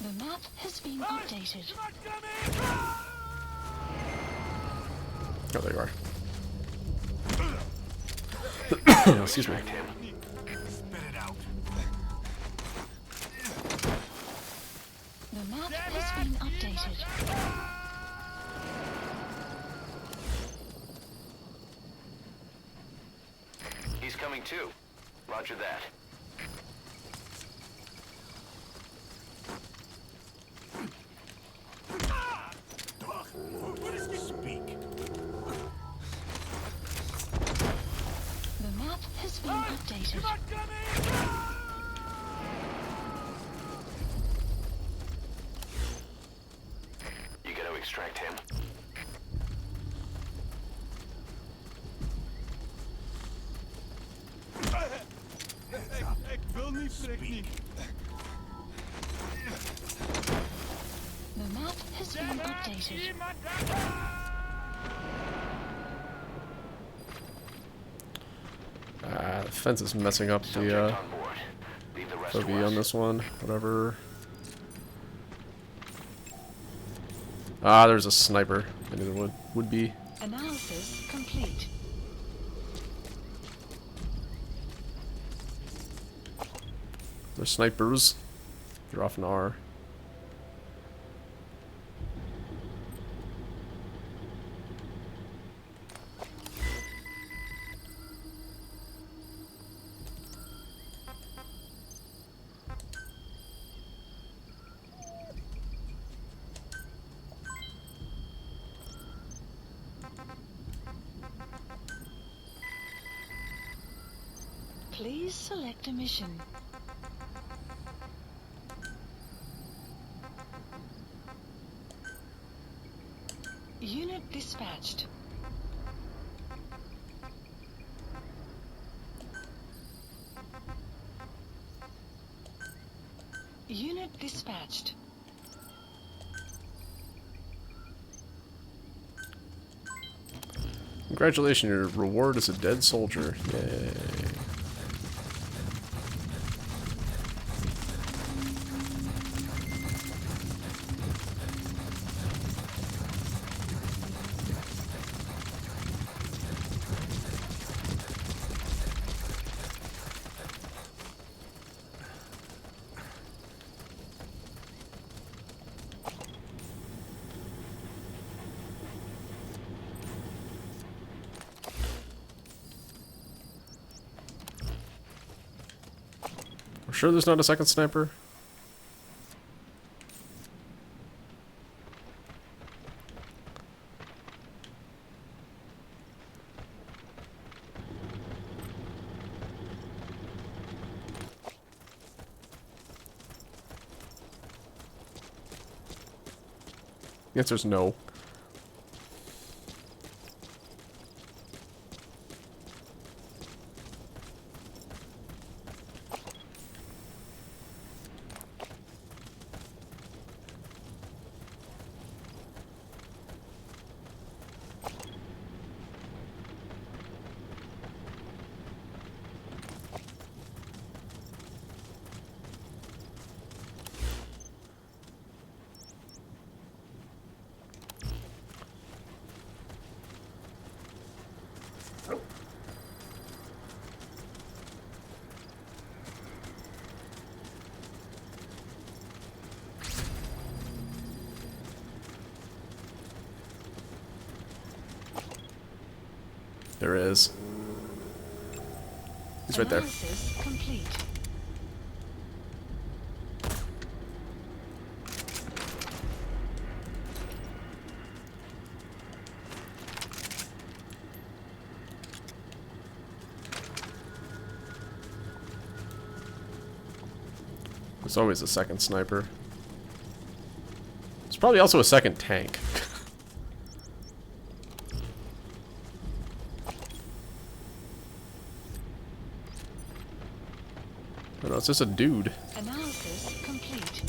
The map has been updated. Oh, there you are. Excuse me. The map has been updated. He's coming too. Roger that. Speak. The map has been updated. You gotta extract him. Ik wil niet, trek niet. The map has been updated. The fence is messing up Subject the on board. Leave the rest to FOV on us. this one. Whatever. Ah, there's a sniper. I knew there would be. Analysis complete. They're snipers. They're off an R. Please select a mission. Unit dispatched. Unit dispatched. Congratulations, your reward is a dead soldier. Yay. sure there's not a second sniper? The answer's no. There is. He's right there. Analysis complete. There's always a second sniper. There's probably also a second tank. Oh no, it's just a dude. Analysis complete.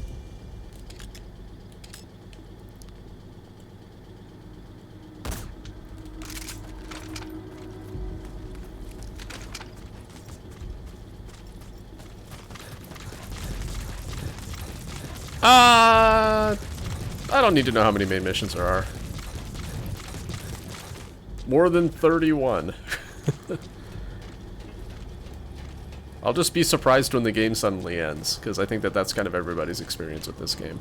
I don't need to know how many main missions there are. More than 31. I'll just be surprised when the game suddenly ends, because I think that that's kind of everybody's experience with this game.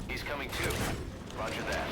He's coming too. Roger that.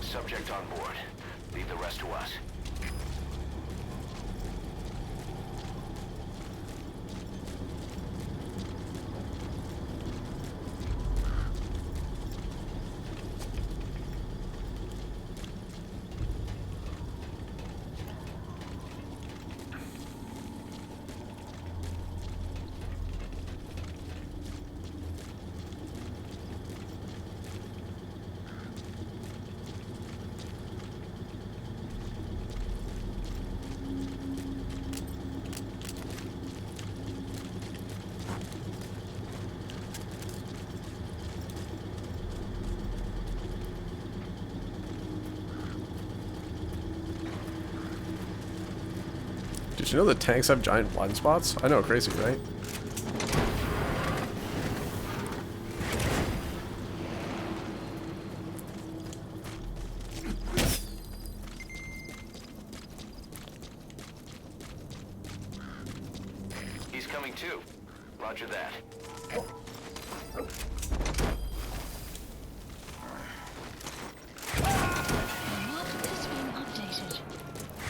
Subject on board. Leave the rest to us. Did you know that tanks have giant blind spots? I know, crazy, right? He's coming too. Roger that. Map has been updated.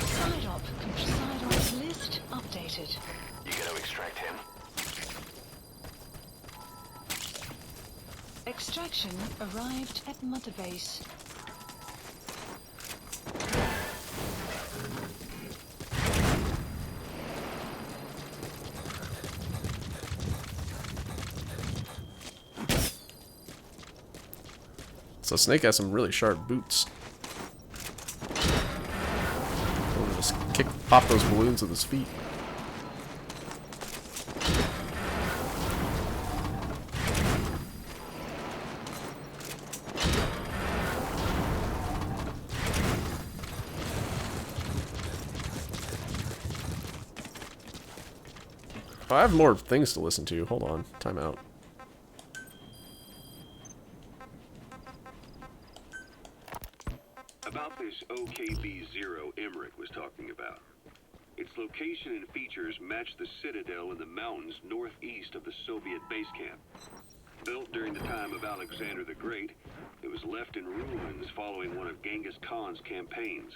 Side op's list updated. You gonna extract him? Extraction arrived at Mother Base. So Snake has some really sharp boots. He'll just pop those balloons with his feet. Oh, I have more things to listen to. Hold on. Time out. About this OKB-0 Emmerich was talking about. Its location and features match the citadel in the mountains northeast of the Soviet base camp. Built during the time of Alexander the Great, it was left in ruins following one of Genghis Khan's campaigns.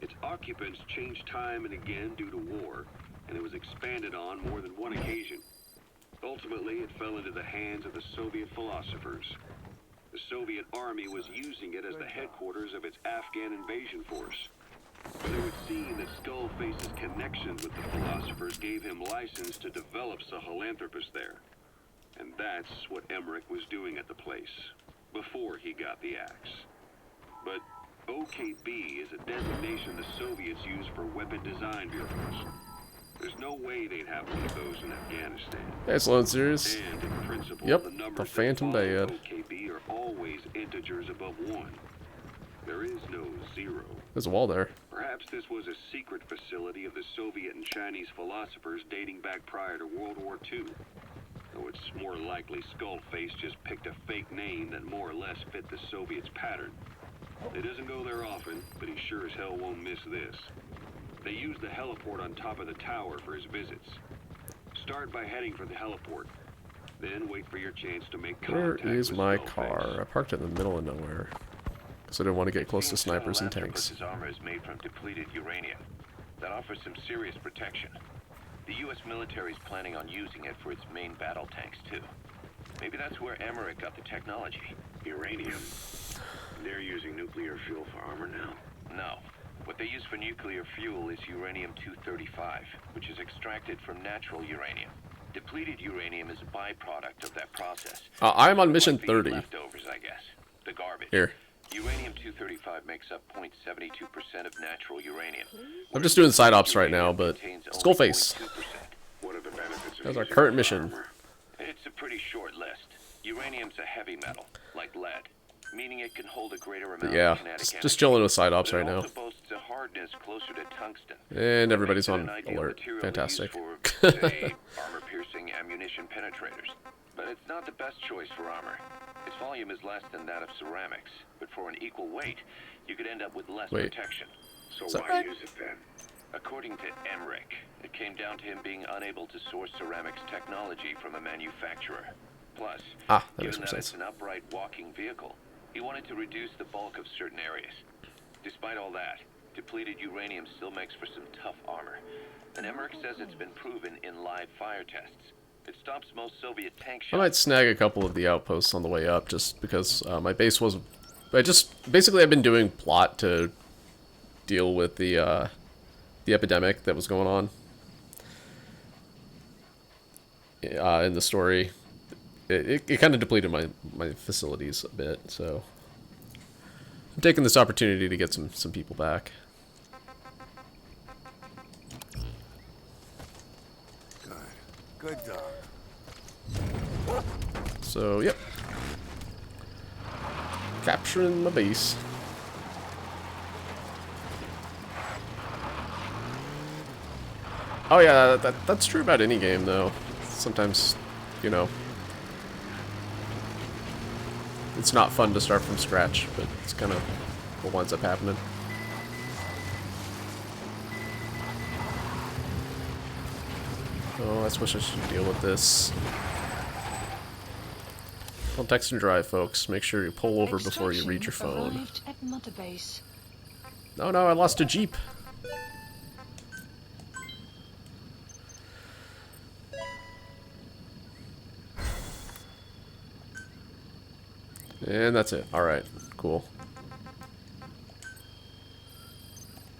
Its occupants changed time and again due to war, and it was expanded on more than one occasion. Ultimately, it fell into the hands of the Soviet philosophers. The Soviet army was using it as the headquarters of its Afghan invasion force. But it would seem that Skullface's connections with the philosophers gave him license to develop Sahelanthropus there. And that's what Emmerich was doing at the place, before he got the axe. But OKB is a designation the Soviets use for weapon design bureaus. There's no way they'd have one of those in Afghanistan. Hey, Sloan Series. And in principle, Yep, the numbers the Phantom that follow Bad. OKB are always integers above 1. There is no 0. There's a wall there. Perhaps this was a secret facility of the Soviet and Chinese philosophers dating back prior to World War II. Though it's more likely Skullface just picked a fake name that more or less fit the Soviets' pattern. He doesn't go there often, but he sure as hell won't miss this. They use the heliport on top of the tower for his visits. Start by heading for the heliport. Then wait for your chance to make contact. Where is with my Skullface. car? I parked it in the middle of nowhere. Because I didn't want to get close to snipers and tanks. Sahelanthropus' armor is made from depleted uranium. That offers some serious protection. The U.S. military is planning on using it for its main battle tanks, too. Maybe that's where Emmerich got the technology. Uranium. They're using nuclear fuel for armor now. No. What they use for nuclear fuel is uranium-235, which is extracted from natural uranium. Depleted uranium is a byproduct of that process. I'm on mission Might be 30. Leftovers, I guess. The garbage. Here. Uranium-235 makes up 0.72% of natural uranium. I'm just doing side ops right now, but Skullface. What are the benefits of That's our using current it for mission. armor? It's a pretty short list. Uranium's a heavy metal, like lead, meaning it can hold a greater amount Yeah, of kinetic just energy. chilling with side ops But it right now. also boasts a hardness closer to tungsten. And everybody's Makes it on an ideal alert. material to use Fantastic. For, say, armor-piercing ammunition penetrators. But it's not the best choice for armor. Its volume is less than that of ceramics, but for an equal weight, you could end up with less Wait. protection. So Is that why right? use it then? According to Emmerich, it came down to him being unable to source ceramics technology from a manufacturer. Plus, That makes given more that sense. it's an upright walking vehicle, he wanted to reduce the bulk of certain areas. Despite all that, depleted uranium still makes for some tough armor. And Emmerich says it's been proven in live fire tests. It stops most Soviet tank I shots. might snag a couple of the outposts on the way up, just because my base was... Basically, I've been doing plot to deal with the epidemic that was going on in the story. It kind of depleted my facilities a bit, so I'm taking this opportunity to get some people back. Good dog. So, yep. Capturing my base. Oh yeah, that's true about any game, though. Sometimes, you know, it's not fun to start from scratch, but it's kind of what winds up happening. Oh, I suppose I should deal with this. Don't text and drive, folks. Make sure you pull over before you read your phone. Arrived at Mother Base. Oh no, I lost a Jeep. And that's it. Alright, cool.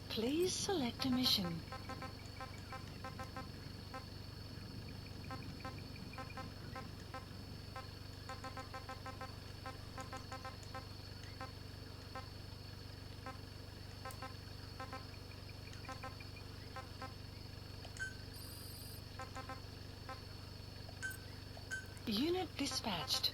Please select a mission. Unit dispatched.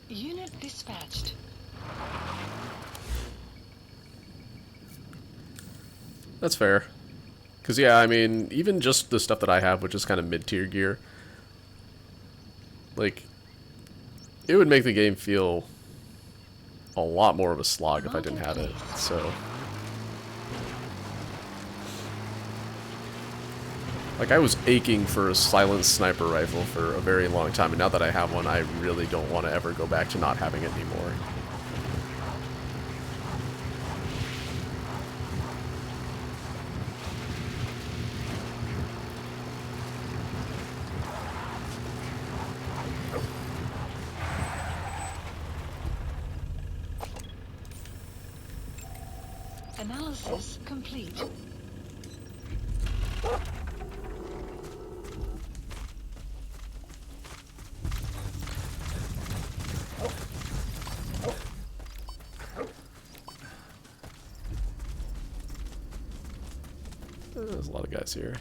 Unit dispatched. That's fair. Because, yeah, I mean, even just the stuff that I have, which is kind of mid-tier gear, like, it would make the game feel a lot more of a slog if I didn't have it, so... Like, I was aching for a silenced sniper rifle for a very long time, and now that I have one, I really don't want to ever go back to not having it anymore. Analysis complete. There's a lot of guys here.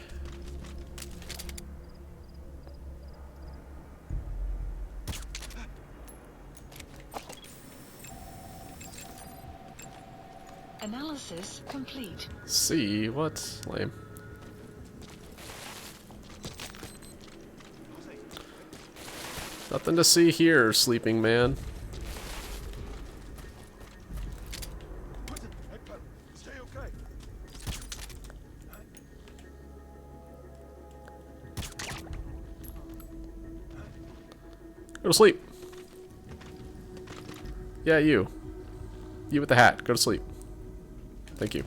Analysis complete. See what? Lame. Nothing to see here, sleeping man. Stay okay. Go to sleep. Yeah, you. You with the hat. Go to sleep. Thank you.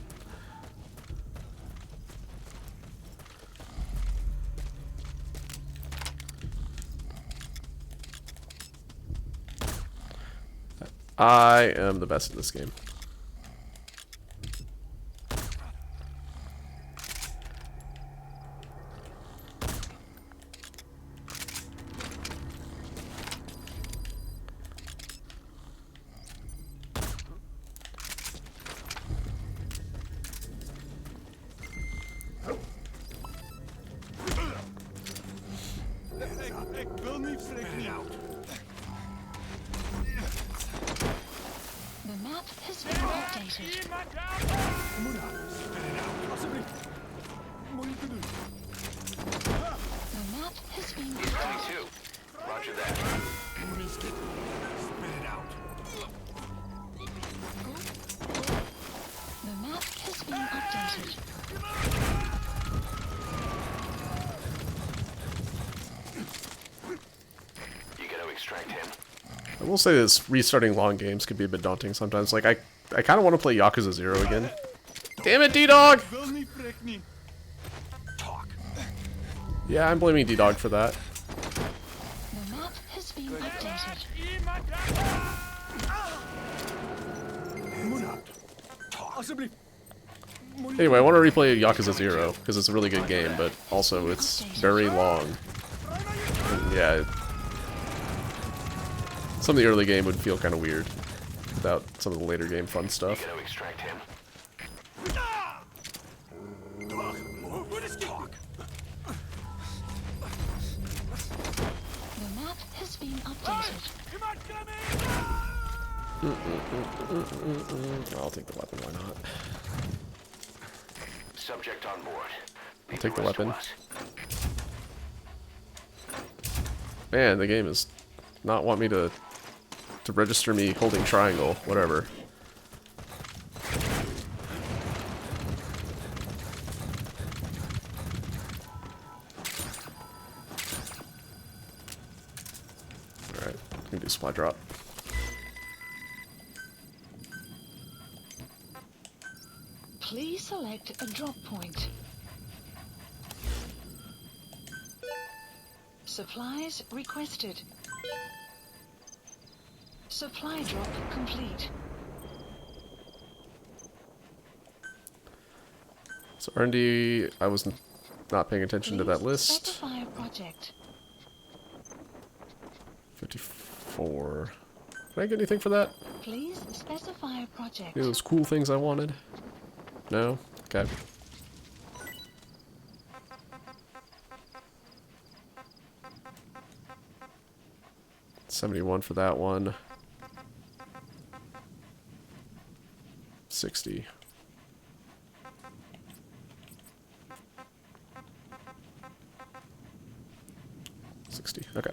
I am the best at this game. Ik wil niet freaking out. The map has been updated. The map has been updated. 22. Roger that. The map has been updated. You gotta extract him. I will say this, restarting long games could be a bit daunting sometimes. Like, I kind of want to play Yakuza 0 again. Damn it, D-Dog! Yeah, I'm blaming D-Dog for that. The map has been updated. Anyway, I want to replay Yakuza 0, because it's a really good game, but also it's very long. And yeah, some of the early game would feel kind of weird without some of the later game fun stuff. You gotta extract him. The map has been updated. I'll take the weapon, why not? Subject on board. I'll take the weapon. Man, the game is not want me to register me holding triangle, whatever. Alright, gonna do supply drop. Please select a drop point. Supplies requested. Supply drop complete. So R&D, I was not paying attention to that list. Specify a project. 54. Did I get anything for that? Please specify a project. Any of those cool things I wanted? No? Okay. $71 for that one. 60. Okay.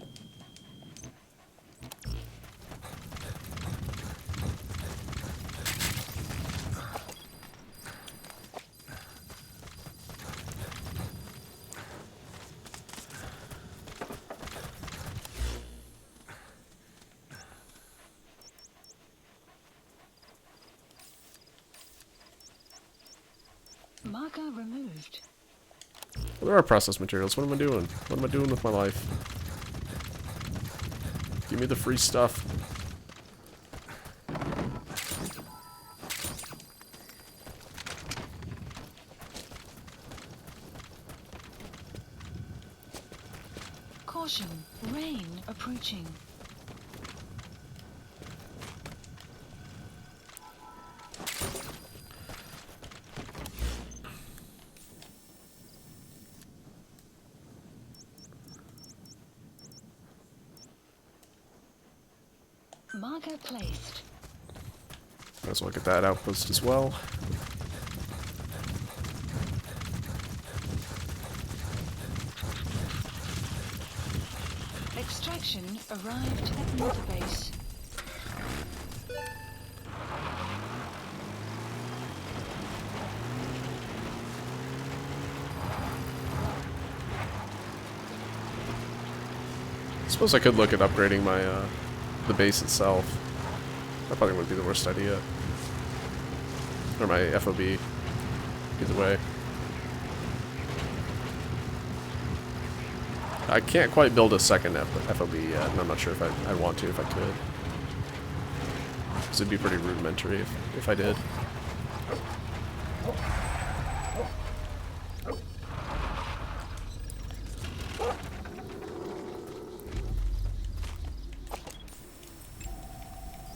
Marker removed. Well, there are process materials. What am I doing? What am I doing with my life? Give me the free stuff. Caution, rain approaching. Marker placed. Might as well get that outpost as well. Extraction arrived at Mother Base. I suppose I could look at upgrading my the base itself. That probably wouldn't be the worst idea. Or my FOB. Either way. I can't quite build a second FOB yet, and I'm not sure if I'd want to if I could. Because it'd be pretty rudimentary if I did.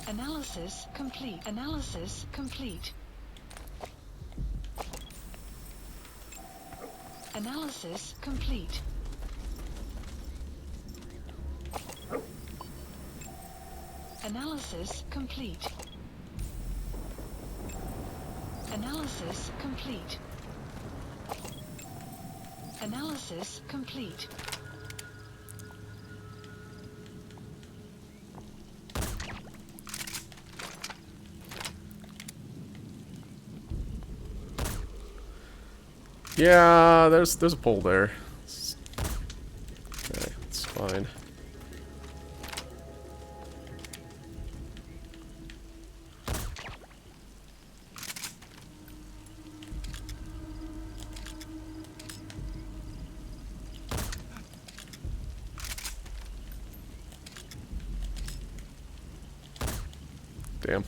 Analysis complete. Analysis complete. Analysis complete. Analysis complete. Analysis complete. Analysis complete. Yeah, there's a pole there. Okay, it's fine. Damn.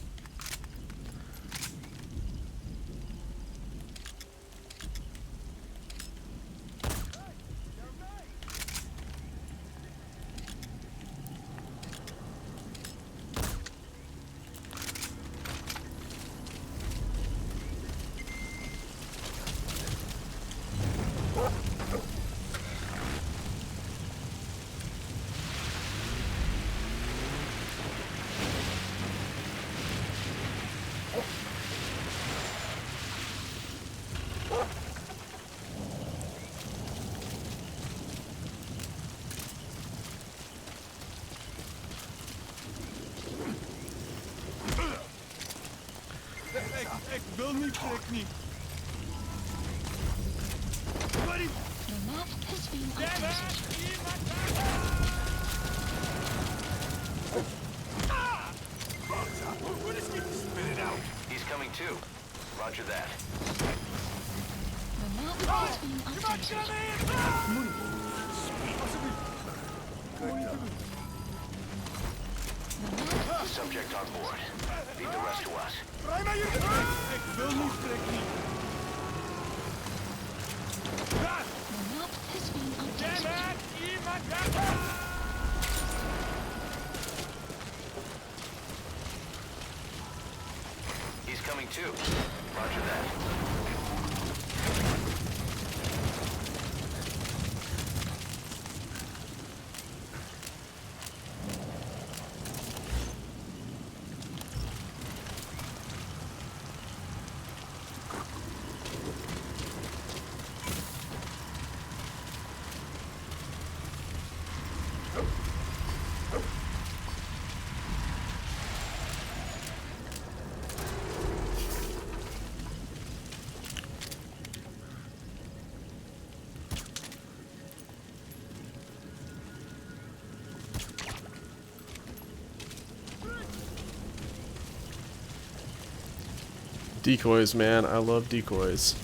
Ik wil niet, trek niet. The map has been updated. He's coming too. Roger that. The map has been updated. Subject on board. Leave the rest to us. The map has been updated. He's coming too. Roger that. Decoys, man. I love decoys.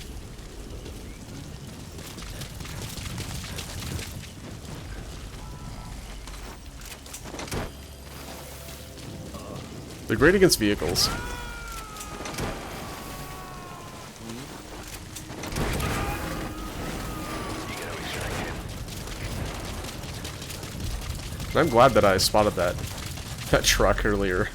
They're great against vehicles. I'm glad that I spotted that truck earlier.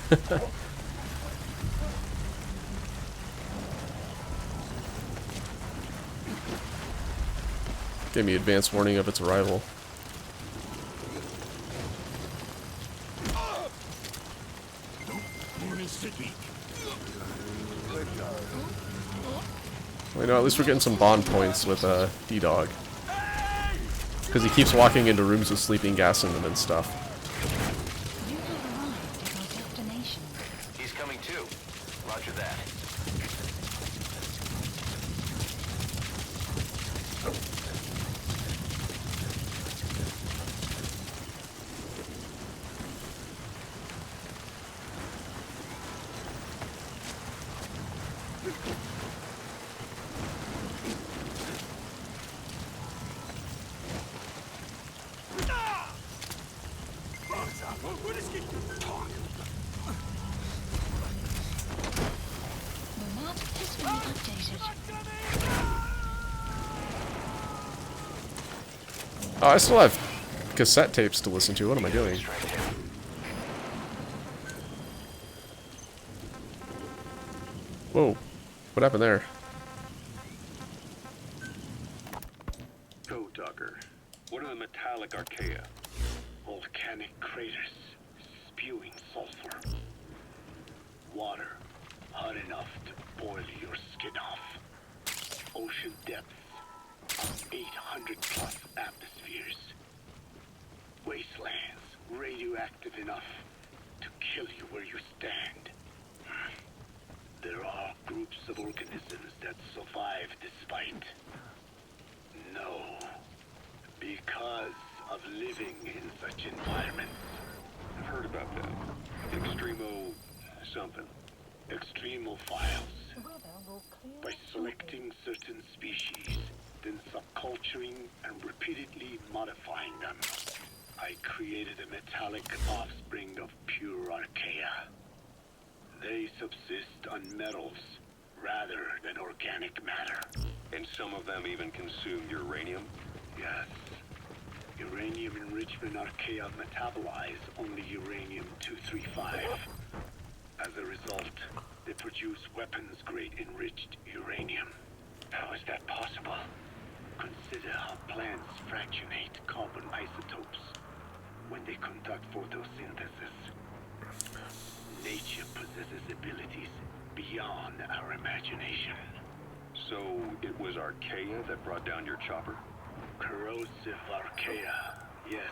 Gave me advance warning of its arrival. Well, you know, at least we're getting some bond points with D-Dog. Because he keeps walking into rooms with sleeping gas in them and stuff. You have arrived at our destination. He's coming too. Roger that. The map has been updated. Oh, I still have cassette tapes to listen to. What am I doing? Whoa. What happened there? Code Talker, what are the metallic archaea? Volcanic craters spewing sulfur. Water hot enough to boil your skin off. Ocean depths 800 plus atmospheres. Wastelands radioactive enough to kill you where you stand. There are groups of organisms that survive this fight. No, because of living in such environments. I've heard about that. Extremo something. Extremophiles. By selecting certain species, then subculturing and repeatedly modifying them, I created a metallic offspring of pure archaea. They subsist on metals rather than organic matter. And some of them even consume uranium? Yes. Uranium enrichment archaea metabolize only uranium-235. As a result, they produce weapons-grade enriched uranium. How is that possible? Consider how plants fractionate carbon isotopes when they conduct photosynthesis. Nature possesses abilities beyond our imagination. So it was archaea that brought down your chopper? Corrosive archaea, yes.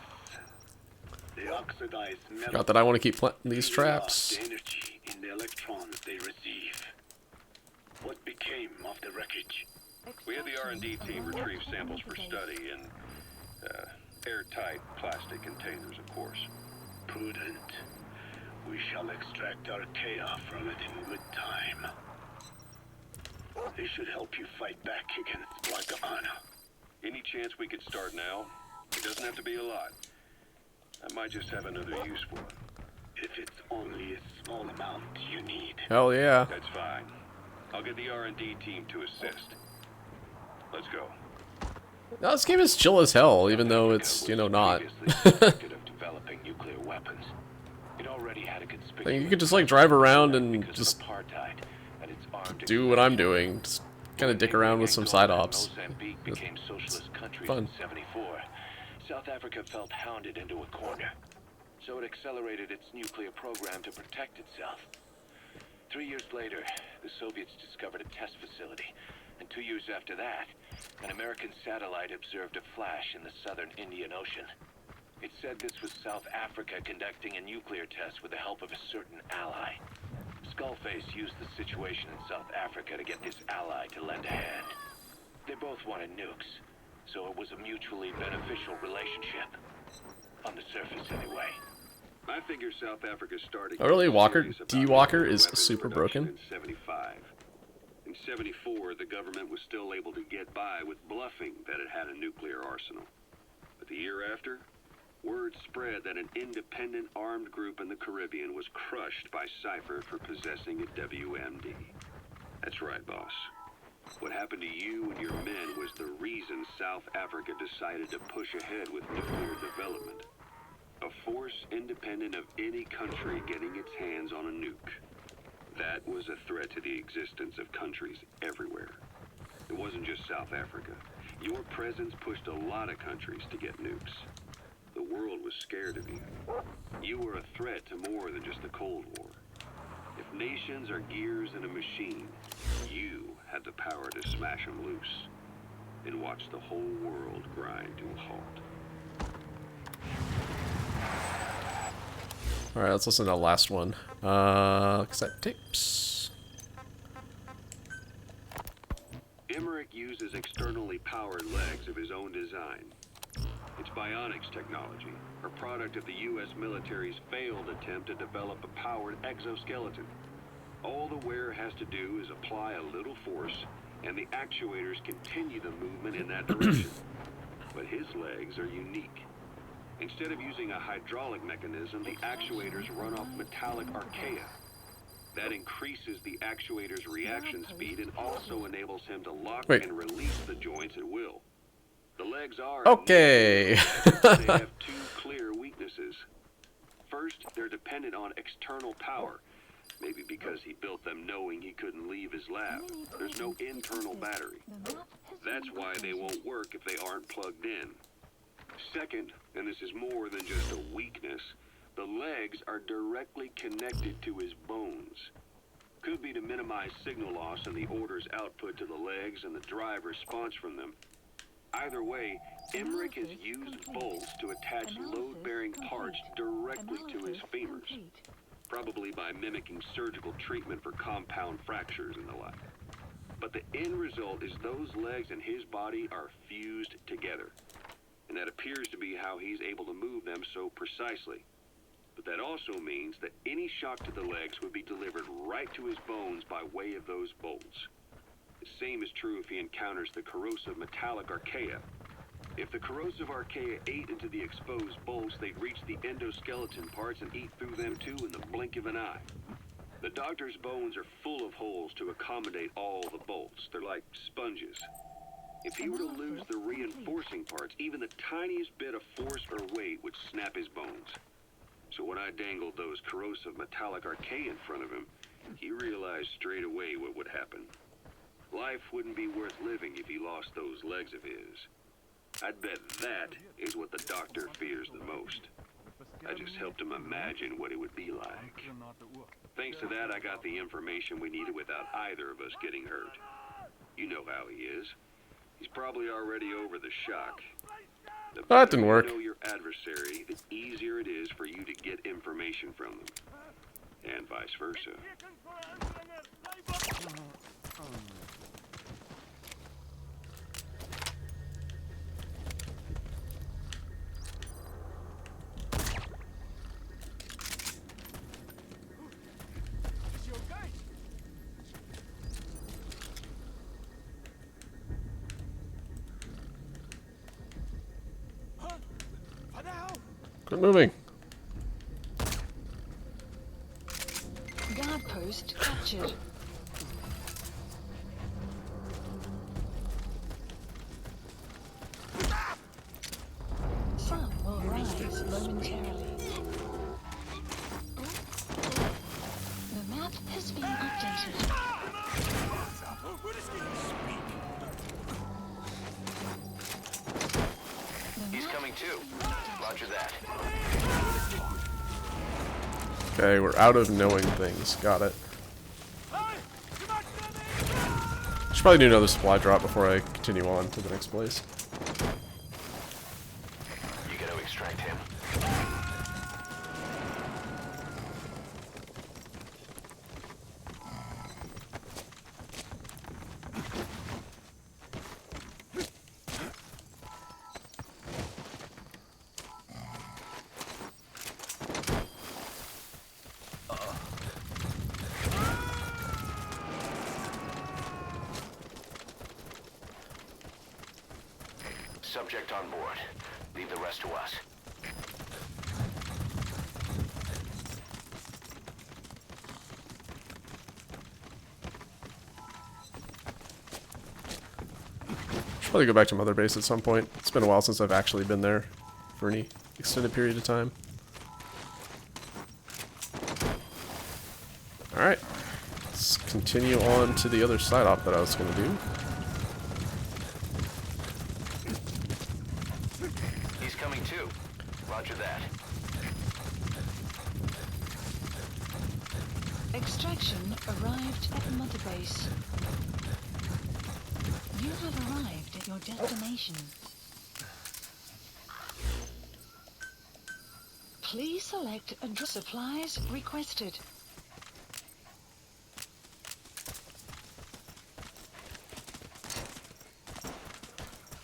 They oxidize metal. Forgot that I want to keep planting these traps. The energy in the electrons they receive. What became of the wreckage? We had the R&D team retrieve samples for study in airtight plastic containers, of course. Prudent. We shall extract archaea from it in good time. They should help you fight back against Blagavana. Any chance we could start now? It doesn't have to be a lot. I might just have another use for it. If it's only a small amount you need. Hell yeah. That's fine. I'll get the R&D team to assist. Let's go. Now, this game is chill as hell, even though it's, you know, not. Suspected of developing nuclear weapons. It already had a conspicuous Like, you could just, like, drive around and because just of apartheid and its armed do what I'm doing. Just kind of dick around with some side ops. Mozambique became socialist countries fun. in '74. South Africa felt hounded into a corner, so it accelerated its nuclear program to protect itself. 3 years later, the Soviets discovered a test facility, and 2 years after that, an American satellite observed a flash in the southern Indian Ocean. It said this was South Africa conducting a nuclear test with the help of a certain ally. Skullface used the situation in South Africa to get this ally to lend a hand. They both wanted nukes, so it was a mutually beneficial relationship. On the surface, anyway. I figure South Africa started. Oh, really? Walker, serious about D Walker nuclear is weapons super production broken. In '75. In '74, the government was still able to get by with bluffing that it had a nuclear arsenal. But the year after, word spread that an independent armed group in the Caribbean was crushed by Cypher for possessing a WMD. That's right, boss. What happened to you and your men was the reason South Africa decided to push ahead with nuclear development. A force independent of any country getting its hands on a nuke. That was a threat to the existence of countries everywhere. It wasn't just South Africa. Your presence pushed a lot of countries to get nukes. The world was scared of you. You were a threat to more than just the Cold War. If nations are gears in a machine, you had the power to smash them loose and watch the whole world grind to a halt. Alright, let's listen to the last one. Cassette tapes. Emmerich uses externally powered legs of his own design. It's bionics technology, a product of the U.S. military's failed attempt to develop a powered exoskeleton. All the wearer has to do is apply a little force, and the actuators continue the movement in that direction. But his legs are unique. Instead of using a hydraulic mechanism, the actuators run off metallic archaea. That increases the actuator's reaction speed and also enables him to lock and release the joints at will. The legs are okay. they have two clear weaknesses. First, they're dependent on external power, maybe because he built them knowing he couldn't leave his lab. There's no internal battery. That's why they won't work if they aren't plugged in. Second, and this is more than just a weakness, the legs are directly connected to his bones. Could be to minimize signal loss in the order's output to the legs and the drive response from them. Either way, Emmerich has used bolts to attach load-bearing parts directly to his femurs, probably by mimicking surgical treatment for compound fractures and the like. But the end result is those legs and his body are fused together. And that appears to be how he's able to move them so precisely. But that also means that any shock to the legs would be delivered right to his bones by way of those bolts. The same is true if he encounters the corrosive metallic archaea. If the corrosive archaea ate into the exposed bolts, they'd reach the endoskeleton parts and eat through them too in the blink of an eye. The doctor's bones are full of holes to accommodate all the bolts. They're like sponges. If he were to lose the reinforcing parts, even the tiniest bit of force or weight would snap his bones. So when I dangled those corrosive metallic archaea in front of him, he realized straight away what would happen. Life wouldn't be worth living if he lost those legs of his. I'd bet that is what the doctor fears the most. I just helped him imagine what it would be like. Thanks to that, I got the information we needed without either of us getting hurt. You know how he is. He's probably already over the shock. The That didn't work. better you know your adversary, the easier it is for you to get information from them. And vice versa. Quit moving. Guard post captured. Sun will rise momentarily. The map has been updated. He's coming too. Roger that. Okay, we're out of knowing things. Got it. Should probably do another supply drop before I continue on to the next place. You gotta extract him. Subject on board. Leave the rest to us. Should probably go back to Mother Base at some point. It's been a while since I've actually been there for any extended period of time. Alright. Let's continue on to the other side op that I was going to do. He's coming too. Roger that. Extraction arrived at Mother Base. You have arrived at your destination. Please select a supplies requested.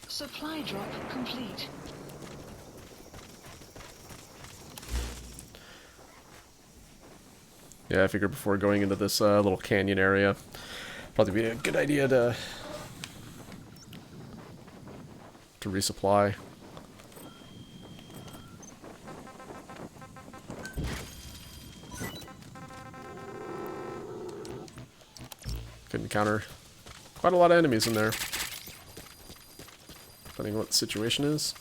Supply drop complete. Yeah, I figured before going into this little canyon area, probably be a good idea to resupply. Could encounter quite a lot of enemies in there, depending on what the situation is.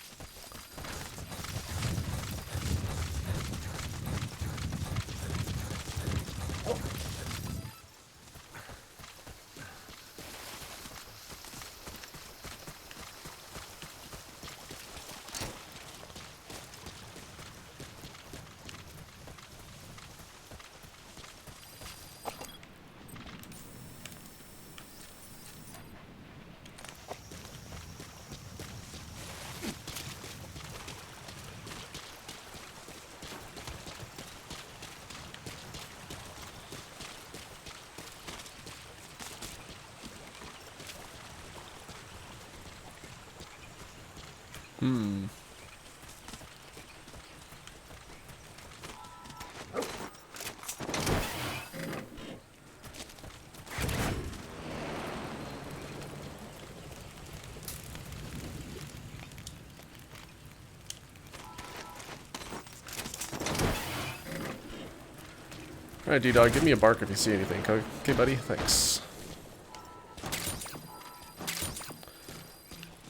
Alright, D-Dog, give me a bark if you see anything. Okay, buddy? Thanks.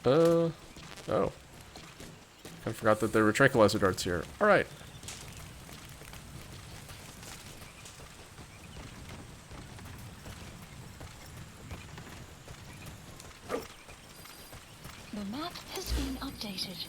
Oh. I forgot that there were tranquilizer darts here. Alright. The map has been updated.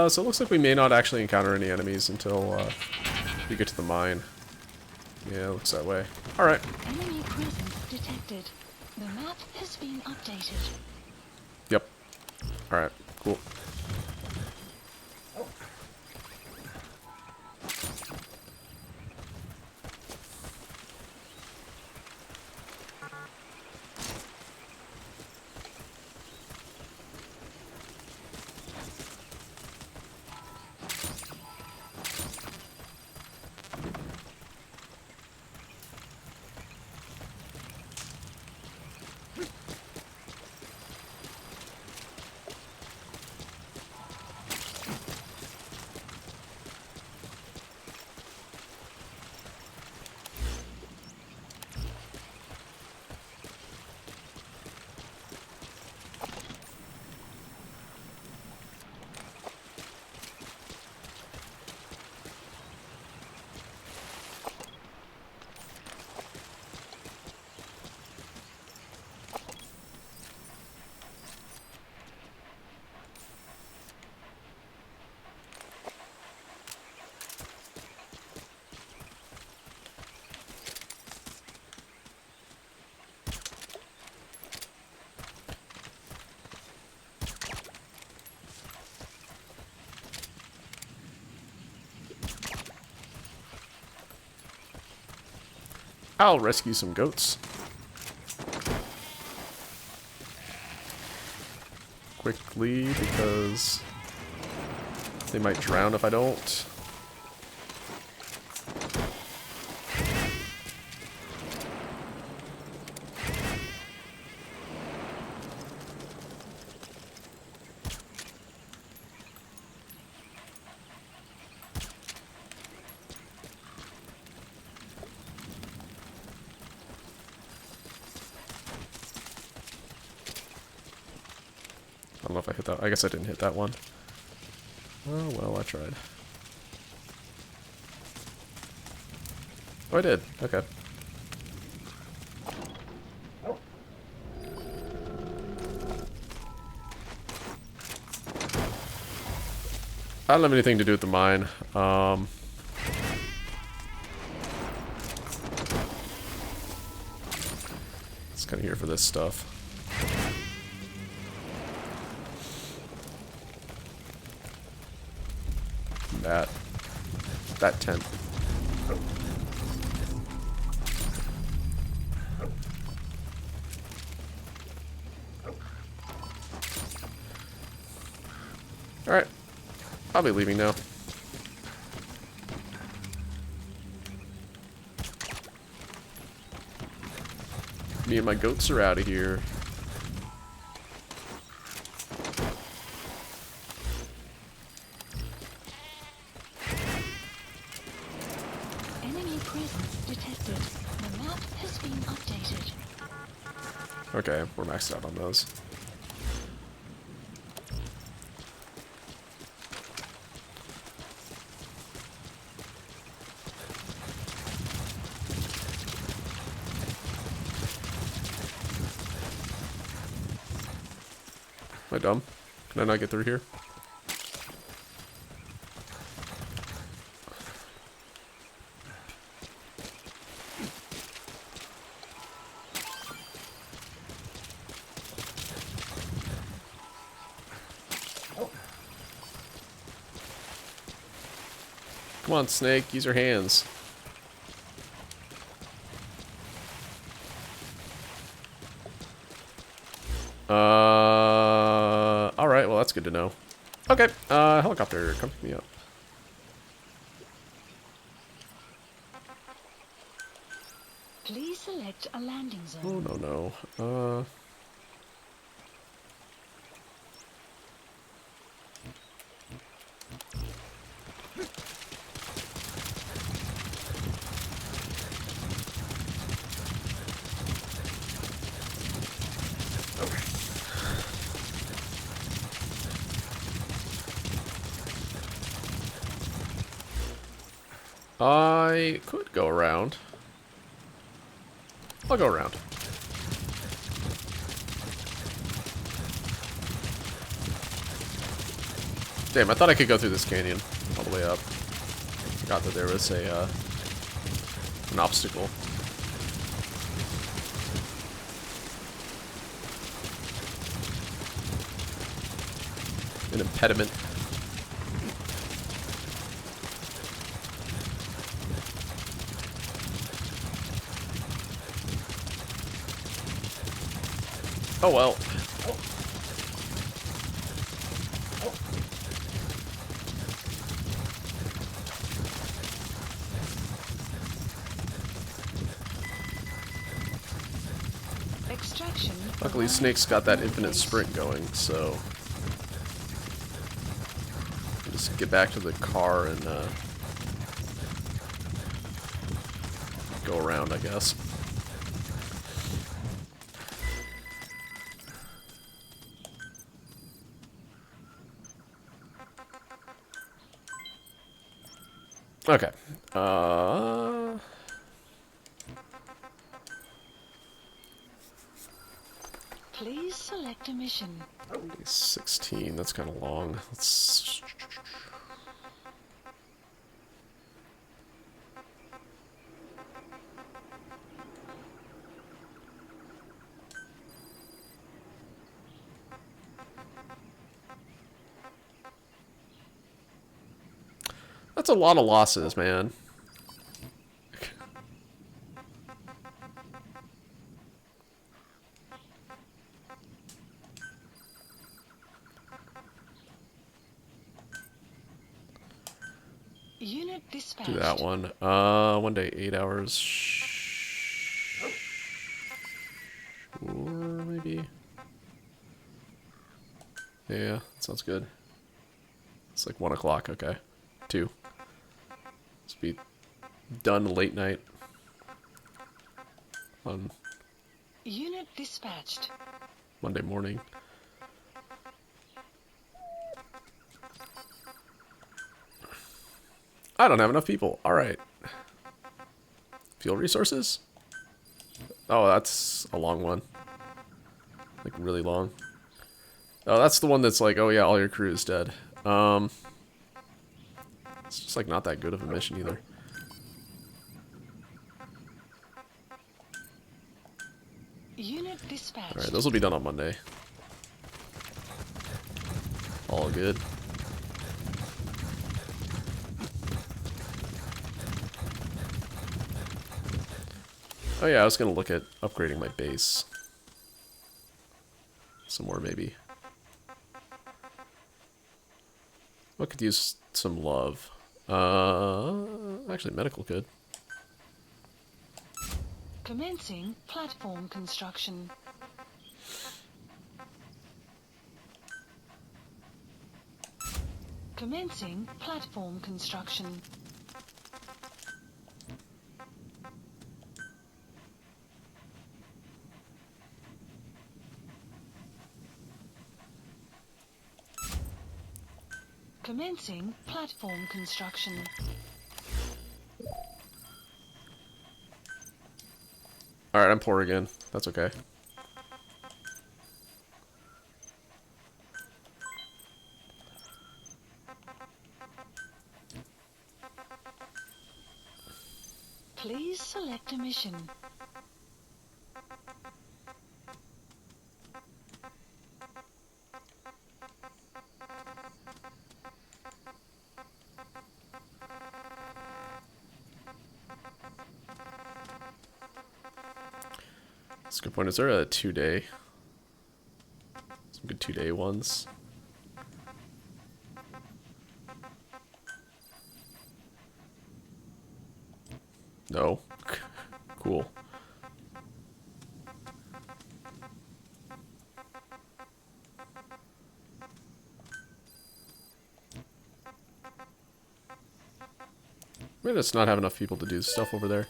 So it looks like we may not actually encounter any enemies until we get to the mine. Yeah, looks that way. Alright. Enemy presence detected. The map has been updated. Yep. Alright, cool. I'll rescue some goats. Quickly, because they might drown if I don't. I don't know if I hit that. I guess I didn't hit that one. Oh, well, I tried. Oh, I did. Okay. I don't have anything to do with the mine. It's kind of here for this stuff. That tent. Alright. I'll be leaving now. Me and my goats are out of here. Okay, we're maxed out on those. Am I dumb? Can I not get through here? Come on, Snake, use your hands. Alright, well that's good to know. Okay, helicopter, come pick me up. Please select a landing zone. Oh, no. I could go around. I'll go around. Damn, I thought I could go through this canyon all the way up. Forgot that there was a An obstacle. An impediment. Oh well. Extraction. Luckily, Snake's got that infinite sprint going, so just get back to the car and go around, I guess. Okay. Please select a mission. 16, that's kind of long. Let's... That's a lot of losses, man. Unit dispatched. Do that one. 1 day, 8 hours. Or maybe. Yeah, that sounds good. It's like 1 o'clock. Okay, 2. Let's be done late night. On Unit dispatched. Monday morning. I don't have enough people. Alright. Fuel resources? Oh, that's a long one. Like, really long. Oh, that's the one that's like, oh yeah, all your crew is dead. It's just like not that good of a mission either. Unit dispatched. Alright, those will be done on Monday. All good. Oh yeah, I was gonna look at upgrading my base. Some more, maybe. I could use some love. Actually, medical could. Commencing platform construction. Commencing platform construction. Commencing platform construction. Alright, I'm poor again. That's okay. Please select a mission. That's a good point. Is there a 2-day? Some good 2-day ones. No. Cool. Maybe just not have enough people to do stuff over there.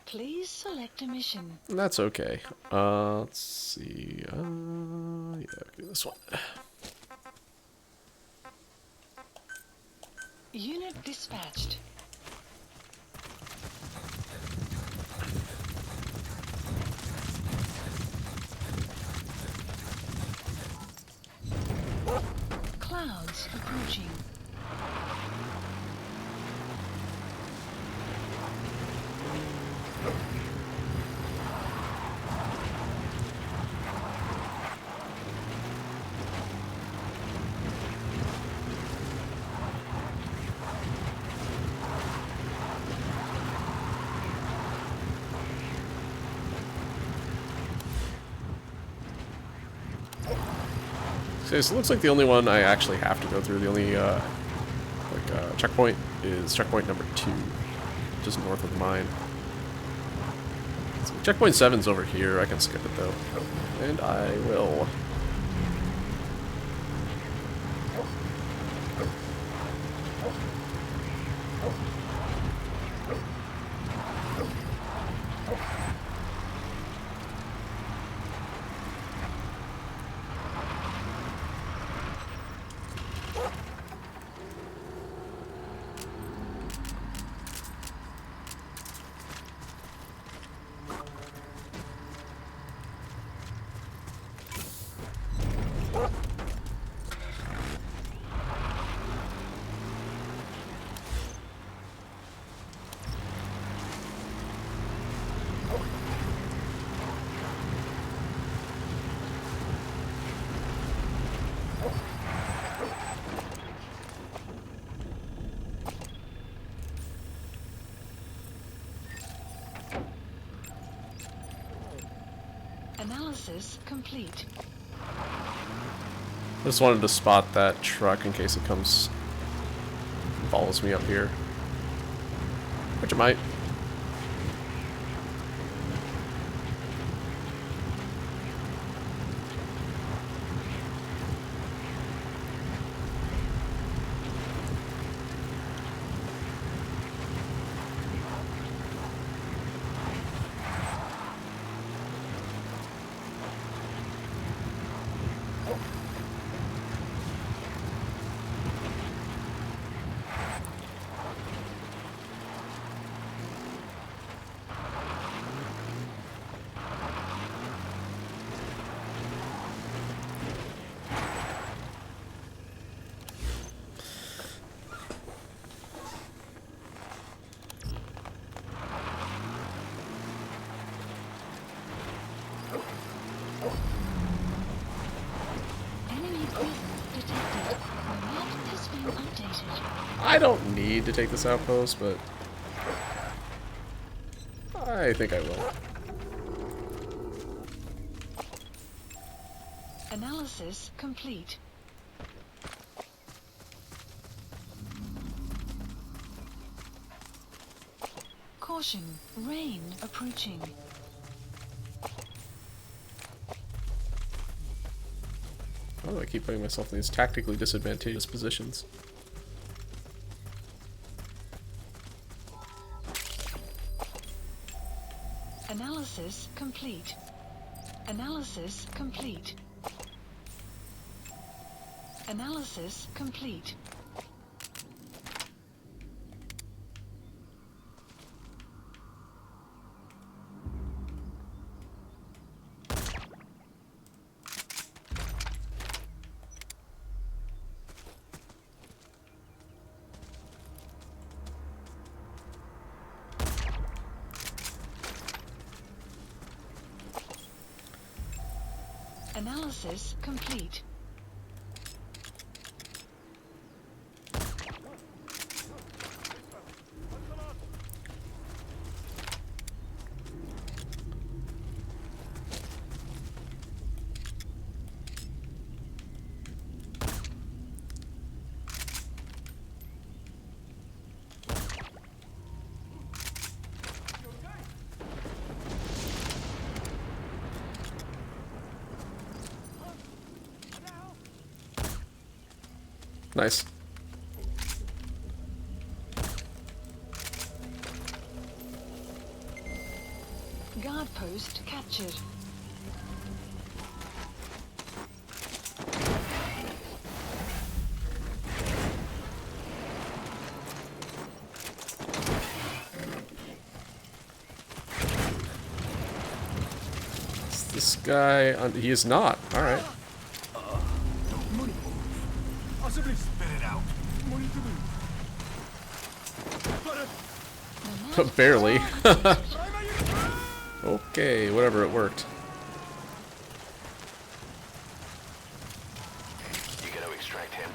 Please select a mission. That's okay. Let's see. Yeah, okay, this one. Unit dispatched. Clouds approaching. So it looks like the only one I actually have to go through, the only checkpoint is checkpoint number 2, just north of the mine. So checkpoint 7's over here. I can skip it though, and I will. Analysis complete. Just wanted to spot that truck in case it comes, follows me up here, which it might. Enemy presence detected. Map has been updated. I don't need to take this outpost, but I think I will. Analysis complete. Caution, rain approaching. Why do I keep putting myself in these tactically disadvantageous positions? Analysis complete. Analysis complete. Analysis complete. Analysis complete. Nice. Guard post captured. Is this guy on, he is not. All right. Barely. Okay, whatever, it worked. You gotta extract him.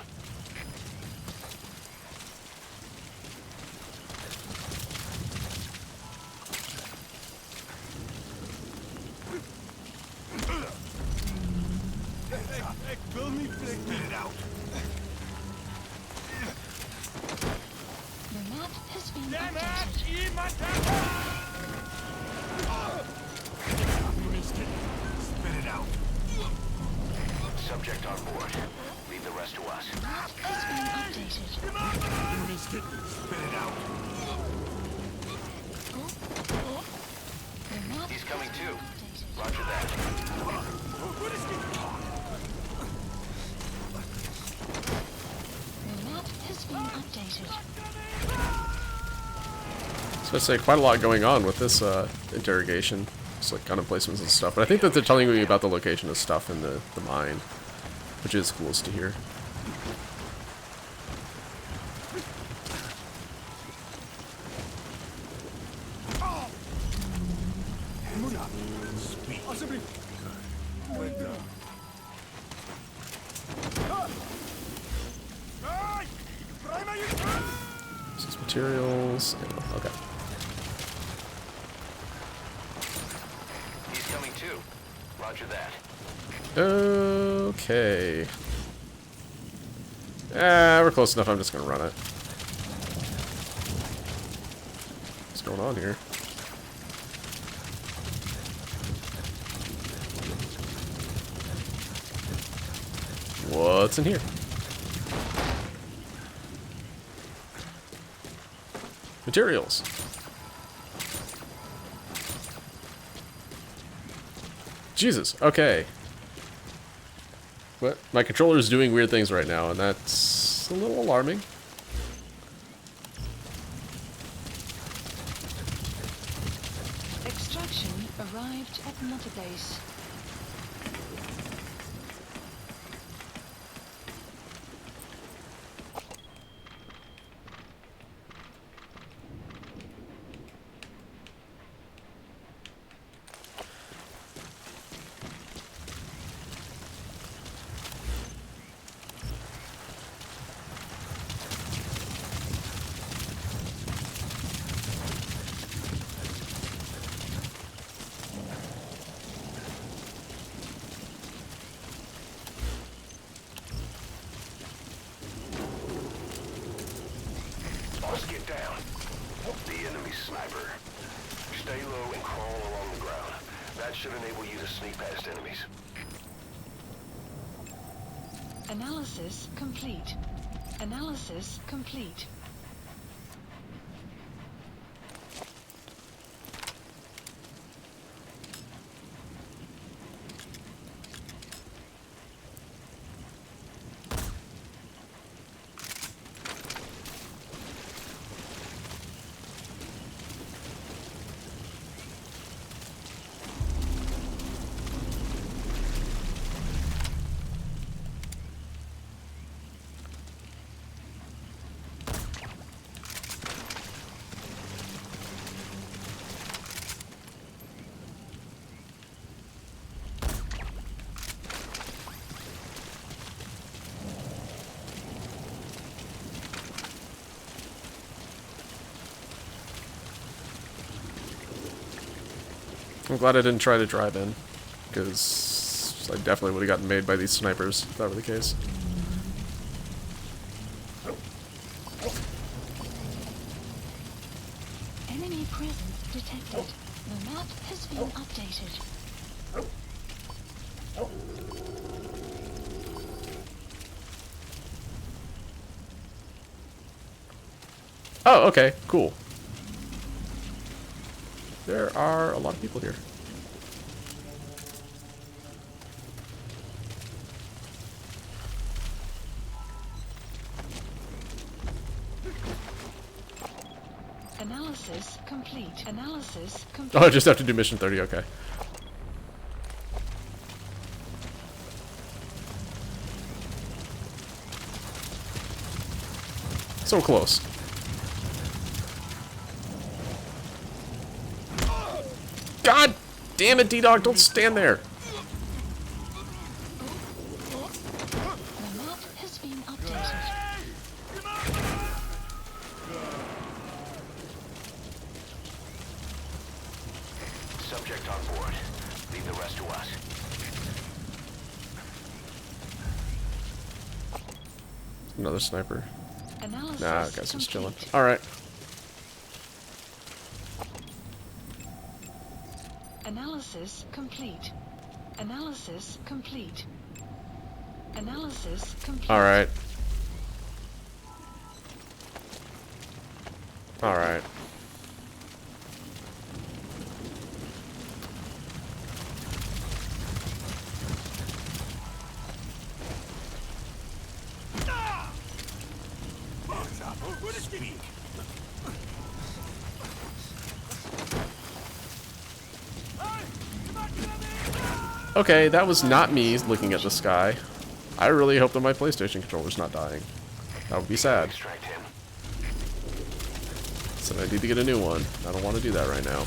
Spit it out. Subject on board. Leave the rest to us. Map is being updated. Spit it out. The map He's coming is too. being updated. Roger that. The map has been updated. So I'd say quite a lot going on with this interrogation. It's like gun emplacements and stuff. But I think that they're telling me about the location of stuff in the mine, which is coolest to hear. This is materials. Okay. He's coming too. Roger that. Okay. We're close enough. I'm just gonna run it. What's going on here? What's in here? Materials. Jesus, okay. But my controller is doing weird things right now, and that's a little alarming. Extraction arrived at Mother Base. Let's get down. The enemy sniper. Stay low and crawl along the ground. That should enable you to sneak past enemies. Analysis complete. Analysis complete. I'm glad I didn't try to drive in, because I definitely would have gotten made by these snipers if that were the case. Enemy presence detected. The map has been updated. Oh, okay, cool. There are a lot of people here. Analysis complete. Analysis complete. Oh, I just have to do mission 30, okay. So close. God damn it, D-Dog, don't stand there. The map has been updated. Subject on board. Leave the rest to us. Another sniper. Analysis Nah, I guess he's chilling. complete. Alright. Analysis complete. Analysis complete. Analysis complete. Alright. Alright. Okay, that was not me looking at the sky. I really hope that my PlayStation controller's not dying. That would be sad. Extract him. So I need to get a new one. I don't want to do that right now.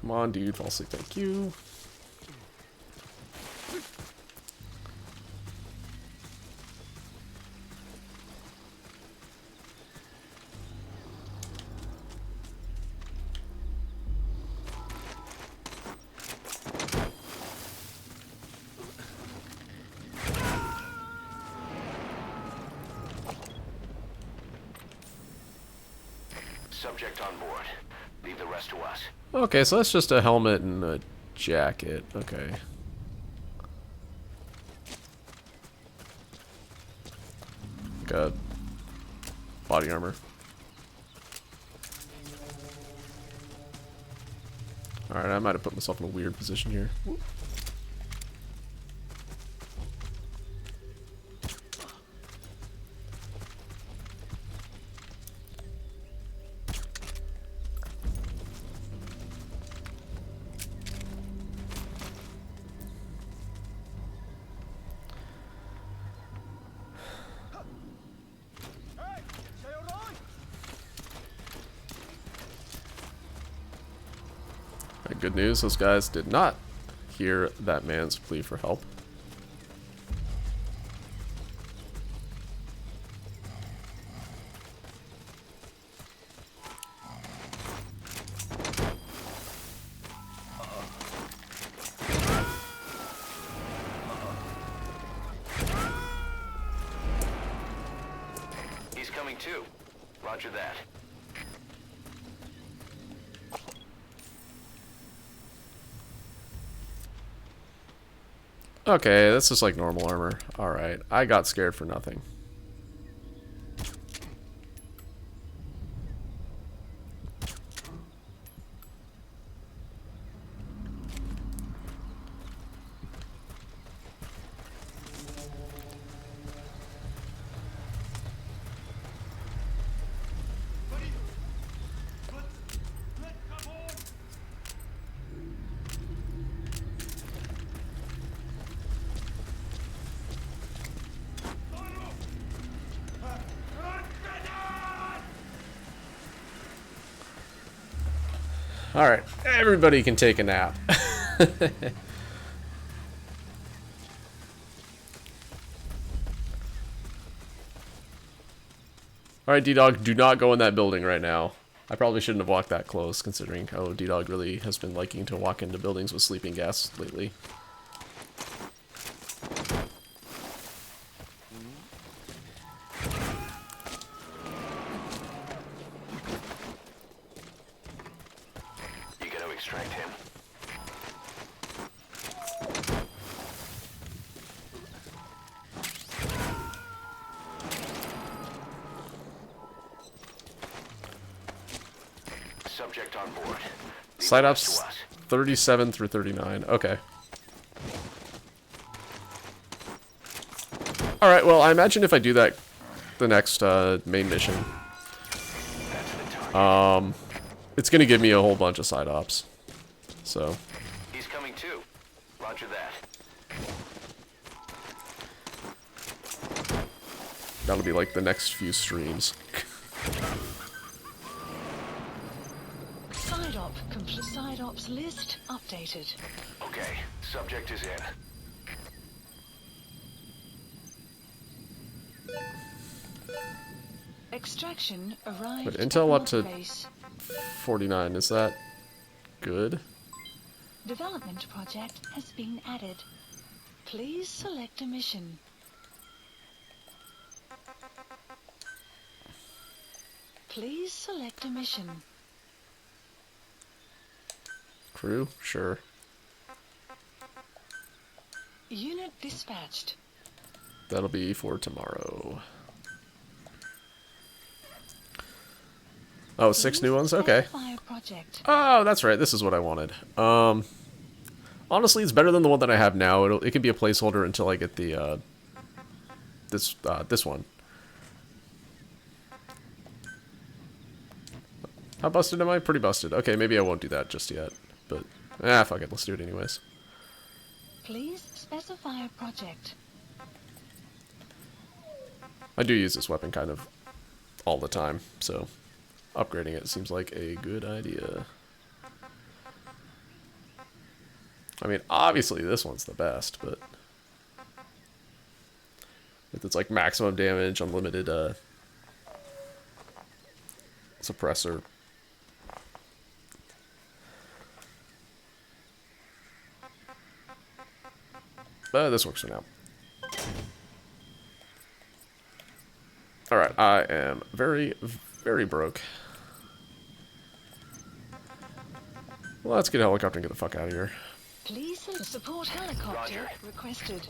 Come on, dude. Fall asleep. Thank you. Subject on board. Leave the rest to us. Okay, so that's just a helmet and a jacket. Okay. Got body armor. Alright, I might have put myself in a weird position here. Good news, those guys did not hear that man's plea for help. He's coming too. Roger that. Okay, that's just like normal armor. Alright, I got scared for nothing. Alright, everybody can take a nap. Alright, D-Dog, do not go in that building right now. I probably shouldn't have walked that close, considering how D-Dog really has been liking to walk into buildings with sleeping gas lately. You gotta extract him. Subject on board. Side ops 37 through 39. Okay. Alright, well, I imagine if I do that, the next main mission, it's gonna give me a whole bunch of side ops. So. He's coming too. Roger that. That'll be like the next few streams. Side ops list updated. Okay, subject is in. Extraction arrived. But intel at up to base. 49, is that good? Development project has been added. Please select a mission. Please select a mission. Crew? Sure. Unit dispatched. That'll be for tomorrow. Oh, 6 new ones? Okay. Oh, that's right. This is what I wanted. Honestly, it's better than the one that I have now. It can be a placeholder until I get the, this one. How busted am I? Pretty busted. Okay, maybe I won't do that just yet. But, fuck it. Let's do it anyways. Please specify a project. I do use this weapon kind of all the time, so upgrading it seems like a good idea. I mean, obviously this one's the best, but if it's like maximum damage, unlimited suppressor. This works for now. Alright, I am very, very broke. Well, let's get a helicopter and get the fuck out of here. Please support helicopter requested.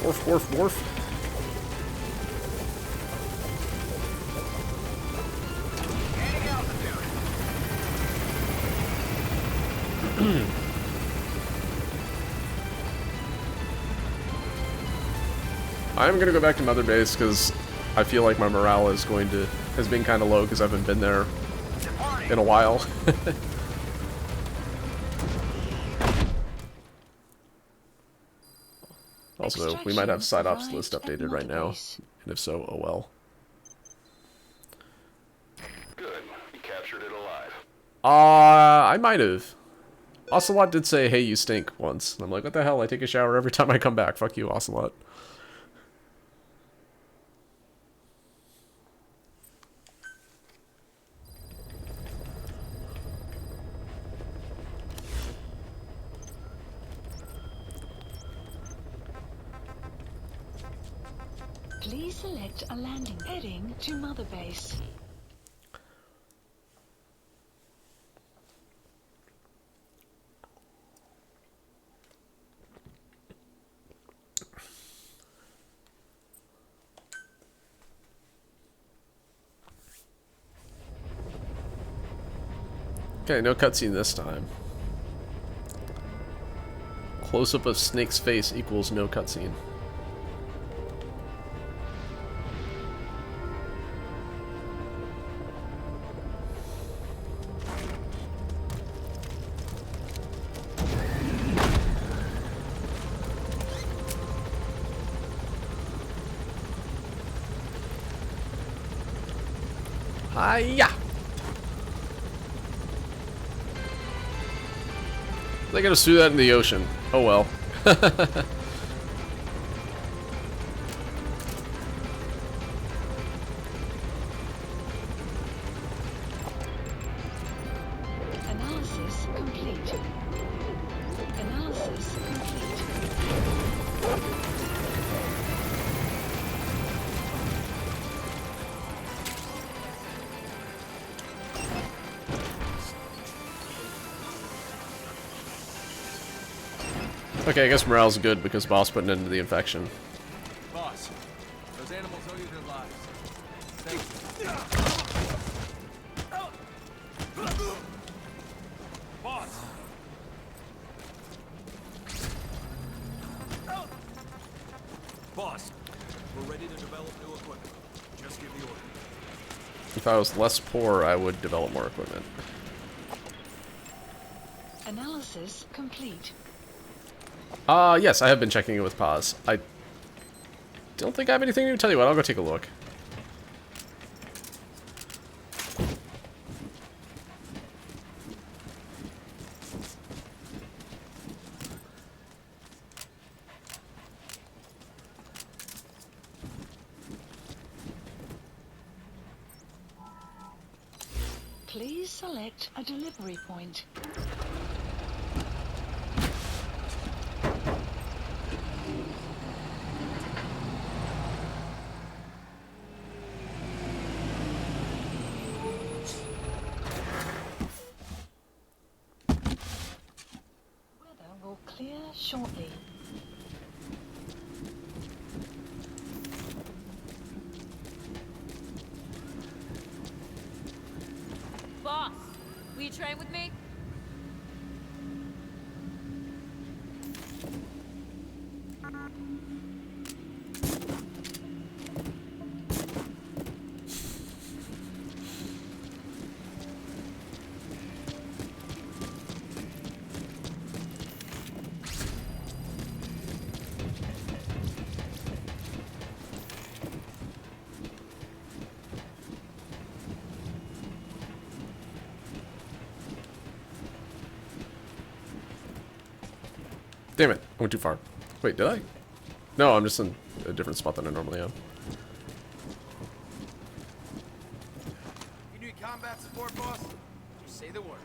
Wharf, wharf, wharf. I'm gonna go back to Mother Base because I feel like my morale has been kind of low because I haven't been there in a while. Also, we might have side ops list updated right now, and if so, oh well. Good. You captured it alive. I might have. Ocelot did say, "Hey, you stink," once. And I'm like, what the hell? I take a shower every time I come back. Fuck you, Ocelot. Please select a landing heading to Mother Base. Okay, no cutscene this time. Close-up of Snake's face equals no cutscene. Hiya! They gotta do that in the ocean. Oh well. An Okay, I guess morale's good because boss put an end to the infection. Boss, those animals owe you their lives. Thank you. Boss! Boss, we're ready to develop new equipment. Just give the order. If I was less poor, I would develop more equipment. Analysis complete. Yes, I have been checking it with Paz. I don't think I have anything to tell you what. I'll go take a look. Please select a delivery point. Weather will clear shortly. Boss, will you train with me? Damn it, I went too far. Wait, did I? No, I'm just in a different spot than I normally am. You need combat support, boss? Just say the word.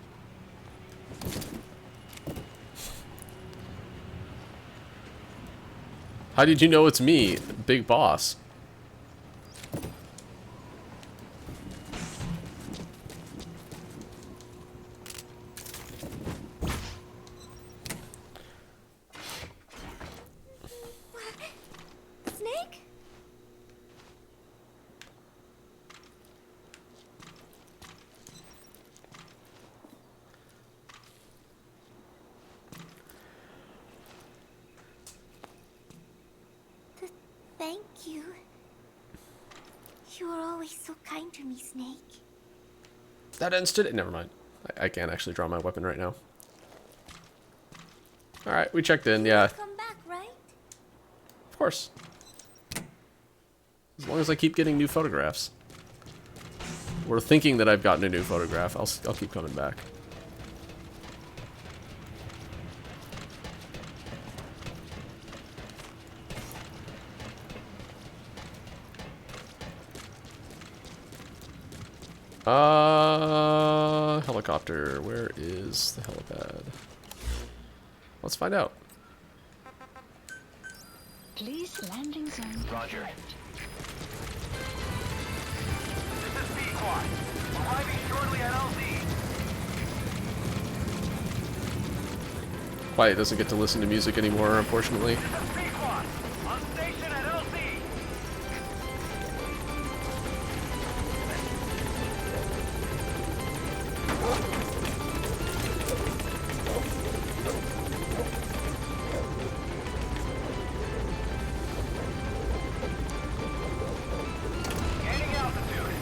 How did you know it's me, Big Boss? Snake? Thank you. You were always so kind to me, Snake. That ends today. Never mind. I can't actually draw my weapon right now. Alright, we checked in, yeah. Come back, right? Of course. As long as I keep getting new photographs. Or thinking that I've gotten a new photograph, I'll keep coming back. Helicopter. Where is the helipad? Let's find out. Please landing zone. Roger. This is B-Quad. Arriving shortly at LZ. Quiet doesn't get to listen to music anymore, unfortunately. B-Quad. On station at LZ. Gaining altitude.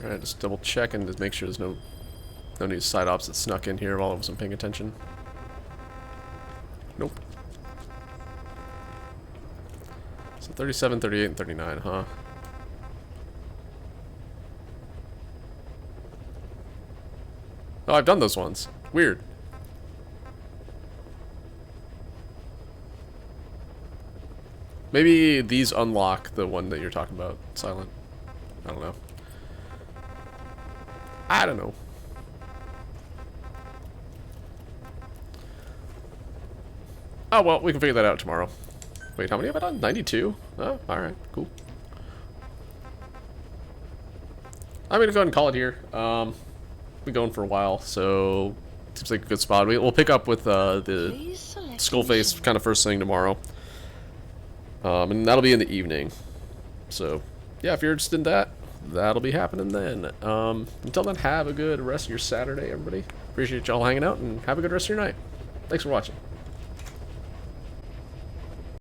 Alright, just double check and just make sure there's no new side ops that snuck in here while I wasn't paying attention. Nope. So 37, 38, and 39, huh? Oh, I've done those ones. Weird. Maybe these unlock the one that you're talking about, Silent. I don't know. I don't know. Oh, well, we can figure that out tomorrow. Wait, how many have I done? 92? Oh, alright, cool. I'm gonna go ahead and call it here. Been going for a while, so seems like a good spot. We'll pick up with the Skullface kind of first thing tomorrow. And that'll be in the evening. So, yeah, if you're interested in that, that'll be happening then. Until then, have a good rest of your Saturday, everybody. Appreciate y'all hanging out, and have a good rest of your night. Thanks for watching.